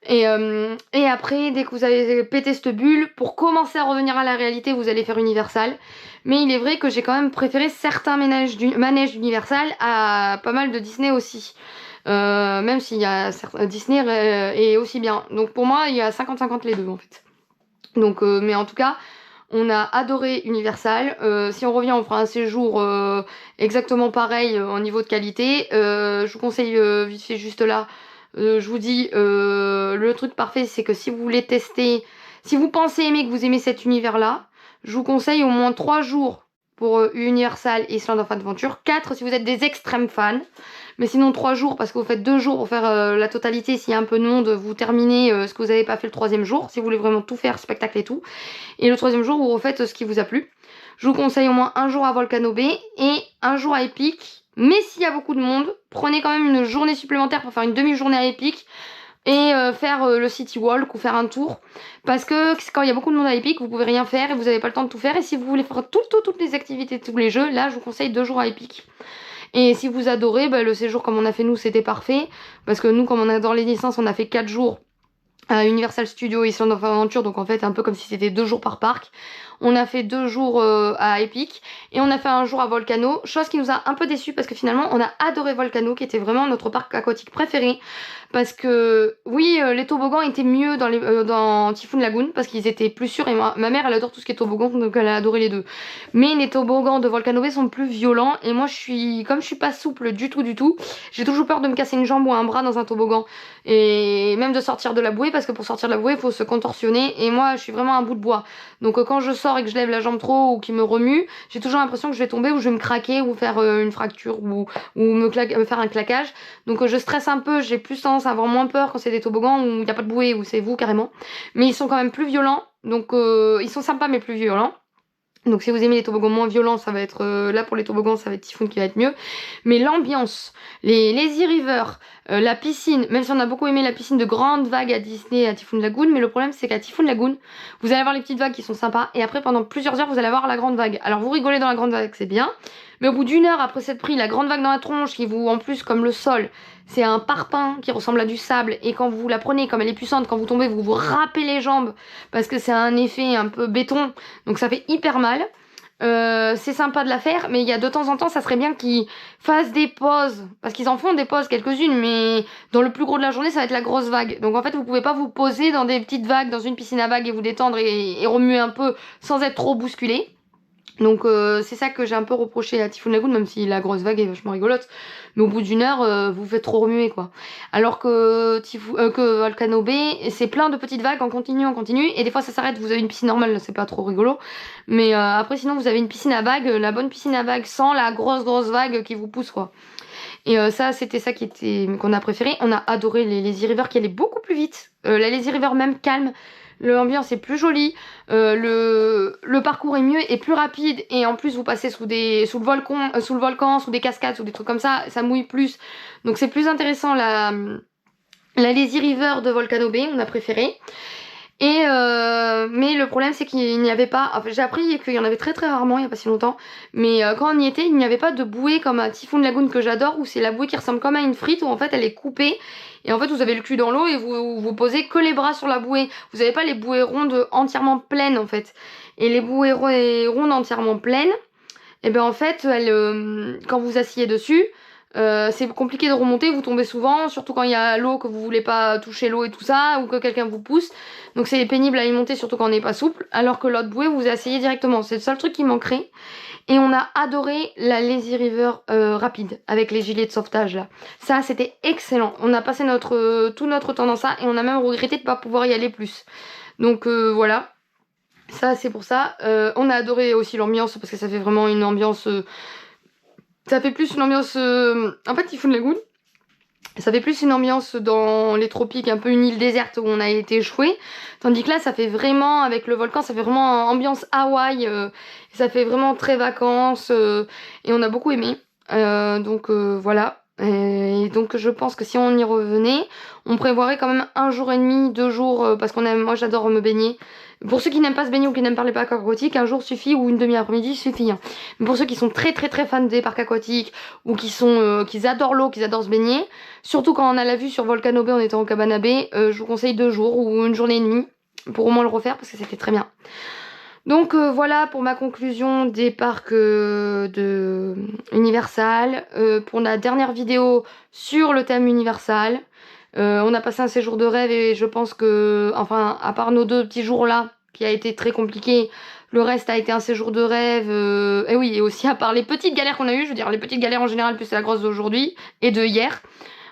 Et après, dès que vous avez pété cette bulle, pour commencer à revenir à la réalité, vous allez faire Universal. Mais il est vrai que j'ai quand même préféré certains manèges d'Universal à pas mal de Disney aussi. Même s'il y a Disney est aussi bien. Donc pour moi, il y a 50-50 les deux en fait. Donc, mais en tout cas, on a adoré Universal. Si on revient, on fera un séjour exactement pareil au niveau de qualité. Je vous conseille vite fait juste là. Je vous dis, le truc parfait, c'est que si vous voulez tester, si vous pensez aimer que vous aimez cet univers-là, je vous conseille au moins 3 jours pour Universal et Island of Adventure, 4 si vous êtes des extrêmes fans, mais sinon 3 jours parce que vous faites 2 jours pour faire la totalité. S'il y a un peu de monde, vous terminez ce que vous n'avez pas fait le 3e jour, si vous voulez vraiment tout faire, spectacle et tout. Et le 3e jour, vous refaites ce qui vous a plu. Je vous conseille au moins un jour à Volcano Bay et un jour à Epic. Mais s'il y a beaucoup de monde, prenez quand même une journée supplémentaire pour faire une demi-journée à Epic et faire le City Walk ou faire un tour. Parce que quand il y a beaucoup de monde à Epic, vous pouvez rien faire et vous n'avez pas le temps de tout faire. Et si vous voulez faire toutes les activités, tous les jeux, là je vous conseille 2 jours à Epic. Et si vous adorez, le séjour comme on a fait nous, c'était parfait. Parce que nous, comme on adore les licences, on a fait 4 jours à Universal Studios Island of Adventure. Donc en fait, un peu comme si c'était 2 jours par parc. On a fait 2 jours à Epic et on a fait un jour à Volcano, chose qui nous a un peu déçus parce que finalement on a adoré Volcano qui était vraiment notre parc aquatique préféré parce que oui les toboggans étaient mieux dans Typhoon Lagoon parce qu'ils étaient plus sûrs et ma mère elle adore tout ce qui est toboggan donc elle a adoré les deux, mais les toboggans de Volcano Bay sont plus violents et moi comme je suis pas souple du tout, j'ai toujours peur de me casser une jambe ou un bras dans un toboggan et même de sortir de la bouée parce que pour sortir de la bouée il faut se contorsionner et moi je suis vraiment un bout de bois, donc quand je sors et que je lève la jambe trop ou qui me remue, j'ai toujours l'impression que je vais tomber ou je vais me craquer ou faire une fracture ou me faire un claquage. Donc je stresse un peu, j'ai plus tendance à avoir moins peur quand c'est des toboggans où il n'y a pas de bouée, où c'est vous carrément. Mais ils sont quand même plus violents, donc ils sont sympas mais plus violents. Donc si vous aimez les toboggans moins violents, ça va être là pour les toboggans, ça va être Typhoon qui va être mieux. Mais l'ambiance, les Lazy River, la piscine, même si on a beaucoup aimé la piscine de grande vague à Disney, à Typhoon Lagoon, mais le problème c'est qu'à Typhoon Lagoon, vous allez avoir les petites vagues qui sont sympas et après pendant plusieurs heures vous allez avoir la grande vague. Alors vous rigolez dans la grande vague, c'est bien, mais au bout d'une heure après cette pris, la grande vague dans la tronche qui vous, en plus comme le sol, c'est un parpaing qui ressemble à du sable et quand vous la prenez, comme elle est puissante, quand vous tombez, vous vous râpez les jambes parce que c'est un effet un peu béton, donc ça fait hyper mal. C'est sympa de la faire, mais il y a de temps en temps, ça serait bien qu'ils fassent des pauses, parce qu'ils en font des pauses quelques-unes, mais dans le plus gros de la journée, ça va être la grosse vague. Donc en fait, vous pouvez pas vous poser dans des petites vagues, dans une piscine à vagues et vous détendre et remuer un peu sans être trop bousculé. Donc c'est ça que j'ai un peu reproché à Typhoon Lagoon, même si la grosse vague est vachement rigolote. Mais au bout d'une heure, vous faites trop remuer quoi. Alors que Volcano Bay, c'est plein de petites vagues en continu. Et des fois ça s'arrête, vous avez une piscine normale, c'est pas trop rigolo. Mais après sinon vous avez une piscine à vagues, la bonne piscine à vagues sans la grosse vague qui vous pousse quoi. Et ça c'était ça qu'on a préféré. On a adoré les Lazy River qui allait beaucoup plus vite. La Lazy River même calme. L'ambiance est plus jolie, le parcours est mieux et plus rapide et en plus vous passez sous le volcan, sous des cascades, sous des trucs comme ça mouille plus. Donc c'est plus intéressant la Lazy River de Volcano Bay, on a préféré. Et mais le problème c'est qu'il n'y avait pas, enfin, j'ai appris qu'il y en avait très rarement il n'y a pas si longtemps, mais quand on y était il n'y avait pas de bouée comme à Typhoon Lagoon que j'adore où c'est la bouée qui ressemble comme à une frite où en fait elle est coupée et en fait vous avez le cul dans l'eau et vous posez que les bras sur la bouée, vous n'avez pas les bouées rondes entièrement pleines en fait, et les bouées rondes entièrement pleines et ben en fait quand vous asseyez dessus c'est compliqué de remonter, vous tombez souvent, surtout quand il y a l'eau, que vous voulez pas toucher l'eau et tout ça, ou que quelqu'un vous pousse. Donc c'est pénible à y monter, surtout quand on n'est pas souple. Alors que l'autre bouée, vous vous asseyez directement. C'est le seul truc qui manquerait. Et on a adoré la Lazy River rapide, avec les gilets de sauvetage là. Ça, c'était excellent. On a passé tout notre temps dans ça, et on a même regretté de pas pouvoir y aller plus. Donc voilà. Ça, c'est pour ça. On a adoré aussi l'ambiance, parce que ça fait vraiment une ambiance... ça fait plus une ambiance... En fait, Typhoon Lagoon, ça fait plus une ambiance dans les tropiques, un peu une île déserte où on a été échoué. Tandis que là, ça fait vraiment, avec le volcan, ça fait vraiment ambiance Hawaï. Ça fait vraiment très vacances. Et on a beaucoup aimé. Donc voilà. Et donc je pense que si on y revenait, on prévoirait quand même 1 jour et demi, 2 jours, parce moi j'adore me baigner. Pour ceux qui n'aiment pas se baigner ou qui n'aiment pas les parcs aquatiques, 1 jour suffit ou une demi-après-midi suffit. Hein. Mais pour ceux qui sont très fans des parcs aquatiques ou qui adorent l'eau, qui adorent se baigner, surtout quand on a la vue sur Volcano Bay en étant au Cabana Bay, je vous conseille 2 jours ou 1 journée et demie pour au moins le refaire parce que c'était très bien. Donc voilà pour ma conclusion des parcs de Universal. Pour la dernière vidéo sur le thème Universal. On a passé un séjour de rêve et je pense que, enfin, à part nos 2 petits jours là, qui a été très compliqué, le reste a été un séjour de rêve. Et oui, et aussi à part les petites galères qu'on a eues, je veux dire les petites galères en général, plus c'est la grosse d'aujourd'hui et de hier,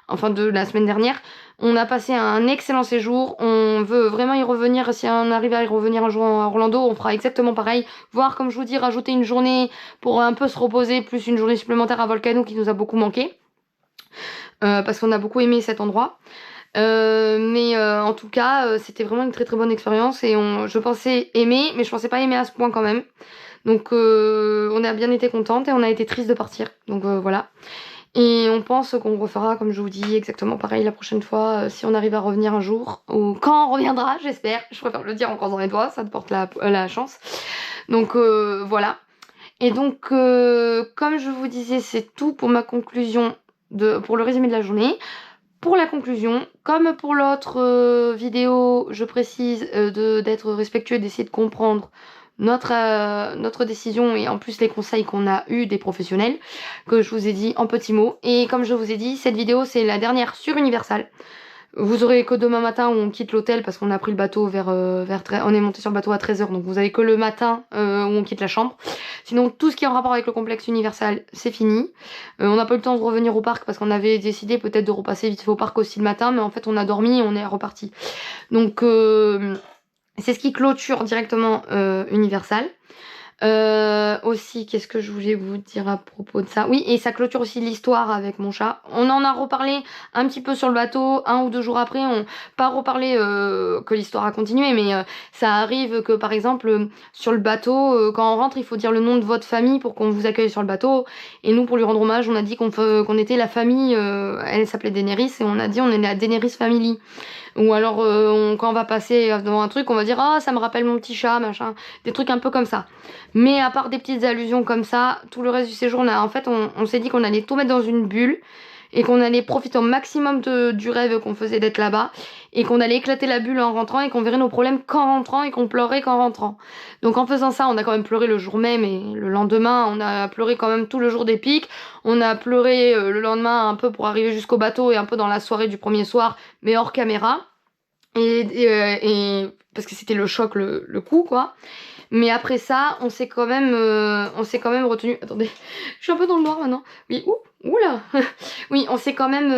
enfin de la semaine dernière. On a passé un excellent séjour. On veut vraiment y revenir. Si on arrive à y revenir un jour à Orlando, on fera exactement pareil. Voire, comme je vous dis, rajouter une journée pour un peu se reposer, plus une journée supplémentaire à Volcano qui nous a beaucoup manqué. Parce qu'on a beaucoup aimé cet endroit. En tout cas, c'était vraiment une très très bonne expérience et je pensais aimer, mais je pensais pas aimer à ce point quand même. Donc on a bien été contente et on a été triste de partir. Donc voilà. Et on pense qu'on refera, comme je vous dis, exactement pareil la prochaine fois, si on arrive à revenir un jour, ou quand on reviendra, j'espère. Je préfère le dire en croisant les doigts, ça te porte la chance. Donc voilà. Et donc, comme je vous disais, c'est tout pour ma conclusion, pour le résumé de la journée. Pour la conclusion, comme pour l'autre vidéo, je précise d'être respectueux, d'essayer de comprendre notre décision et en plus les conseils qu'on a eu des professionnels que je vous ai dit en petits mots. Et comme je vous ai dit, cette vidéo c'est la dernière sur Universal. Vous aurez que demain matin où on quitte l'hôtel parce qu'on a pris le bateau on est monté sur le bateau à 13h, donc vous avez que le matin où on quitte la chambre. Sinon tout ce qui est en rapport avec le complexe Universal c'est fini. On n'a pas eu le temps de revenir au parc parce qu'on avait décidé peut-être de repasser vite fait au parc aussi le matin, mais en fait on a dormi et on est reparti. Donc c'est ce qui clôture directement Universal. Aussi, qu'est-ce que je voulais vous dire à propos de ça? Oui, et ça clôture aussi l'histoire avec mon chat. On en a reparlé un petit peu sur le bateau, 1 ou 2 jours après. On pas reparlé que l'histoire a continué, mais ça arrive que par exemple sur le bateau, quand on rentre, il faut dire le nom de votre famille pour qu'on vous accueille sur le bateau. Et nous, pour lui rendre hommage, on a dit qu'on était la famille. Elle s'appelait Daenerys et on a dit on est la Daenerys Family. Ou alors quand on va passer devant un truc, on va dire ah ça me rappelle mon petit chat, machin, des trucs un peu comme ça. Mais à part des petites allusions comme ça, tout le reste du séjour, on s'est dit qu'on allait tout mettre dans une bulle et qu'on allait profiter au maximum du rêve qu'on faisait d'être là-bas et qu'on allait éclater la bulle en rentrant et qu'on verrait nos problèmes qu'en rentrant et qu'on pleurait qu'en rentrant. Donc en faisant ça, on a quand même pleuré le jour même et le lendemain, on a pleuré quand même tout le jour des pics. On a pleuré le lendemain un peu pour arriver jusqu'au bateau et un peu dans la soirée du premier soir, mais hors caméra. Et parce que c'était le choc, le coup, quoi. Mais après ça, on s'est quand même retenu. Attendez, je suis un peu dans le noir maintenant. Oui, oula. Oui, on s'est quand même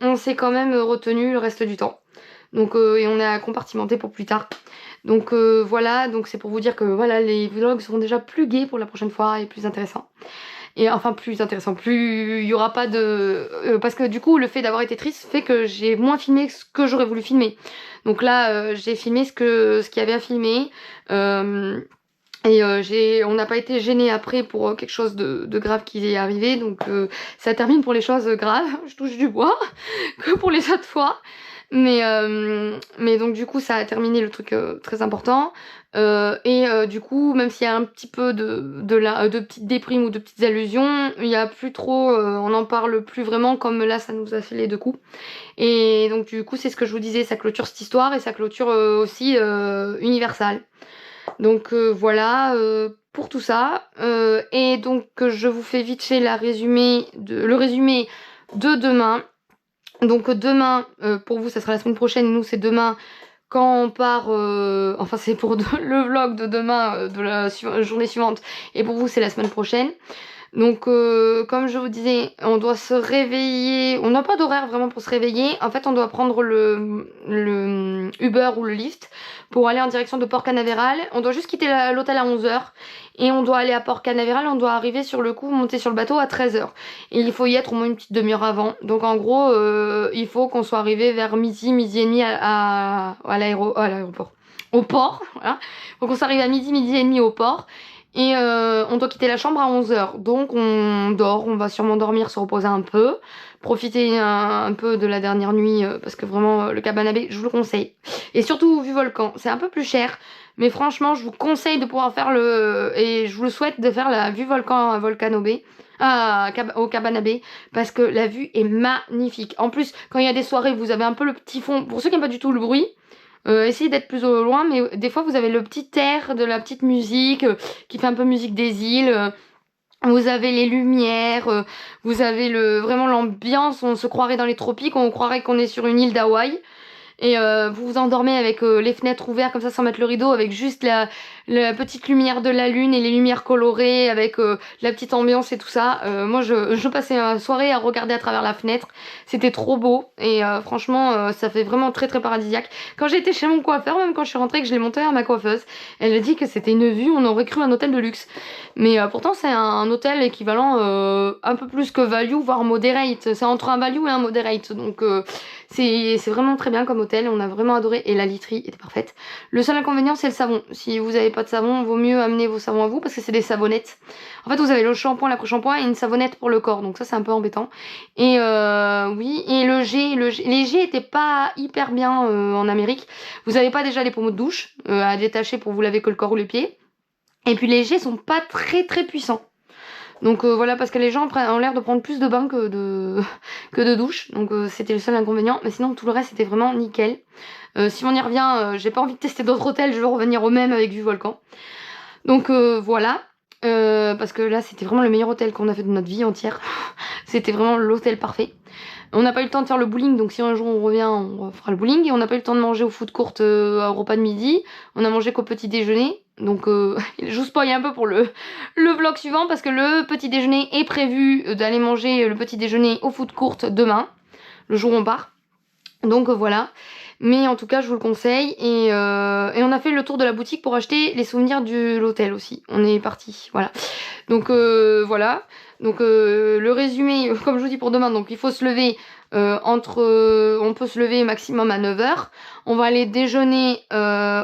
retenu le reste du temps. Donc et on a compartimenté pour plus tard. Donc voilà, donc c'est pour vous dire que voilà, les vlogs seront déjà plus gais pour la prochaine fois et plus intéressants. Et enfin plus intéressant, plus il y aura pas de parce que du coup le fait d'avoir été triste fait que j'ai moins filmé ce que j'aurais voulu filmer. Donc là j'ai filmé ce qu'il y avait à filmer on n'a pas été gêné après pour quelque chose de grave qui est arrivé, donc ça termine pour les choses graves, je touche du bois que pour les autres fois. Mais donc du coup ça a terminé le truc très important du coup même s'il y a un petit peu de petites déprimes ou de petites allusions, il y a plus trop on n'en parle plus vraiment comme là ça nous a fait les 2 coups. Et donc du coup c'est ce que je vous disais, ça clôture cette histoire et ça clôture aussi Universal. Donc voilà pour tout ça et donc je vous fais vite fait le résumé de demain. Donc demain, pour vous ça sera la semaine prochaine, nous c'est demain quand on part, enfin c'est pour le vlog de demain, de la journée suivante, et pour vous c'est la semaine prochaine. Donc comme je vous disais, on doit se réveiller, on n'a pas d'horaire vraiment pour se réveiller, en fait on doit prendre le Uber ou le Lyft pour aller en direction de Port Canaveral. On doit juste quitter l'hôtel à 11h et on doit aller à Port Canaveral, on doit arriver sur le coup, monter sur le bateau à 13h. Et il faut y être au moins une petite demi-heure avant. Donc en gros, il faut qu'on soit arrivé vers midi et demi à l'aéroport. Au port, voilà. Faut qu'on soit arrivé à midi et demi au port. Et on doit quitter la chambre à 11h. Donc on dort, on va sûrement dormir, se reposer un peu, profiter un peu de la dernière nuit, parce que vraiment le Cabana Bay, je vous le conseille. Et surtout vue volcan, c'est un peu plus cher, mais franchement je vous conseille de pouvoir faire et je vous le souhaite de faire la vue volcan à Volcano Bay. Au Cabana Bay, parce que la vue est magnifique. En plus, quand il y a des soirées, vous avez un peu le petit fond, pour ceux qui n'aiment pas du tout le bruit, essayez d'être plus au loin, mais des fois vous avez le petit air de la petite musique qui fait un peu musique des îles. Vous avez les lumières, vous avez vraiment l'ambiance, on se croirait dans les tropiques, on croirait qu'on est sur une île d'Hawaï. et vous vous endormez avec les fenêtres ouvertes comme ça sans mettre le rideau, avec juste la petite lumière de la lune et les lumières colorées, avec la petite ambiance et tout ça. Moi je passais la soirée à regarder à travers la fenêtre, c'était trop beau et franchement ça fait vraiment très très paradisiaque. Quand j'étais chez mon coiffeur, même quand je suis rentrée que je l'ai montré à ma coiffeuse, elle a dit que c'était une vue, on aurait cru un hôtel de luxe. Mais pourtant c'est un hôtel équivalent un peu plus que value, voire moderate. C'est entre un value et un moderate, donc c'est vraiment très bien comme hôtel, on a vraiment adoré et la literie était parfaite. Le seul inconvénient c'est le savon. Si vous avez pas de savon, vaut mieux amener vos savons à vous parce que c'est des savonnettes. En fait vous avez le shampoing, l'après-shampoing et une savonnette pour le corps, donc ça c'est un peu embêtant. Et oui, et les jets étaient pas hyper bien en Amérique. Vous avez pas déjà les pommeaux de douche à détacher pour vous laver que le corps ou les pieds. Et puis les jets sont pas très très puissants. Donc voilà, parce que les gens ont l'air de prendre plus de bains que de douche. Donc c'était le seul inconvénient. Mais sinon tout le reste c'était vraiment nickel. Si on y revient, j'ai pas envie de tester d'autres hôtels, je veux revenir au même avec vue volcan. Donc voilà. Parce que là c'était vraiment le meilleur hôtel qu'on a fait de notre vie entière. C'était vraiment l'hôtel parfait. On n'a pas eu le temps de faire le bowling, donc si un jour on revient, on fera le bowling. Et on n'a pas eu le temps de manger au food court au repas de midi. On a mangé qu'au petit déjeuner. Donc je vous spoil un peu pour le vlog suivant, parce que le petit déjeuner est prévu d'aller manger le petit déjeuner au food court demain, le jour où on part. Donc voilà. Mais en tout cas je vous le conseille. Et on a fait le tour de la boutique pour acheter les souvenirs de l'hôtel aussi. On est parti, voilà. Donc voilà. Donc le résumé, comme je vous dis pour demain, donc il faut se lever on peut se lever maximum à 9h. On va aller déjeuner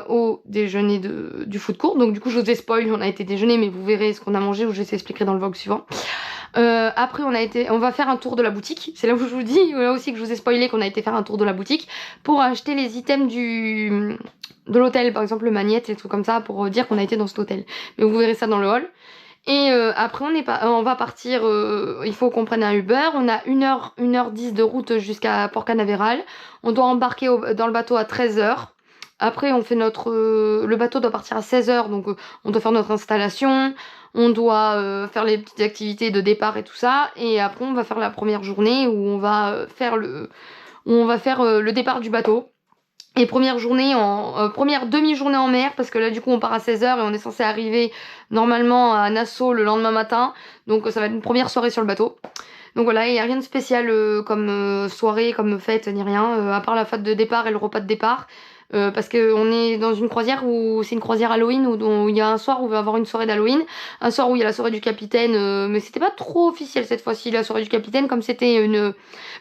au déjeuner du food court. Donc du coup je vous ai spoil, on a été déjeuner, mais vous verrez ce qu'on a mangé, ou je vous expliquerai dans le vlog suivant. Après on va faire un tour de la boutique. C'est là où je vous dis, là aussi que je vous ai spoilé qu'on a été faire un tour de la boutique pour acheter les items de l'hôtel, par exemple le magnète et tout comme ça, pour dire qu'on a été dans cet hôtel. Mais vous verrez ça dans le hall. Et après on va partir, il faut qu'on prenne un Uber. On a 1h10 de route jusqu'à Port Canaveral. On doit embarquer dans le bateau à 13h. Après on fait le bateau doit partir à 16h, donc on doit faire notre installation. On doit faire les petites activités de départ et tout ça. Et après on va faire la première journée où on va faire le départ du bateau. Et première demi-journée en mer, parce que là du coup on part à 16h et on est censé arriver normalement à Nassau le lendemain matin. Donc ça va être une première soirée sur le bateau. Donc voilà, il n'y a rien de spécial comme soirée, comme fête, ni rien, à part la fête de départ et le repas de départ. Parce qu'on est dans une croisière où c'est une croisière Halloween, où il y a un soir où on va avoir une soirée d'Halloween, un soir où il y a la soirée du capitaine, mais c'était pas trop officiel cette fois-ci la soirée du capitaine, comme c'était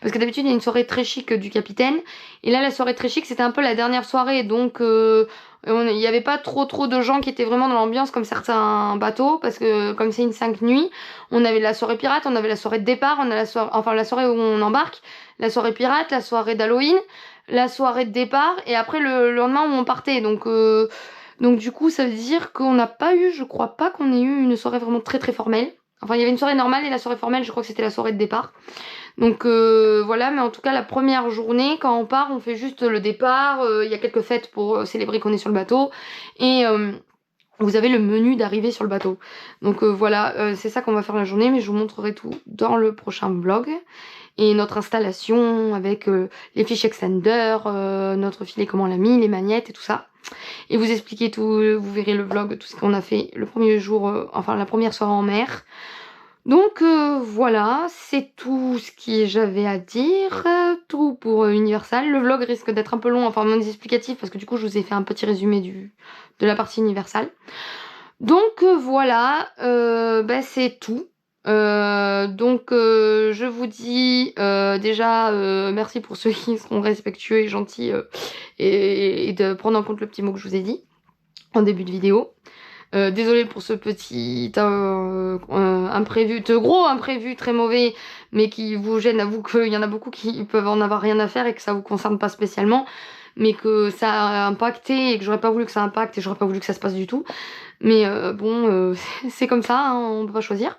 parce que d'habitude il y a une soirée très chic du capitaine, et là la soirée très chic c'était un peu la dernière soirée, donc il y avait pas trop de gens qui étaient vraiment dans l'ambiance comme certains bateaux, parce que comme c'est une 5 nuits, on avait la soirée pirate, on avait la soirée de départ, on a la soirée où on embarque, la soirée pirate, la soirée d'Halloween, la soirée de départ, et après le lendemain où on partait. Donc du coup ça veut dire qu'on n'a pas eu, je crois pas qu'on ait eu une soirée vraiment très très formelle. Enfin il y avait une soirée normale et la soirée formelle, je crois que c'était la soirée de départ. Donc voilà, mais en tout cas la première journée quand on part on fait juste le départ, il y a quelques fêtes pour célébrer qu'on est sur le bateau, et vous avez le menu d'arrivée sur le bateau. Donc voilà, c'est ça qu'on va faire la journée, mais je vous montrerai tout dans le prochain vlog. Et notre installation avec les fiches extender, notre filet comment on l'a mis, les magnettes et tout ça. Et vous expliquer tout, vous verrez le vlog, tout ce qu'on a fait le premier jour, enfin la première soirée en mer. Donc voilà, c'est tout ce que j'avais à dire, tout pour Universal. Le vlog risque d'être un peu long, enfin moins explicatif, parce que du coup je vous ai fait un petit résumé de la partie Universal. Donc voilà, c'est tout. Je vous dis déjà merci pour ceux qui seront respectueux et gentils et de prendre en compte le petit mot que je vous ai dit en début de vidéo. Désolée pour ce petit imprévu, gros imprévu très mauvais, mais qui vous gêne. Avoue qu'il y en a beaucoup qui peuvent en avoir rien à faire et que ça vous concerne pas spécialement, mais que ça a impacté et que j'aurais pas voulu que ça impacte et j'aurais pas voulu que ça se passe du tout. Mais c'est comme ça, hein, on peut pas choisir.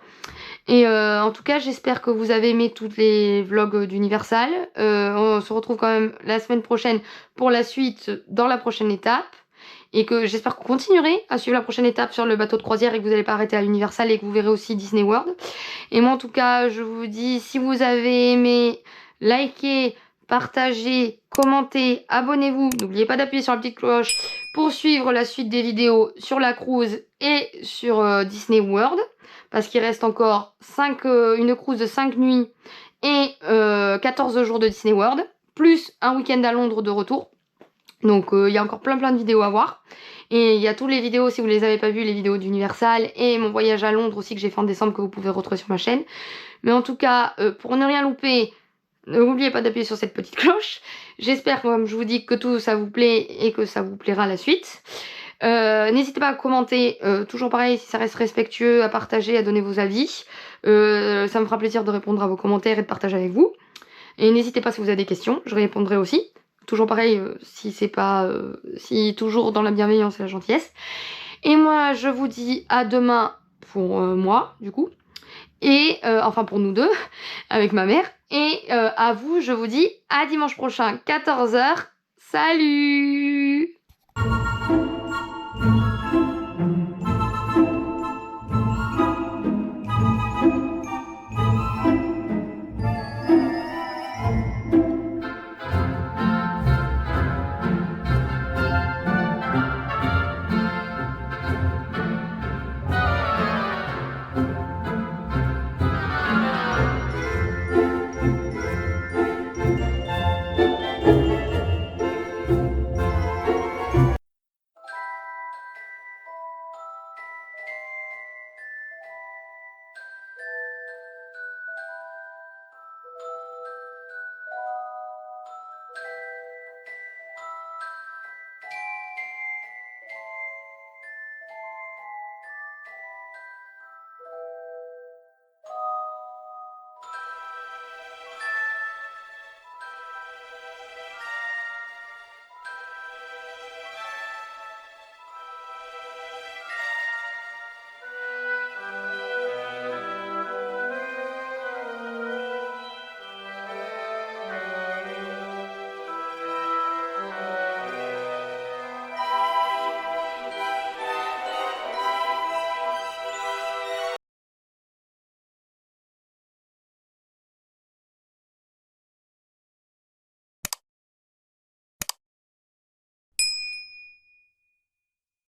Et en tout cas j'espère que vous avez aimé tous les vlogs d'Universal. On se retrouve quand même la semaine prochaine pour la suite dans la prochaine étape. Et que j'espère que vous continuerez à suivre la prochaine étape sur le bateau de croisière et que vous n'allez pas arrêter à Universal et que vous verrez aussi Disney World. Et moi en tout cas je vous dis, si vous avez aimé, likez, partagez, commentez, abonnez-vous. N'oubliez pas d'appuyer sur la petite cloche pour suivre la suite des vidéos sur la cruise et sur Disney World. Parce qu'il reste encore une cruise de 5 nuits et 14 jours de Disney World. Plus un week-end à Londres de retour. Donc il y a encore plein de vidéos à voir. Et il y a toutes les vidéos, si vous les avez pas vues, les vidéos d'Universal et mon voyage à Londres aussi que j'ai fait en décembre que vous pouvez retrouver sur ma chaîne. Mais en tout cas, pour ne rien louper, n'oubliez pas d'appuyer sur cette petite cloche. J'espère, comme je vous dis, que tout ça vous plaît et que ça vous plaira la suite. N'hésitez pas à commenter, toujours pareil, si ça reste respectueux, à partager, à donner vos avis. Ça me fera plaisir de répondre à vos commentaires et de partager avec vous. Et n'hésitez pas si vous avez des questions, je répondrai aussi. Toujours pareil, si c'est pas... si toujours dans la bienveillance et la gentillesse. Et moi, je vous dis à demain pour moi, du coup. Et, enfin pour nous deux, avec ma mère. Et à vous, je vous dis à dimanche prochain, 14 h. Salut!